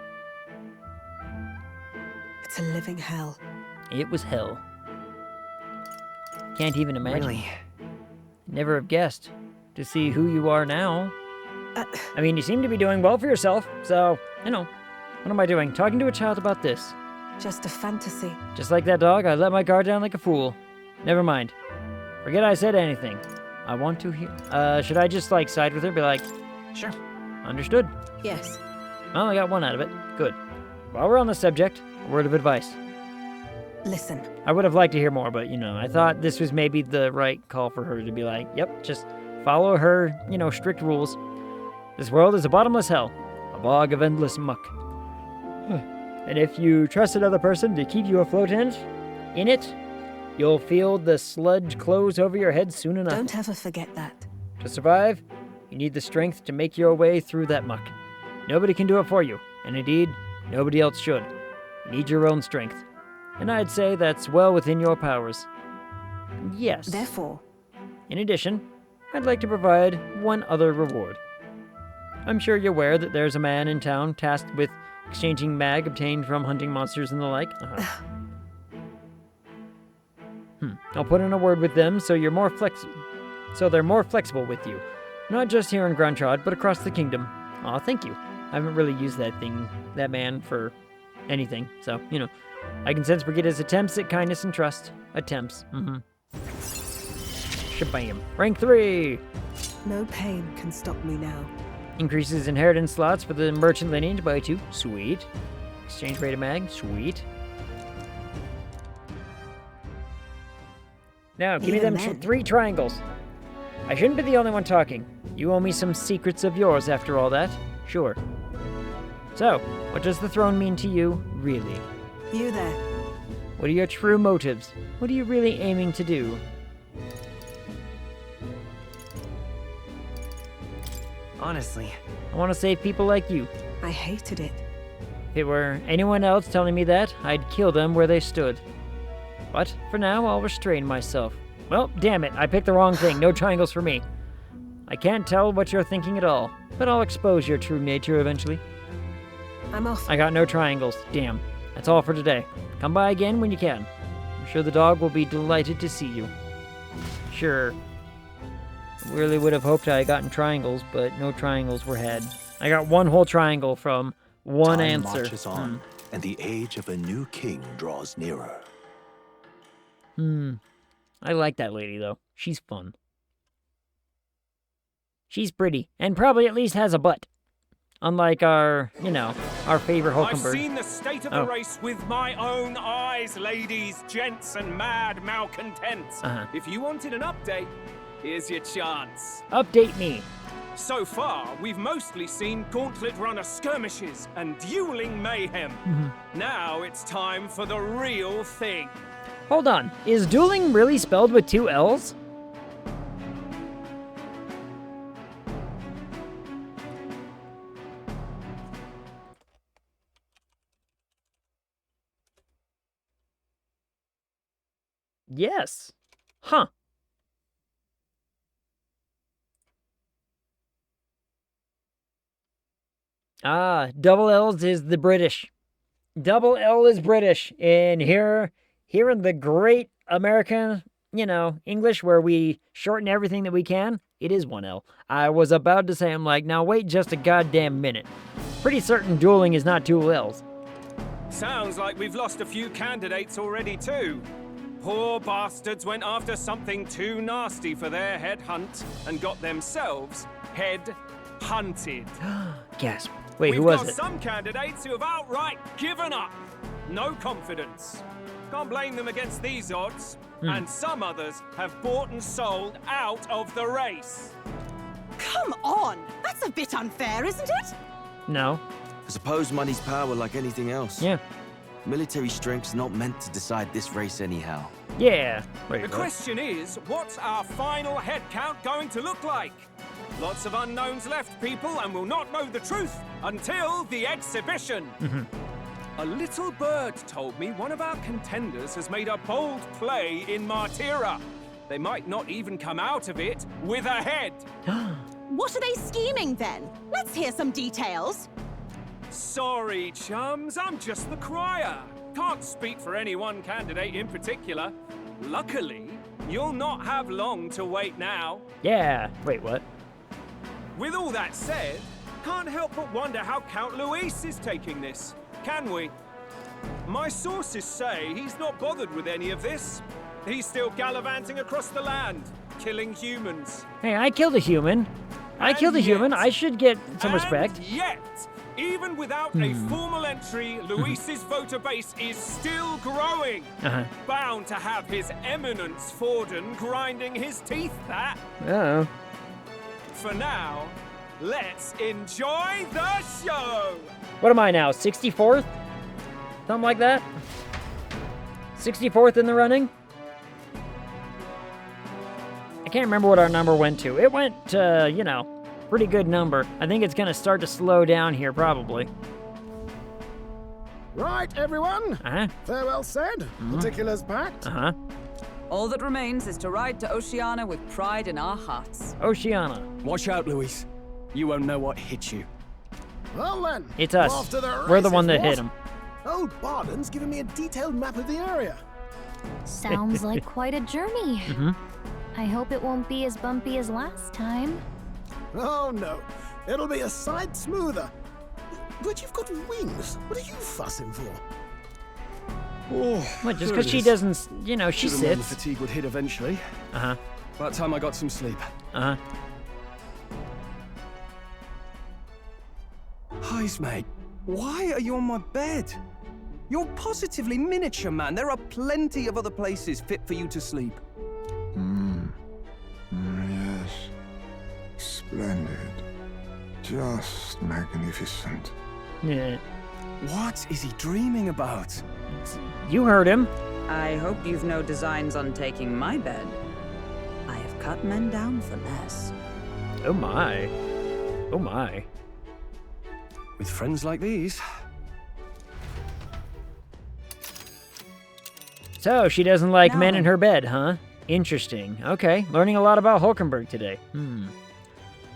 It's a living hell. It was hell. Can't even imagine. Really? Never have guessed. To see who you are now. I mean, you seem to be doing well for yourself, so, you know. What am I doing? Talking to a child about this. Just a fantasy. Just like that dog, I let my guard down like a fool. Never mind. Forget I said anything. I want to hear... should I just, like, side with her? Be like... Sure. Understood. Yes. Well, I got one out of it. Good. While we're on the subject, a word of advice. Listen. I would have liked to hear more, but, you know, I thought this was maybe the right call for her to be like, yep, just follow her, you know, strict rules. This world is a bottomless hell. A bog of endless muck. And if you trust another person to keep you afloat in it, you'll feel the sludge close over your head soon enough. Don't ever forget that. To survive, you need the strength to make your way through that muck. Nobody can do it for you, and indeed, nobody else should. You need your own strength. And I'd say that's well within your powers. Yes. Therefore, in addition, I'd like to provide one other reward. I'm sure you're aware that there's a man in town tasked with exchanging mag obtained from hunting monsters and the like. I'll put in a word with them so they're more flexible with you. Not just here in Gruntrod, but across the kingdom. Aw, thank you. I haven't really used that man for anything, so, you know. I can sense Brigida's attempts at kindness and trust. Attempts. Shabam. Rank 3! no pain can stop me now. Increases inheritance slots for the merchant lineage by 2. Sweet. Exchange rate of mag. Sweet. Now, give me them 3 triangles. I shouldn't be the only one talking. You owe me some secrets of yours after all that. Sure. So, what does the throne mean to you, really? You there. What are your true motives? What are you really aiming to do? Honestly, I want to save people like you. I hated it. If it were anyone else telling me that, I'd kill them where they stood. But for now, I'll restrain myself. Well, damn it, I picked the wrong thing. No triangles for me. I can't tell what you're thinking at all, but I'll expose your true nature eventually. I'm off. I got no triangles. Damn. That's all for today. Come by again when you can. I'm sure the dog will be delighted to see you. Sure. I really would have hoped I had gotten triangles, but no triangles were had. I got one whole triangle from one Time answer. marches on, and the age of a new king draws nearer. I like that lady, though. She's fun. She's pretty, and probably at least has a butt. Unlike our, our favorite Hulkenberg. I've seen the state of the race with my own eyes, ladies, gents, and mad malcontents. If you wanted an update, here's your chance. Update me. So far, we've mostly seen gauntlet runner skirmishes and dueling mayhem. Now it's time for the real thing. Hold on. Is dueling really spelled with 2 L's? Yes. Huh. Double L's is the British. Double L is British. And here in the great American, English, where we shorten everything that we can, it is 1 L. I was about to say, I'm like, now wait just a goddamn minute. Pretty certain dueling is not 2 L's. Sounds like we've lost a few candidates already, too. Poor bastards went after something too nasty for their head hunt and got themselves head hunted. Gasp. Wait, who was it? We've got some candidates who have outright given up. No confidence. Can't blame them against these odds. And some others have bought and sold out of the race. Come on! That's a bit unfair, isn't it? No. I suppose money's power like anything else. Yeah. Military strength's not meant to decide this race anyhow. Yeah. Wait, The what? question is, what's our final head count going to look like? Lots of unknowns left, people, and we'll not know the truth until the exhibition. A little bird told me one of our contenders has made a bold play in Martira. They might not even come out of it with a head. What are they scheming then? Let's hear some details. Sorry, chums, I'm just the crier. Can't speak for any one candidate in particular. Luckily, you'll not have long to wait now. Yeah. Wait, what? With all that said, can't help but wonder how Count Luis is taking this, can we? My sources say he's not bothered with any of this. He's still gallivanting across the land, killing humans. Hey, I killed a human. I killed a human. I should get some respect. Yet, even without a formal entry, Luis's voter base is still growing. Bound to have His Eminence Forden grinding his teeth, that. Uh-oh. For now, let's enjoy the show! What am I now, 64th? Something like that? 64th in the running? I can't remember what our number went to. It went to, you know, pretty good number. I think it's gonna start to slow down here, probably. Right, everyone. Farewell said. Particulars packed. All that remains is to ride to Oceana with pride in our hearts. Oceana. Watch out, Luis. You won't know what hit you. Well then. It's we're us. off to the We're the one that races, hit him. what? Old Barden's giving me a detailed map of the area. Sounds like quite a journey. I hope it won't be as bumpy as last time. Oh no, it'll be a sight smoother. But you've got wings. What are you fussing for? Oh, What, just because she doesn't, you know, she Should've known the sits. fatigue would hit eventually. By the time I got some sleep. Heis, mate. Why are you on my bed? You're positively miniature, man. There are plenty of other places fit for you to sleep. Yes. Splendid. Just magnificent. Yeah. What is he dreaming about? You heard him. I hope you've no designs on taking my bed. I have cut men down for less. Oh my. Oh my. With friends like these. So, she doesn't like Now men then. in her bed, huh? Interesting. Okay, learning a lot about Hulkenberg today.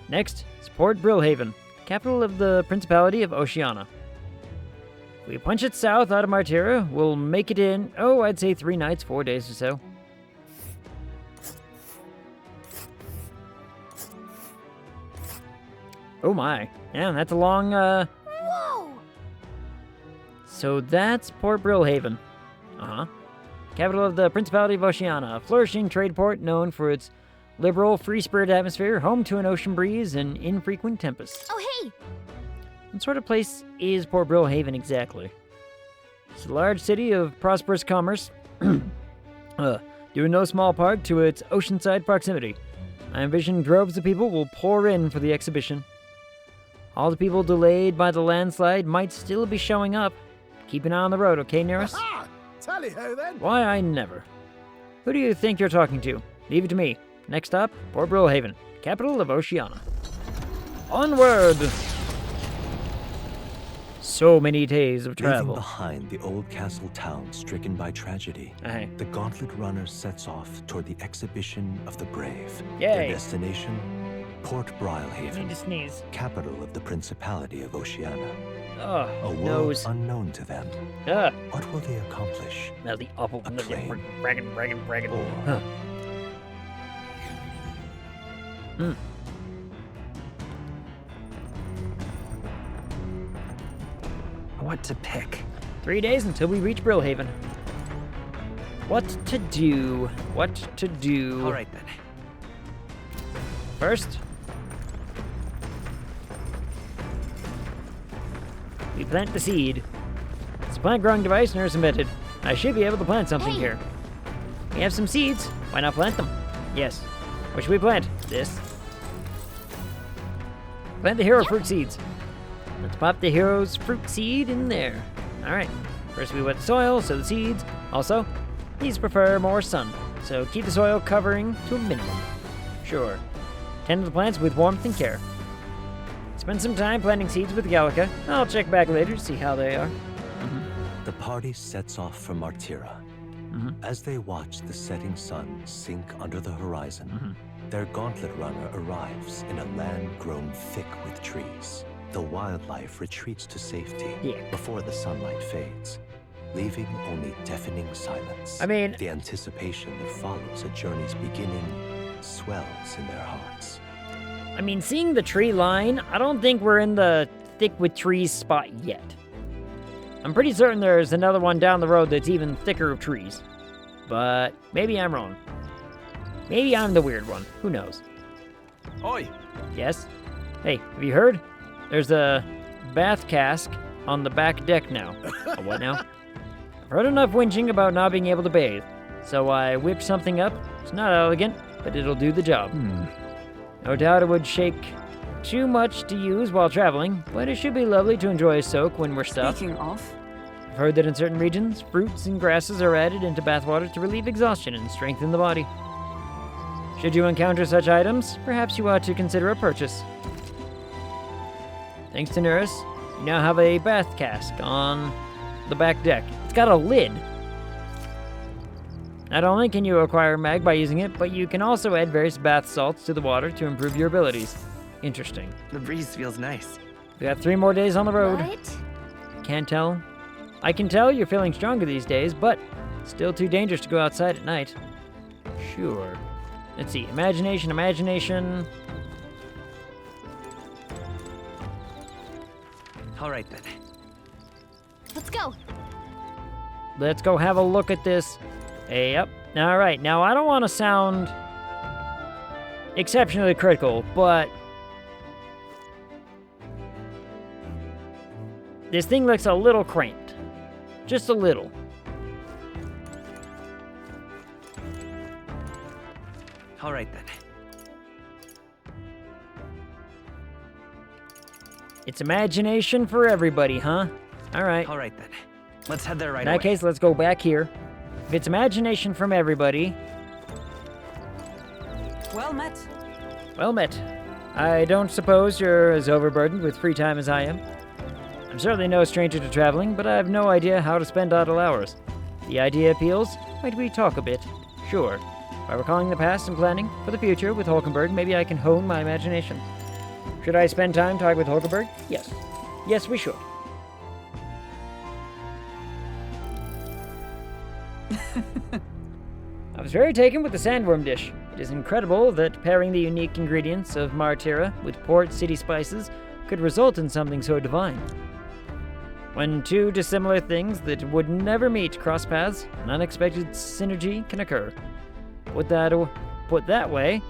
Next is Port Brillhaven, capital of the Principality of Oceana. If we punch it south out of Martira, we'll make it in, I'd say 3 nights, 4 days or so. Oh my. Yeah, that's a long, Whoa! So that's Port Brillhaven. Capital of the Principality of Oceana, a flourishing trade port known for its liberal, free-spirited atmosphere, home to an ocean breeze and infrequent tempests. Oh, hey! What sort of place is Port Brillhaven exactly? It's a large city of prosperous commerce, due in no small part to its oceanside proximity. I envision droves of people will pour in for the exhibition. All the people delayed by the landslide might still be showing up. Keep an eye on the road, okay, Nearest? Ah, tally-ho then. Why, I never. Who do you think you're talking to? Leave it to me. Next stop, Port Brillhaven, capital of Oceana. Onward! So many days of Leaving travel. behind the old castle town stricken by tragedy, the Gauntlet Runner sets off toward the exhibition of the brave. Yay. Their destination, Port I Brillhaven, need to sneeze. capital of the Principality of Oceana. Ugh, A world nose. unknown to them. Ugh. What will they accomplish? Now the apple. Acclaim. Bragging. Or Huh. What to pick? 3 days until we reach Brillhaven. What to do? What to do? All right then. First, we plant the seed. It's a plant growing device nurse invented. I should be able to plant something here. We have some seeds. Why not plant them? Yes. What should we plant? This. Plant the hero fruit seeds. Let's pop the hero's fruit seed in there. All right. First we wet the soil, sow the seeds. Also, these prefer more sun, so keep the soil covering to a minimum. Sure. Tend to the plants with warmth and care. Spend some time planting seeds with Gallica. I'll check back later to see how they are. The party sets off for Martira. As they watch the setting sun sink under the horizon, their gauntlet runner arrives in a land grown thick with trees. The wildlife retreats to safety before the sunlight fades, leaving only deafening silence. I mean, the anticipation that follows a journey's beginning swells in their hearts. I mean, seeing the tree line, I don't think we're in the thick with trees spot yet. I'm pretty certain there's another one down the road that's even thicker of trees. But maybe I'm wrong. Maybe I'm the weird one. Who knows? Oi! Yes? Hey, have you heard? There's a bath cask on the back deck now. A what now? I've heard enough whinging about not being able to bathe, so I whipped something up. It's not elegant, but it'll do the job. No doubt it would shake too much to use while traveling, but it should be lovely to enjoy a soak when we're stuffed. Speaking of, I've heard that in certain regions, fruits and grasses are added into bathwater to relieve exhaustion and strengthen the body. Should you encounter such items, perhaps you ought to consider a purchase. Thanks to Nurse, you now have a bath cask on the back deck. It's got a lid. Not only can you acquire mag by using it, but you can also add various bath salts to the water to improve your abilities. Interesting. The breeze feels nice. We got 3 more days on the road. What? Can't tell. I can tell you're feeling stronger these days, but still too dangerous to go outside at night. Sure. Let's see. Imagination. All right, then. Let's go. Let's go have a look at this. Hey, yep. All right. Now, I don't want to sound exceptionally critical, but this thing looks a little cramped. Just a little. All right, then. It's imagination for everybody, huh? All right. All right, then. Let's head there right In away. that case, let's go back here. If it's imagination from everybody... Well met. Well met. I don't suppose you're as overburdened with free time as I am. I'm certainly no stranger to traveling, but I have no idea how to spend idle hours. The idea appeals. Might we talk a bit? Sure. By recalling the past and planning for the future with Hulkenberg, maybe I can hone my imagination. Should I spend time talking with Hulkenberg? Yes. Yes, we should. I was very taken with the sandworm dish. It is incredible that pairing the unique ingredients of Martira with port city spices could result in something so divine. When 2 dissimilar things that would never meet cross paths, an unexpected synergy can occur. Put that way,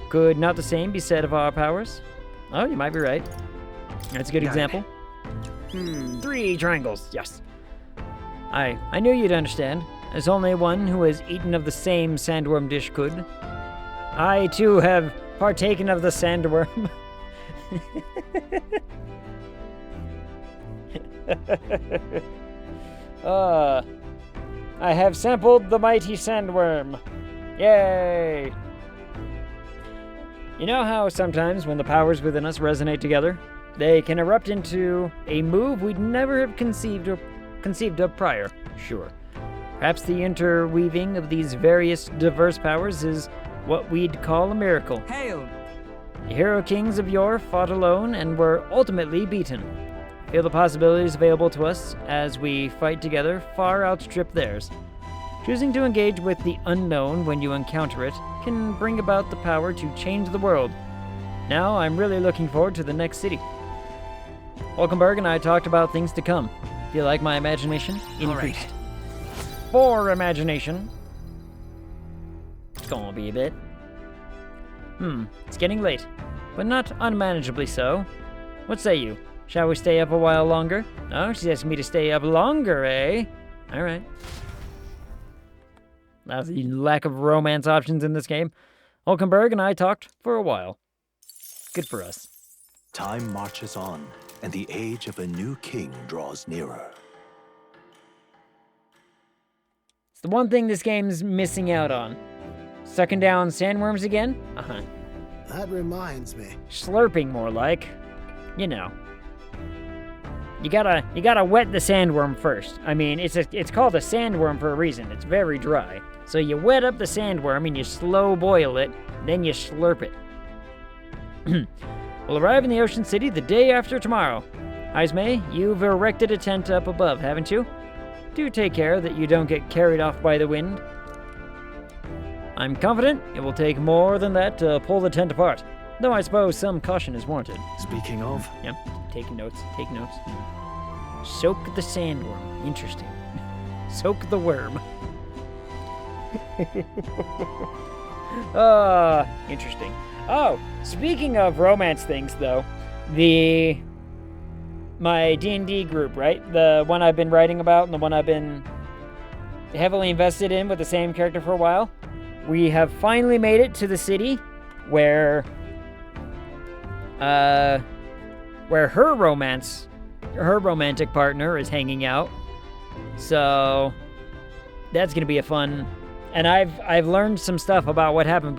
could not the same be said of our powers? Oh, you might be right. That's a good example. 3 triangles, yes. I knew you'd understand, as only one who has eaten of the same sandworm dish could. I, too, have partaken of the sandworm. I have sampled the mighty sandworm. Yay! You know how sometimes when the powers within us resonate together, they can erupt into a move we'd never have conceived of prior? Sure. Perhaps the interweaving of these various diverse powers is what we'd call a miracle. Hail! The hero kings of yore fought alone and were ultimately beaten. Feel the possibilities available to us as we fight together far outstrip theirs. Choosing to engage with the unknown when you encounter it can bring about the power to change the world. Now I'm really looking forward to the next city. Hulkenberg and I talked about things to come. Feel like my imagination increased. For imagination. It's gonna be a bit. It's getting late, but not unmanageably so. What say you? Shall we stay up a while longer? Oh, she's asking me to stay up longer, eh? All right. That's the lack of romance options in this game. Hulkenberg and I talked for a while. Good for us. Time marches on, and the age of a new king draws nearer. It's the one thing this game's missing out on. Sucking down sandworms again? Uh-huh. That reminds me. Slurping more like. You know. You gotta wet the sandworm first. I mean, it's called a sandworm for a reason. It's very dry. So you wet up the sandworm and you slow boil it, then you slurp it. We'll arrive in the Ocean City the day after tomorrow. Ismay, you've erected a tent up above, haven't you? Do take care that you don't get carried off by the wind. I'm confident it will take more than that to pull the tent apart, though I suppose some caution is warranted. Speaking of... Yep, taking notes, take notes. Soak the sandworm. Interesting. Soak the worm. Interesting. Oh, speaking of romance things, though, my D&D group, right? The one I've been writing about and the one I've been heavily invested in with the same character for a while, we have finally made it to the city where her romantic partner is hanging out. So that's gonna be a fun. And I've learned some stuff about what happened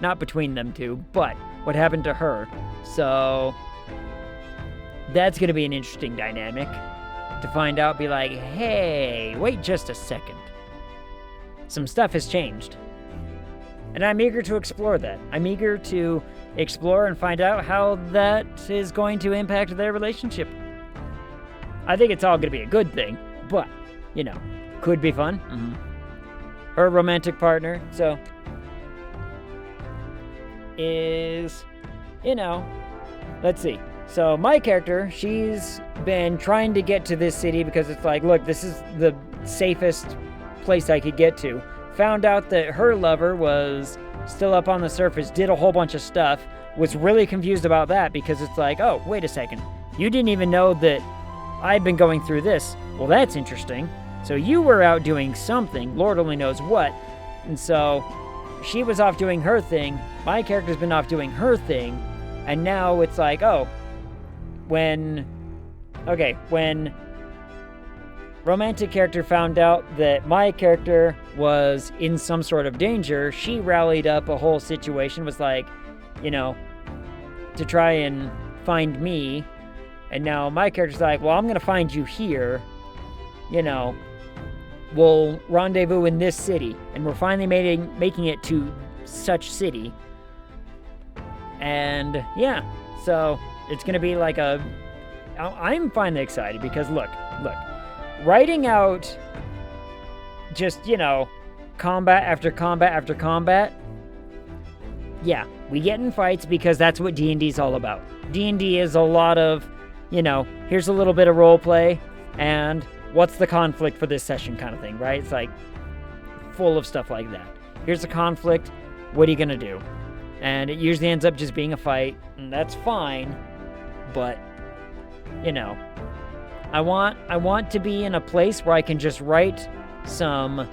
not between them two, but what happened to her. So that's gonna be an interesting dynamic to find out. Be like, hey, wait just a second. Some stuff has changed. And I'm eager to explore that. I'm eager to explore and find out how that is going to impact their relationship. I think it's all going to be a good thing, but, you know, could be fun. Mm-hmm. Her romantic partner, so, is, you know, let's see. So my character, she's been trying to get to this city because it's like, look, this is the safest place I could get to. Found out that her lover was still up on the surface, did a whole bunch of stuff, was really confused about that because it's like, oh, wait a second. You didn't even know that I'd been going through this. Well, that's interesting. So you were out doing something, Lord only knows what. And so she was off doing her thing. My character's been off doing her thing. And now it's like, oh, when romantic character found out that my character was in some sort of danger, she rallied up a whole situation, was like, you know, to try and find me. And now my character's like, well, I'm going to find you here. You know, we'll rendezvous in this city. And we're finally making it to such city. And yeah, so it's going to be like I'm finally excited because look. Writing out just, you know, combat after combat after combat, yeah, we get in fights because that's what D&D's all about. D&D is a lot of, you know, here's a little bit of role play, and what's the conflict for this session kind of thing, right? It's like full of stuff like that. Here's the conflict, what are you gonna do? And it usually ends up just being a fight, and that's fine, but, you know, I want to be in a place where I can just write some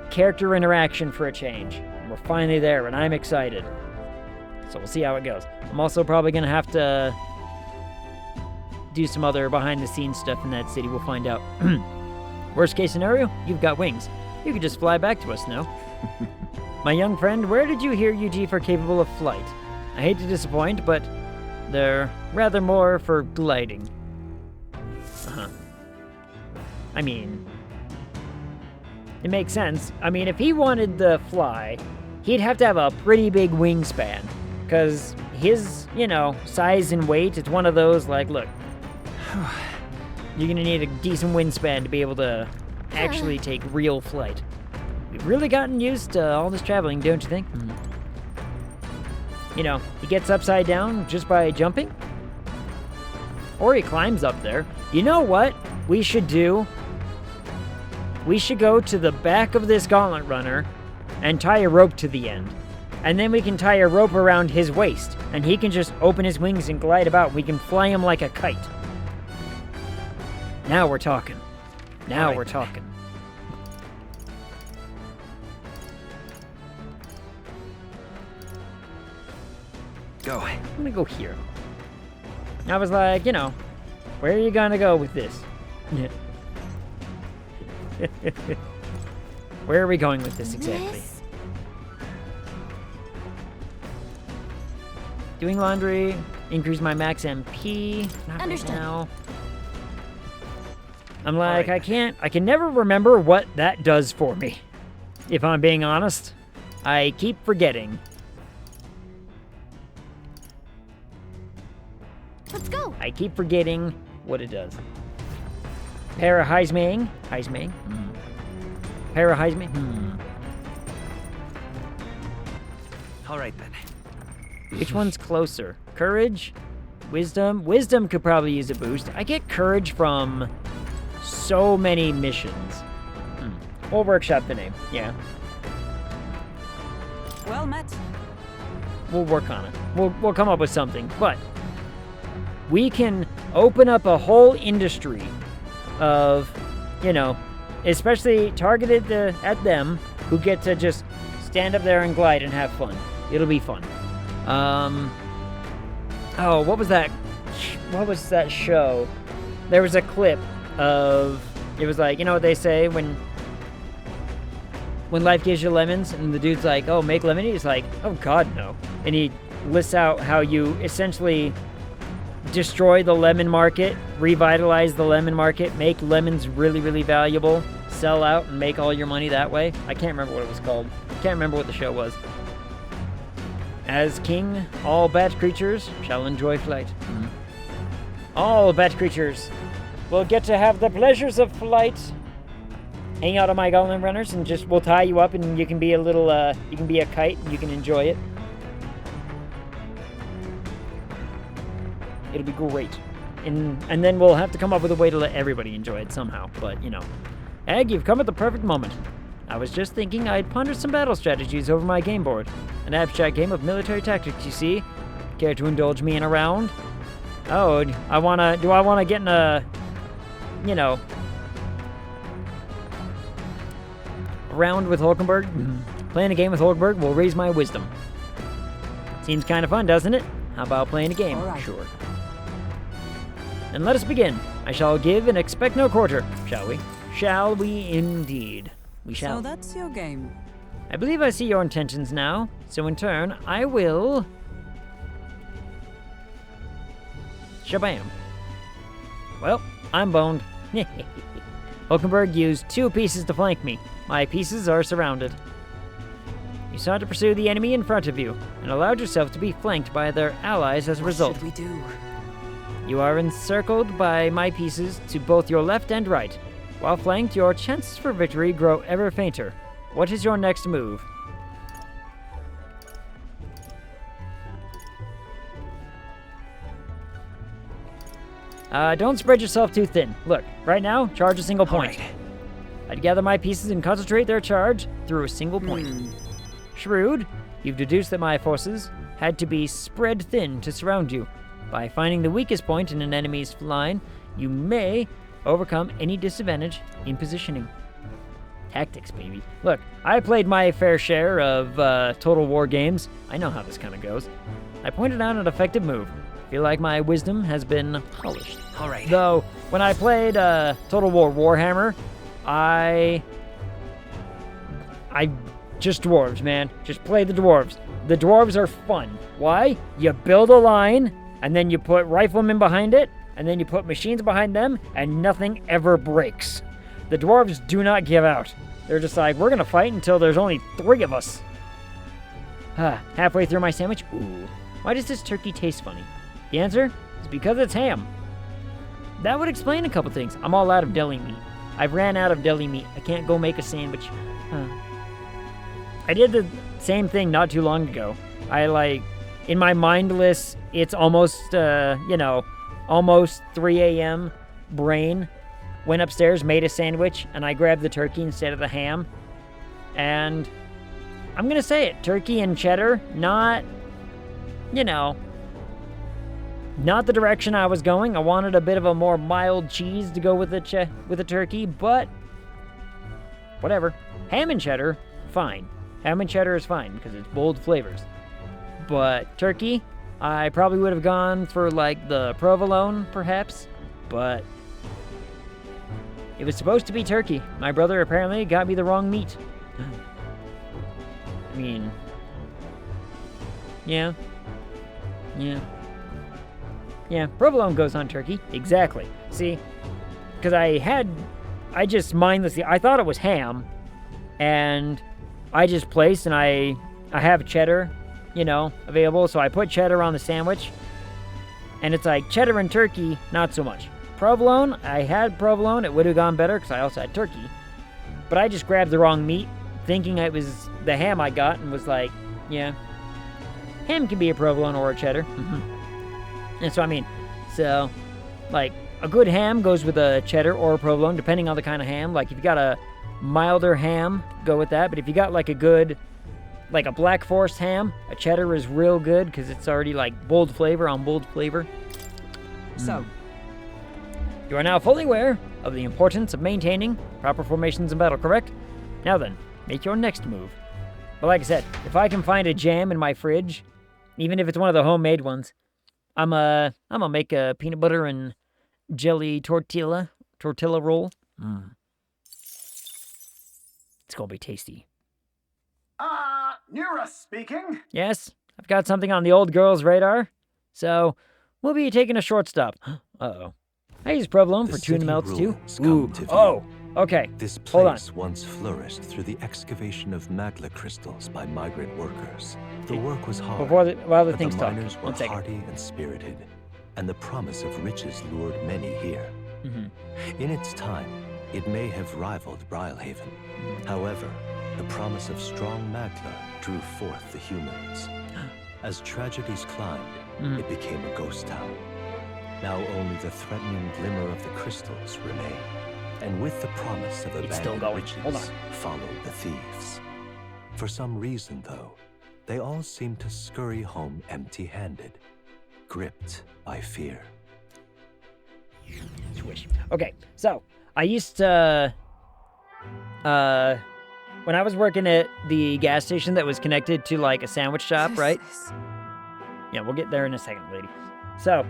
character interaction for a change. And we're finally there, and I'm excited. So we'll see how it goes. I'm also probably going to have to do some other behind-the-scenes stuff in that city. We'll find out. Worst case scenario, you've got wings. You could just fly back to us now. My young friend, where did you hear UG for capable of flight? I hate to disappoint, but they're rather more for gliding. I mean, it makes sense. I mean, if he wanted to fly, he'd have to have a pretty big wingspan. Because his, you know, size and weight, it's one of those, like, look, you're gonna need a decent wingspan to be able to actually take real flight. We've really gotten used to all this traveling, don't you think? Mm-hmm. You know, he gets upside down just by jumping. Or he climbs up there. You know what we should do? We should go to the back of this gauntlet runner and tie a rope to the end. And then we can tie a rope around his waist, and he can just open his wings and glide about. We can fly him like a kite. Now we're talking. Now we're talking. Go. I'm gonna go here. I was like, you know, where are you gonna go with this? Yeah. Where are we going with this exactly? Doing laundry, increase my max MP. Not right now. I'm like, I can never remember what that does for me. If I'm being honest, I keep forgetting. Let's go. I keep forgetting what it does. Paraheisming. Heisming. Paraheisming. All right then. Which one's closer? Courage? Wisdom? Wisdom could probably use a boost. I get courage from so many missions. We'll workshop the name. Yeah. Well met. We'll work on it. We'll come up with something. But we can open up a whole industry of, you know, especially targeted at them who get to just stand up there and glide and have fun. It'll be fun. Oh, what was that? What was that show? There was a clip of, it was like, you know what they say when life gives you lemons, and the dude's like, oh, make lemonade? He's like, oh God, no. And he lists out how you essentially destroy the lemon market, revitalize the lemon market, make lemons really, really valuable, sell out and make all your money that way. I can't remember what it was called. Can't remember what the show was. As king, all bat creatures shall enjoy flight. All bat creatures will get to have the pleasures of flight. Hang out on my golem runners and just we'll tie you up and you can be a little, you can be a kite and you can enjoy it. It'll be great. And then we'll have to come up with a way to let everybody enjoy it somehow. But, you know. Egg, you've come at the perfect moment. I was just thinking I'd ponder some battle strategies over my game board. An abstract game of military tactics, you see. Care to indulge me in a round? Oh, do I wanna get in a, you know, round with Hulkenberg? Playing a game with Hulkenberg will raise my wisdom. Seems kind of fun, doesn't it? How about playing a game? Right. Sure. And let us begin. I shall give and expect no quarter, shall we? Shall we indeed? We shall. So that's your game. I believe I see your intentions now, so in turn, I will... Shabam. Well, I'm boned. Hulkenberg used 2 pieces to flank me. My pieces are surrounded. You sought to pursue the enemy in front of you, and allowed yourself to be flanked by their allies as a result. What should we do? You are encircled by my pieces to both your left and right. While flanked, your chances for victory grow ever fainter. What is your next move? Don't spread yourself too thin. Look, right now, charge a single point. Right. I'd gather my pieces and concentrate their charge through a single point. Shrewd, you've deduced that my forces had to be spread thin to surround you. By finding the weakest point in an enemy's line, you may overcome any disadvantage in positioning. Tactics, baby. Look, I played my fair share of Total War games. I know how this kind of goes. I pointed out an effective move. Feel like my wisdom has been polished. All right. Though, when I played Total War Warhammer, I just dwarves, man. Just play the dwarves. The dwarves are fun. Why? You build a line, and then you put riflemen behind it, and then you put machines behind them, and nothing ever breaks. The dwarves do not give out. They're just like, we're gonna fight until there's only 3 of us. Halfway through my sandwich, ooh. Why does this turkey taste funny? The answer is because it's ham. That would explain a couple things. I'm all out of deli meat. I've ran out of deli meat. I can't go make a sandwich. I did the same thing not too long ago. In my mindless, it's almost, almost 3 a.m. brain, went upstairs, made a sandwich, and I grabbed the turkey instead of the ham. And I'm gonna say it, turkey and cheddar, not the direction I was going. I wanted a bit of a more mild cheese to go with the turkey, but whatever. Ham and cheddar, fine. Ham and cheddar is fine because it's bold flavors. But turkey, I probably would have gone for, like, the provolone, perhaps, but it was supposed to be turkey. My brother apparently got me the wrong meat. I mean, yeah. Yeah, provolone goes on turkey. Exactly. See, because I just mindlessly, I thought it was ham, and I just placed, and I have cheddar, you know, available, so I put cheddar on the sandwich, and it's like cheddar and turkey, not so much. Provolone, I had provolone, it would have gone better, because I also had turkey, but I just grabbed the wrong meat, thinking it was the ham I got, and was like, yeah, ham can be a provolone or a cheddar. And so, I mean, so, like, a good ham goes with a cheddar or a provolone, depending on the kind of ham. Like, if you got a milder ham, go with that. But if you got, like, a good, like, a Black Forest ham, a cheddar is real good, because it's already, like, bold flavor on bold flavor. So, you are now fully aware of the importance of maintaining proper formations in battle, correct? Now then, make your next move. But like I said, if I can find a jam in my fridge, even if it's one of the homemade ones, I'm gonna make a peanut butter and jelly tortilla roll. It's gonna be tasty. Nura speaking. Yes, I've got something on the old girl's radar, so we'll be taking a short stop. Uh-oh. I use provolone for tuna melts too. Ooh. Oh, okay. This Hold on. place once flourished through the excavation of magma crystals by migrant workers. The work was hard, while the but things the talk. miners were 1 second. hardy and spirited, and the promise of riches lured many here. In its time, it may have rivaled Brylehaven. However, the promise of strong magma drew forth the humans. As tragedies climbed, it became a ghost town. Now only the threatening glimmer of the crystals remain. And with the promise of abandoned riches, followed the thieves. For some reason, though, they all seem to scurry home empty-handed, gripped by fear. Swish. Okay, so I used to, when I was working at the gas station that was connected to like a sandwich shop, right? Yeah, we'll get there in a second, lady. So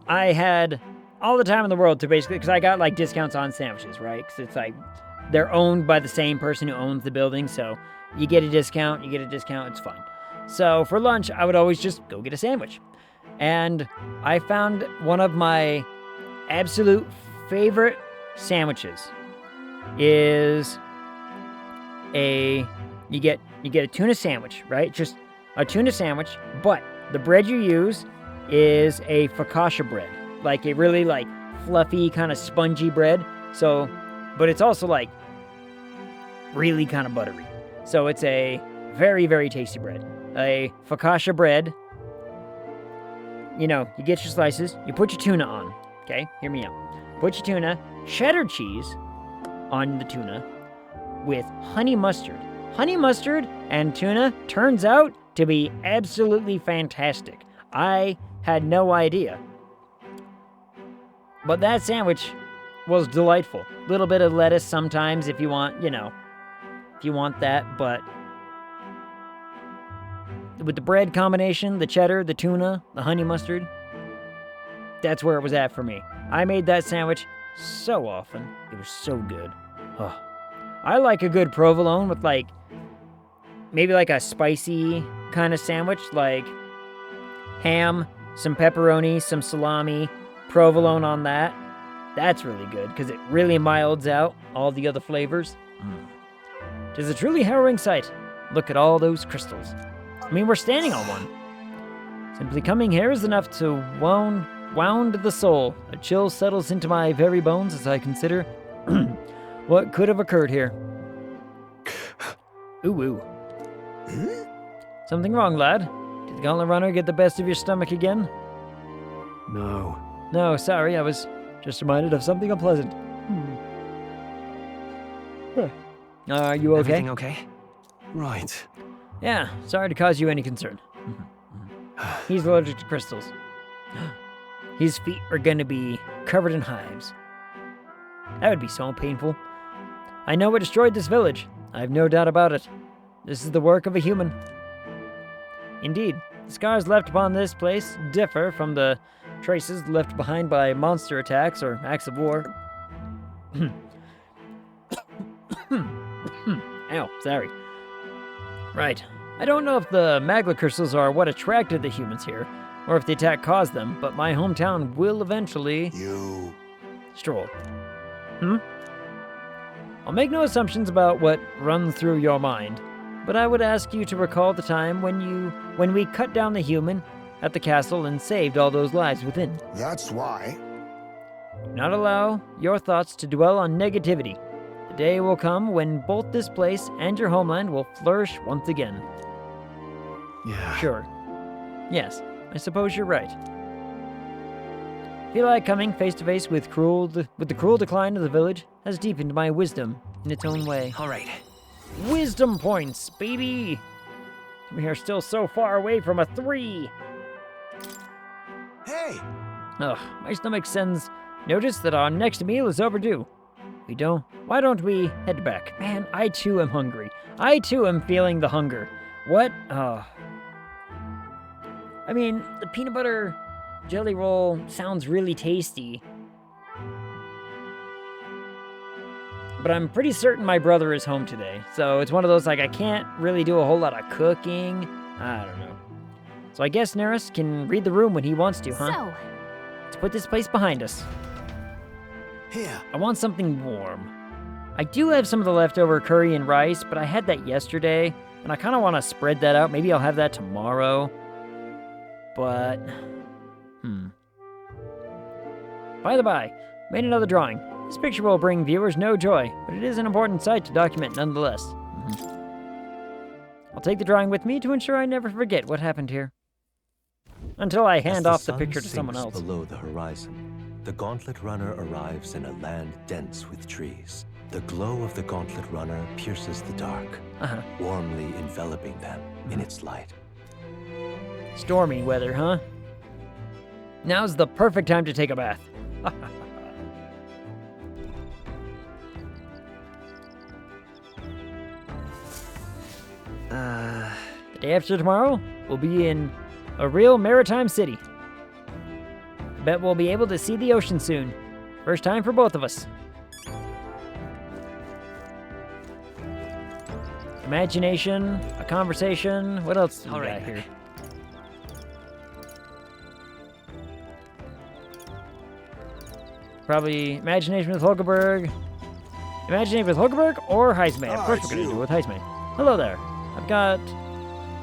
I had all the time in the world to basically, because I got like discounts on sandwiches, right? Because it's like they're owned by the same person who owns the building, so you get a discount, it's fine. So for lunch, I would always just go get a sandwich. And I found one of my absolute favorite sandwiches is you get a tuna sandwich, right? Just a tuna sandwich, but the bread you use is a focaccia bread, like a really like fluffy kind of spongy bread. So, but it's also like really kind of buttery. So it's a very, very tasty bread. A focaccia bread. You know, you get your slices, you put your tuna on. Okay, hear me out. Put your tuna, cheddar cheese on the tuna with honey mustard. Honey mustard and tuna turns out to be absolutely fantastic. I had no idea. But that sandwich was delightful. Little bit of lettuce sometimes if you want, you know, if you want that, but with the bread combination, the cheddar, the tuna, the honey mustard, that's where it was at for me. I made that sandwich so often. It was so good. Oh. I like a good provolone with like, maybe like a spicy kind of sandwich, like ham, some pepperoni, some salami, provolone on that. That's really good because it really milds out all the other flavors. It is a truly harrowing sight. Look at all those crystals. I mean, we're standing on one. Simply coming here is enough to wound the soul. A chill settles into my very bones as I consider what could have occurred here. Ooh. Something wrong, lad? Did the Gauntlet Runner get the best of your stomach again? No, sorry, I was just reminded of something unpleasant. Are you okay? Everything okay? Right. Yeah, sorry to cause you any concern. He's allergic to crystals. His feet are gonna be covered in hives. That would be so painful. I know what destroyed this village. I have no doubt about it. This is the work of a human. Indeed, The scars left upon this place differ from the traces left behind by monster attacks or acts of war. Ow, sorry. Right. I don't know if the magma crystals are what attracted the humans here, or if the attack caused them, but my hometown will eventually... stroll. I'll make no assumptions about what runs through your mind, but I would ask you to recall the time when we cut down the human at the castle and saved all those lives within. That's why. Do not allow your thoughts to dwell on negativity. The day will come when both this place and your homeland will flourish once again. Yeah. Sure. Yes, I suppose you're right. Feel like coming face to face with the cruel decline of the village has deepened my wisdom in its own way. All right. Wisdom points, baby! We are still so far away from a 3. Hey! Ugh, my stomach sends notice that our next meal is overdue. Why don't we head back? Man, I too am hungry. I too am feeling the hunger. What? I mean, the peanut butter jelly roll sounds really tasty. But I'm pretty certain my brother is home today. So it's one of those, like, I can't really do a whole lot of cooking. I don't know. So I guess Neris can read the room when he wants to, huh? So, Let's put this place behind us. Here. I want something warm. I do have some of the leftover curry and rice, but I had that yesterday, and I kind of want to spread that out. Maybe I'll have that tomorrow. But, By the by, made another drawing. This picture will bring viewers no joy, but it is an important sight to document nonetheless. I'll take the drawing with me to ensure I never forget what happened here. Until I hand off the picture to someone else. Below the horizon, the Gauntlet Runner arrives in a land dense with trees. The glow of the Gauntlet Runner pierces the dark, warmly enveloping them in its light. Stormy weather, huh? Now's the perfect time to take a bath. The day after tomorrow, we'll be in a real maritime city. I bet we'll be able to see the ocean soon. First time for both of us. Imagination, a conversation. What else do we got here? Probably imagination with Hulkenberg. Imagination with Hulkenberg or Heisman. Of course we're gonna do it with Heisman. Hello there.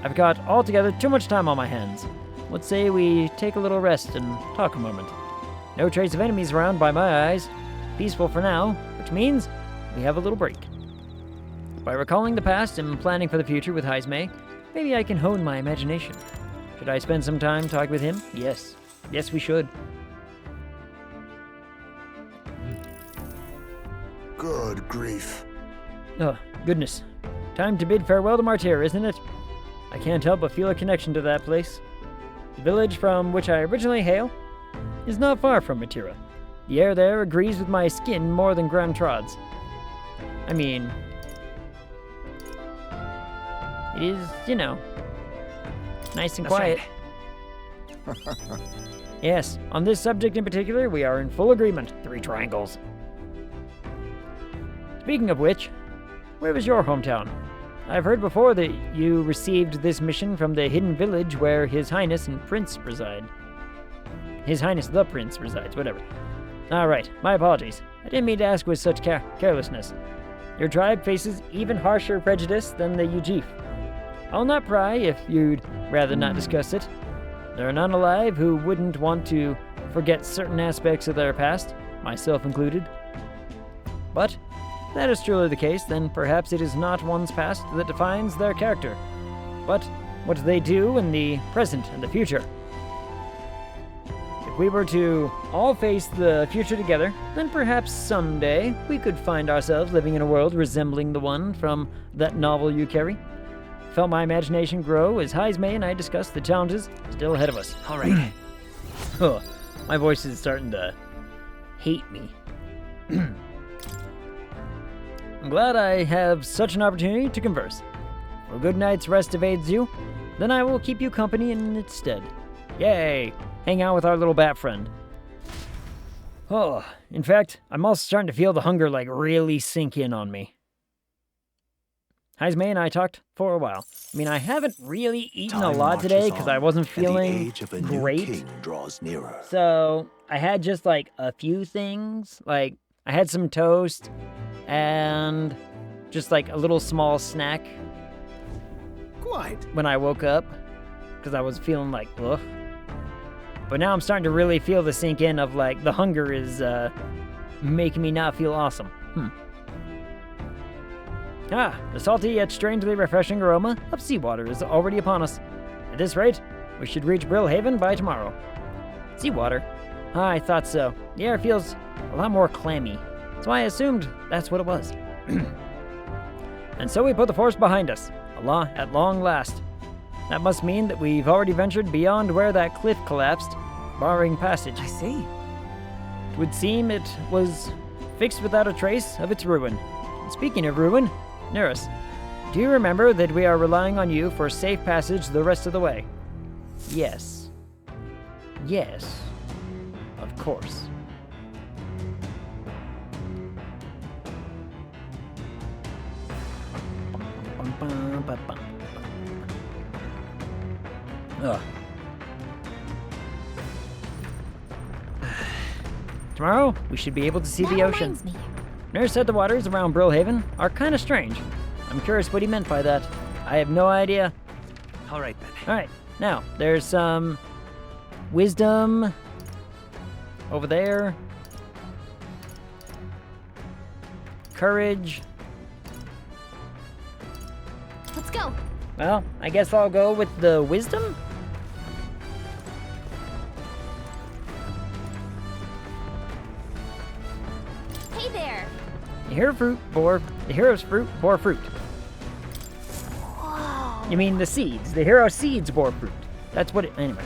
I've got altogether too much time on my hands. Let's say we take a little rest and talk a moment. No trace of enemies around by my eyes. Peaceful for now, which means we have a little break. By recalling the past and planning for the future with Heisme, maybe I can hone my imagination. Should I spend some time talking with him? Yes. Yes, we should. Good grief. Oh, goodness. Time to bid farewell to Martyr, isn't it? I can't help but feel a connection to that place. The village from which I originally hail is not far from Matira. The air there agrees with my skin more than Grand Trod's. I mean, it is, nice and quiet. Right. Yes, on this subject in particular, we are in full agreement. 3 triangles. Speaking of which, where was your hometown? I've heard before that you received this mission from the hidden village where His Highness and Prince reside. His Highness the Prince resides, whatever. Alright, my apologies. I didn't mean to ask with such carelessness. Your tribe faces even harsher prejudice than the Ujif. I'll not pry if you'd rather not discuss it. There are none alive who wouldn't want to forget certain aspects of their past, myself included. But if that is truly the case, then perhaps it is not one's past that defines their character, but what they do in the present and the future. If we were to all face the future together, then perhaps someday we could find ourselves living in a world resembling the one from that novel you carry. Felt my imagination grow as Heisme and I discussed the challenges still ahead of us. All right. Oh, my voice is starting to hate me. I'm glad I have such an opportunity to converse. For a good night's rest evades you, Then I will keep you company in its stead. Yay! Hang out with our little bat friend. Oh, in fact, I'm also starting to feel the hunger like really sink in on me. Heismay and I talked for a while. I mean, I haven't really eaten a lot today because I wasn't feeling great. Draws nearer. So I had just like a few things. Like I had some toast and just like a little small snack. Quite. When I woke up because I was feeling like, ugh. But now I'm starting to really feel the sink in of like the hunger is making me not feel awesome. The salty yet strangely refreshing aroma of seawater is already upon us. At this rate, we should reach Brillhaven by tomorrow. Seawater? I thought so. The air feels a lot more clammy, so I assumed that's what it was. And so we put the force behind us, at long last. That must mean that we've already ventured beyond where that cliff collapsed, barring passage. I see. It would seem it was fixed without a trace of its ruin. And speaking of ruin, Neris, do you remember that we are relying on you for safe passage the rest of the way? Yes. Yes. Of course. Ugh. Tomorrow, we should be able to see the ocean. Nurse said the waters around Brillhaven are kind of strange. I'm curious what he meant by that. I have no idea. All right, then. All right, now, there's some wisdom over there. Courage. Let's go. Well, I guess I'll go with the wisdom? Hey there. The hero's fruit bore fruit. Whoa. You mean the seeds. The hero seeds bore fruit. That's what it, anyway.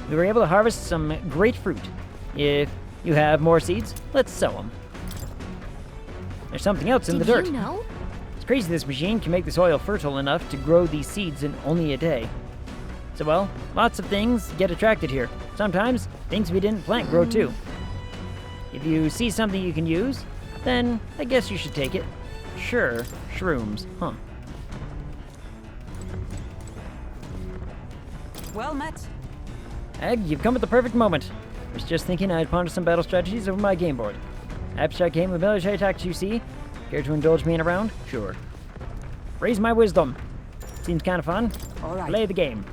We were able to harvest some great fruit. If you have more seeds, let's sow them. There's something else in the dirt. Did you know? It's crazy this machine can make the soil fertile enough to grow these seeds in only a day. So well, lots of things get attracted here. Sometimes, things we didn't plant grow too. If you see something you can use, then I guess you should take it. Sure, shrooms, huh? Well met. Egg, you've come at the perfect moment. I was just thinking I'd ponder some battle strategies over my game board. Abstract game of military tactics, you see? Care to indulge me in a round? Sure. Raise my wisdom. Seems kind of fun. All right. Play the game.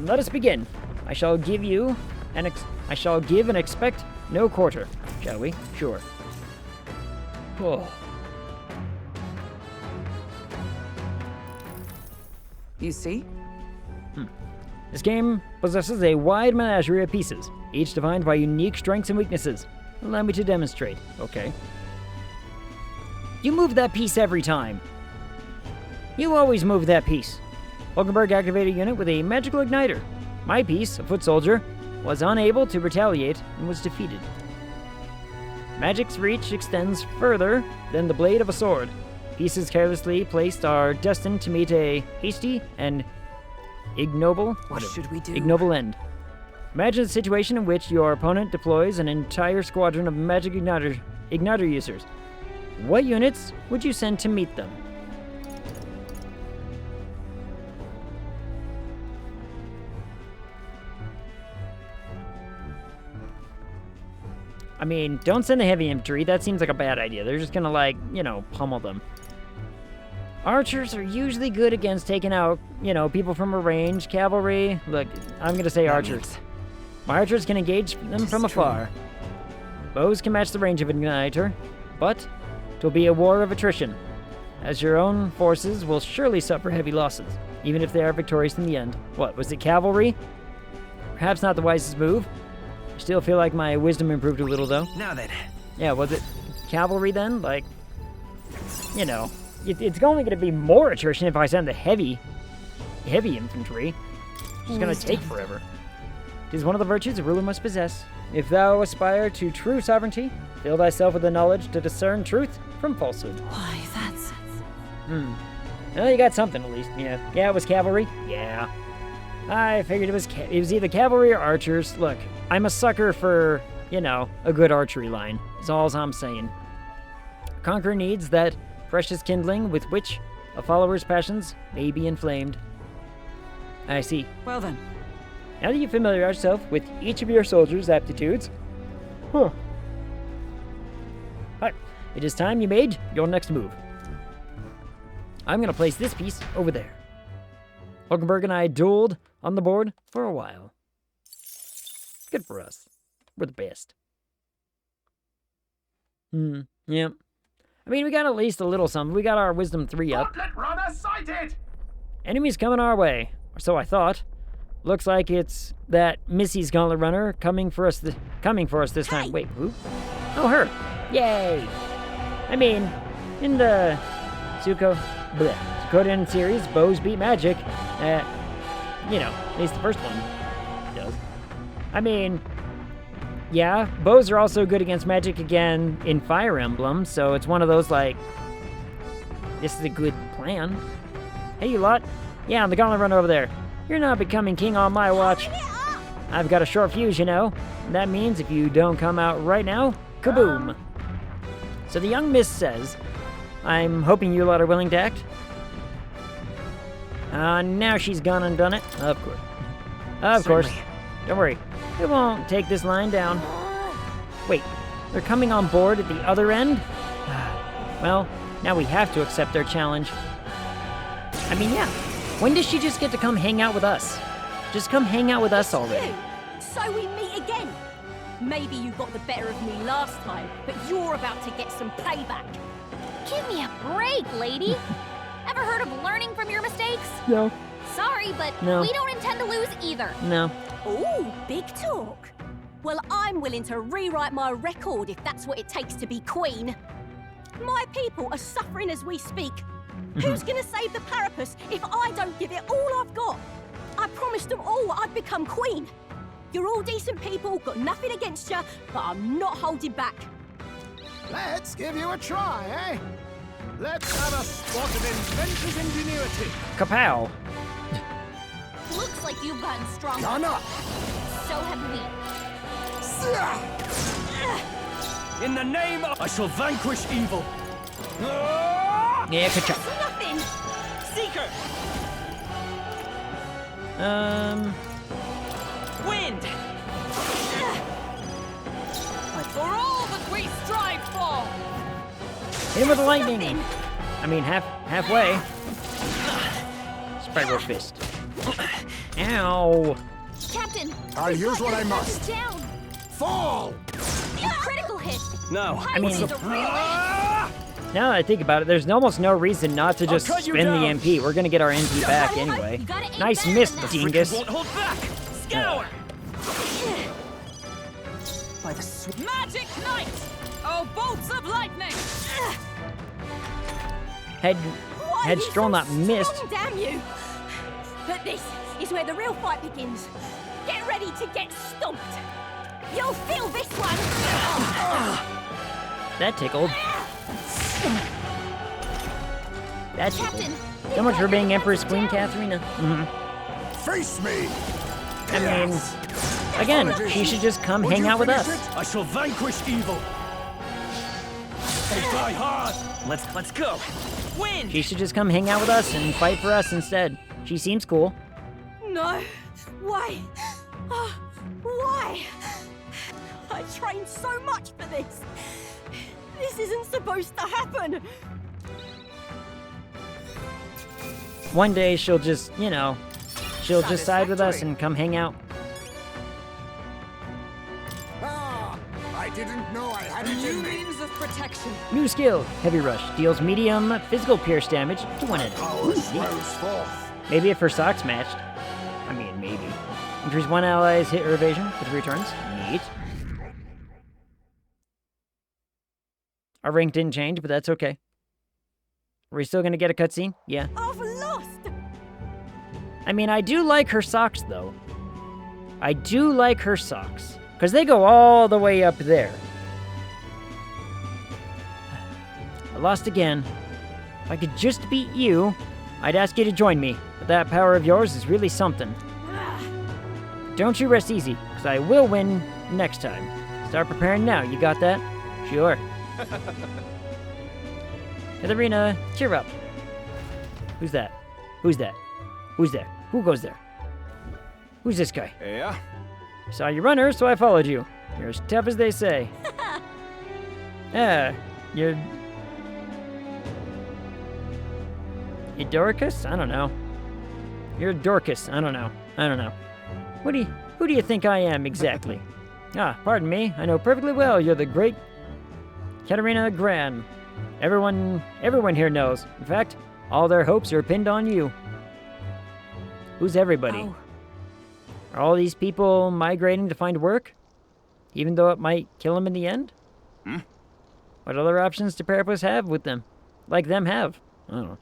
Let us begin. I shall give and expect no quarter. Shall we? Sure. Oh. You see? This game possesses a wide menagerie of pieces, each defined by unique strengths and weaknesses. Allow me to demonstrate. Okay. You move that piece every time. You always move that piece. Hulkenberg activated a unit with a magical igniter. My piece, a foot soldier, was unable to retaliate and was defeated. Magic's reach extends further than the blade of a sword. Pieces carelessly placed are destined to meet a hasty and ignoble end. Imagine a situation in which your opponent deploys an entire squadron of magic igniter users. What units would you send to meet them? I mean, don't send the heavy infantry. That seems like a bad idea. They're just gonna, like, pummel them. Archers are usually good against taking out, people from a range. Cavalry, look, I'm gonna say archers. My archers can engage them from afar. Bows can match the range of an igniter, but it will be a war of attrition, as your own forces will surely suffer heavy losses, even if they are victorious in the end. What, was it cavalry? Perhaps not the wisest move. I still feel like my wisdom improved a little, though. Now then. Yeah, was it cavalry then? Like, it's only going to be more attrition if I send the heavy infantry. It's just going to take forever. It is one of the virtues a ruler must possess. If thou aspire to true sovereignty, fill thyself with the knowledge to discern truth from falsehood. Why, that's... Well, you got something at least. Yeah, it was cavalry. Yeah. I figured it was either cavalry or archers. Look, I'm a sucker for, you know, a good archery line. Is all I'm saying. Conqueror needs that precious kindling with which a follower's passions may be inflamed. I see. Well then. Now that you familiarize yourself with each of your soldiers' aptitudes, Alright, it is time you made your next move. I'm gonna place this piece over there. Hulkenberg and I dueled on the board for a while. Good for us. We're the best. Yeah. I mean, we got at least a little something. We got our Wisdom 3 up. Gauntlet runner sighted! Enemies coming our way. Or so I thought. Looks like it's that Missy's Gauntlet Runner coming for us this time. Wait, who? Oh, her. Yay! I mean, in the Suikoden series, bows beat magic. You know, at least the first one does. I mean, yeah, bows are also good against magic again in Fire Emblem, so it's one of those like, this is a good plan. Hey, you lot. Yeah, I'm the Gauntlet Runner over there. You're not becoming king on my watch. I've got a short fuse, you know. That means if you don't come out right now, kaboom. So the young miss says, I'm hoping you lot are willing to act. Now she's gone and done it. Of course. Of course. Don't worry. It won't take this line down. Wait, they're coming on board at the other end? Well, now we have to accept their challenge. I mean, yeah. When does she just get to come hang out with us? Just come hang out with us already. So we meet again. Maybe you got the better of me last time, but you're about to get some payback. Give me a break, lady. Ever heard of learning from your mistakes? No. Sorry, but No. we don't intend to lose either. No. Ooh, big talk. Well, I'm willing to rewrite my record if that's what it takes to be queen. My people are suffering as we speak. Who's gonna save the Parapus if I don't give it all I've got? I promised them all I'd become queen. You're all decent people, got nothing against you, but I'm not holding back. Let's give you a try, eh? Let's have a spot of inventor's ingenuity. Kapow. Looks like you've gotten stronger. Gone up. So have we. In the name of... I shall vanquish evil. Yeah, good job. Nothing. Seeker! Wind! For all that we strive for! Hit him with the lightning. I mean, halfway. Spiral fist. Ow. Captain! I'll use what I must. Down. Fall! A critical hit. No. I mean, Highway's a real edge. now that I think about it, there's almost no reason not to just cut you spin the down. MP. We're gonna get our MP back anyway. You gotta aim Nice better miss, than that. dingus. Won't hold back! Scour! By the Magic Knight! Oh, bolts of lightning! Had Why are you Headstrong so not missed. strong, damn you! But this is where the real fight begins. Get ready to get stomped. You'll feel this one. That tickled. That tickled. Captain, So much for being Empress Queen Katharina. Face me! I mean, again, she should just come hang out with us. I shall vanquish evil. They die hard. Let's go. Wind! She should just come hang out with us and fight for us instead. She seems cool. No. Why? Why? I trained so much for this. This isn't supposed to happen. One day she'll just, you know, she'll just side with us and come hang out. Ah, I didn't know I had it in me. Beams of protection. New skill, Heavy Rush. Deals medium physical pierce damage to one enemy. Power swells forth. Maybe if her socks matched. I mean, maybe. Increase one ally's hit or evasion for 3 turns. Neat. Our rank didn't change, but that's okay. Are we still gonna get a cutscene? Yeah. I've lost. I mean, I do like her socks, though. I do like her socks. Because they go all the way up there. I lost again. If I could just beat you, I'd ask you to join me. But that power of yours is really something. don't you rest easy, because I will win next time. Start preparing now, you got that? Sure. Katharina, cheer up. Who's that? Who's that? Who's there? Who goes there? Who's this guy? Yeah? I saw you runner, so I followed you. You're as tough as they say. You're Dorcas? I don't know. You're Dorcas. I don't know. Who do you think I am exactly? Pardon me. I know perfectly well you're the great Katarina Gran. Everyone here knows. In fact, all their hopes are pinned on you. Who's everybody? Oh. Are all these people migrating to find work? Even though it might kill them in the end? What other options do Parapus have with them? Like them have? I don't know.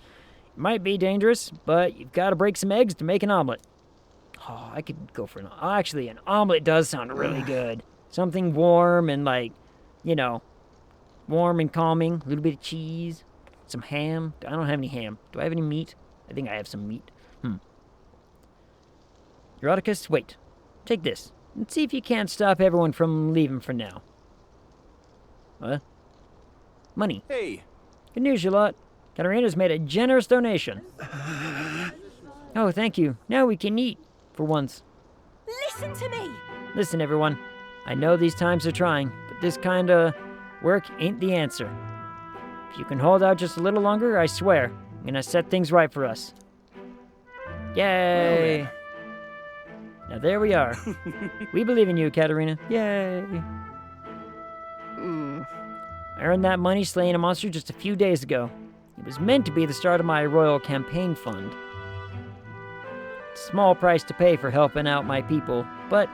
It might be dangerous, but you've got to break some eggs to make an omelet. Oh, I could go for actually, an omelet does sound really good. Something warm and warm and calming. A little bit of cheese. Some ham. I don't have any ham. Do I have any meat? I think I have some meat. Eroticus, wait. Take this. And see if you can't stop everyone from leaving for now. What? Money. Hey. Good news, you lot. Katarina's made a generous donation. Oh, thank you. Now we can eat, for once. Listen to me! Listen, everyone. I know these times are trying, but this kind of work ain't the answer. If you can hold out just a little longer, I swear, I'm gonna set things right for us. Yay! Now there we are. We believe in you, Katarina. Yay! I earned that money slaying a monster just a few days ago. It was meant to be the start of my royal campaign fund. It's a small price to pay for helping out my people, but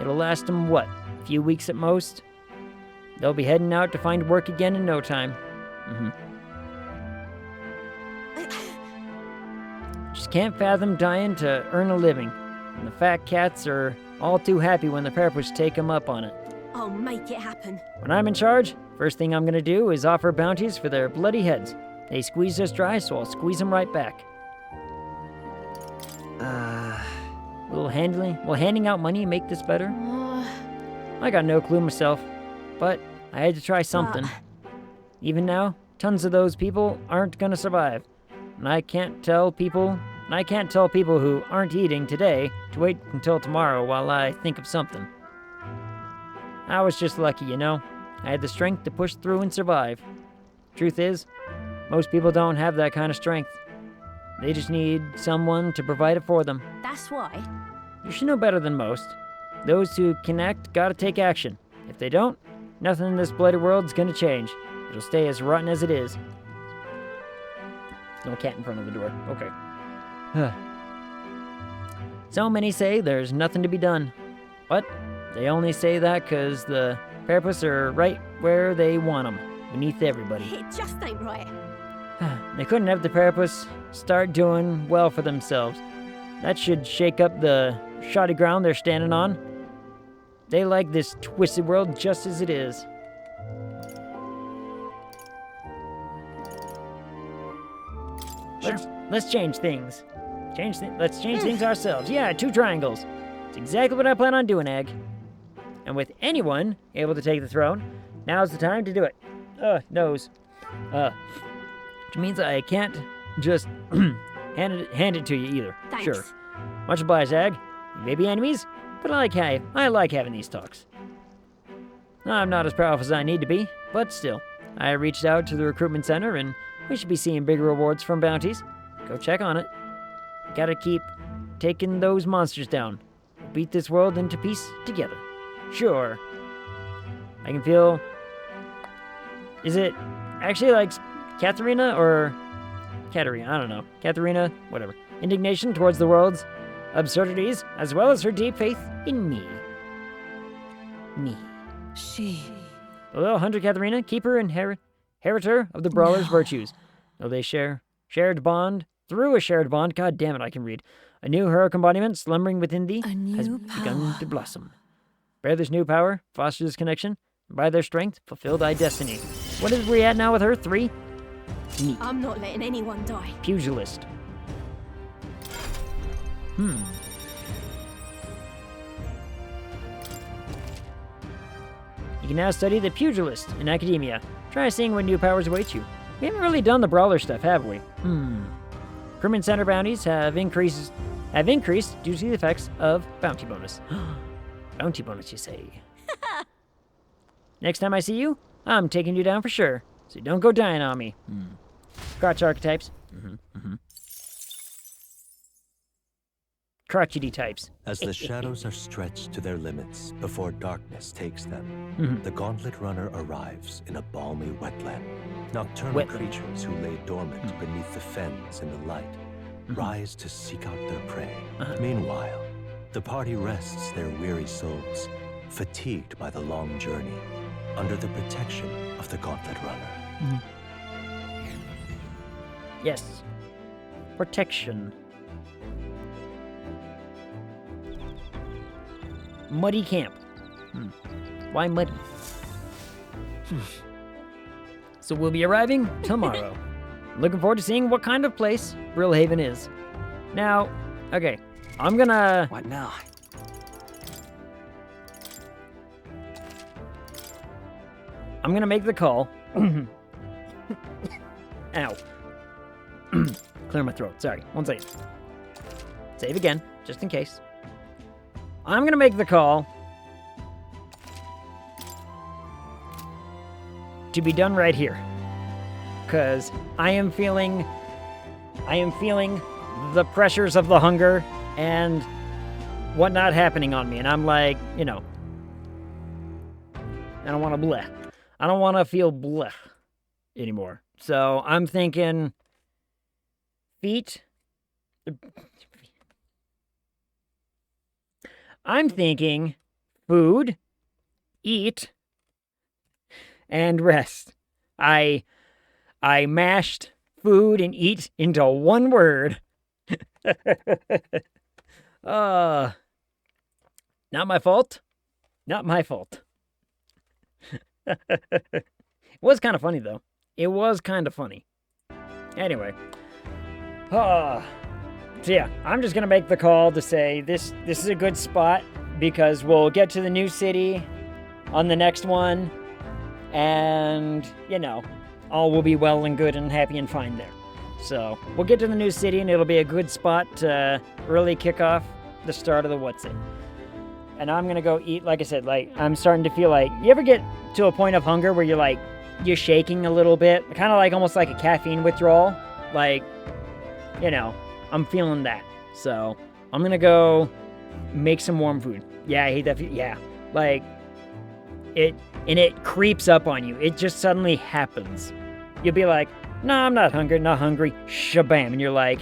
it'll last them, what, a few weeks at most? They'll be heading out to find work again in no time. Just can't fathom dying to earn a living. And the fat cats are all too happy when the Parapus take them up on it. I'll make it happen. When I'm in charge, first thing I'm gonna do is offer bounties for their bloody heads. They squeeze us dry, so I'll squeeze them right back. Will handing out money make this better? I got no clue myself, but I had to try something. Even now, tons of those people aren't gonna survive. And I can't tell people who aren't eating today to wait until tomorrow while I think of something. I was just lucky, you know. I had the strength to push through and survive. Truth is, most people don't have that kind of strength. They just need someone to provide it for them. That's why. You should know better than most. Those who can act gotta take action. If they don't, nothing in this bloody world's gonna change. It'll stay as rotten as it is. No cat in front of the door. Okay. So many say there's nothing to be done. But they only say that because the Parapus are right where they want them, beneath everybody. It just ain't right. They couldn't have the Parapus start doing well for themselves. That should shake up the shoddy ground they're standing on. They like this twisted world just as it is. Let's change things. Let's change things ourselves. Yeah, 2 triangles. It's exactly what I plan on doing, Egg. And with anyone able to take the throne, now's the time to do it. Nose. Which means I can't just hand it to you either. Thanks. Sure. Much obliged, Ag. We may be enemies, but I like having these talks. I'm not as powerful as I need to be, but still. I reached out to the recruitment center, and we should be seeing big rewards from bounties. Go check on it. Gotta keep taking those monsters down. We'll beat this world into peace together. Sure. I can feel... Is it actually like Katharina or... Katarina, I don't know. Katharina, whatever. Indignation towards the world's absurdities, as well as her deep faith in me. She... The little hunter Katharina, keeper and inheritor of the brawler's virtues. Though they shared bond, through a shared bond, god damn it, I can read. A new heroic embodiment slumbering within thee has begun to blossom. Bear this new power, foster this connection, and by their strength, fulfill thy destiny. What is we at now with her? 3? Me. I'm not letting anyone die. can now study the pugilist in academia. Try seeing what new powers await you. We haven't really done the brawler stuff, have we? Crewman center bounties have increased due to the effects of bounty bonus. Bounty bonus, you say? Next time I see you, I'm taking you down for sure. So don't go dying on me. Crotch archetypes. Crotchety types. As the shadows are stretched to their limits before darkness takes them, the Gauntlet Runner arrives in a balmy wetland. Nocturnal creatures who lay dormant beneath the fens in the light rise to seek out their prey. Meanwhile, the party rests their weary souls, fatigued by the long journey, under the protection of the Gauntlet Runner. Yes. Protection. Muddy camp. Why muddy? So we'll be arriving tomorrow. Looking forward to seeing what kind of place Brillhaven is. Now, okay, I'm gonna... What now? I'm gonna make the call. Ow. Clear my throat, sorry. 1 second. Save again, just in case. I'm gonna make the call to be done right here. Because I am feeling the pressures of the hunger and whatnot happening on me. And I'm like, you know, I don't want to bleh. I don't want to feel bleh anymore. So I'm thinking feet. I'm thinking food, eat, and rest. I mashed food and eat into one word. Not my fault. Not my fault. It was kind of funny, though. It was kind of funny. Anyway. So yeah, I'm just going to make the call to say this is a good spot because we'll get to the new city on the next one. And, you know, all will be well and good and happy and fine there. So we'll get to the new city and it'll be a good spot to really kick off the start of the what's it. And I'm going to go eat, like I said, like I'm starting to feel like, you ever get to a point of hunger where you're shaking a little bit? Kind of like almost like a caffeine withdrawal. Like, you know, I'm feeling that. So I'm going to go make some warm food. Yeah, I hate that. Yeah, like it creeps up on you. It just suddenly happens. You'll be like, no, I'm not hungry, shabam. And you're like,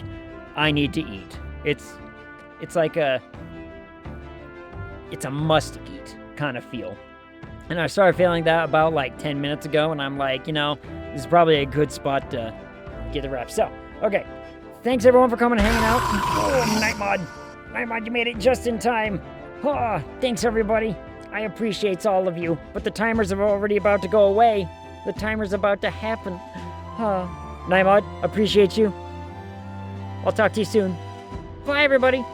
I need to eat. It's like it's a must eat kind of feel. And I started feeling that about like 10 minutes ago. And I'm like, you know, this is probably a good spot to get the wrap. So, okay. Thanks everyone for coming and hanging out. Oh, Nightmod, you made it just in time. Oh, thanks everybody. I appreciate all of you, but the timers are already about to go away. The timer's about to happen. Nightmod, appreciate you. I'll talk to you soon. Bye everybody.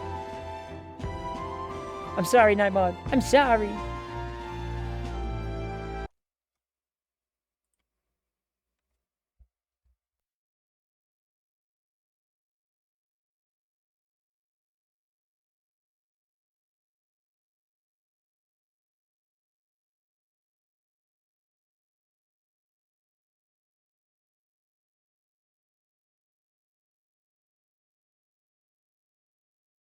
I'm sorry, Nightmod. I'm sorry.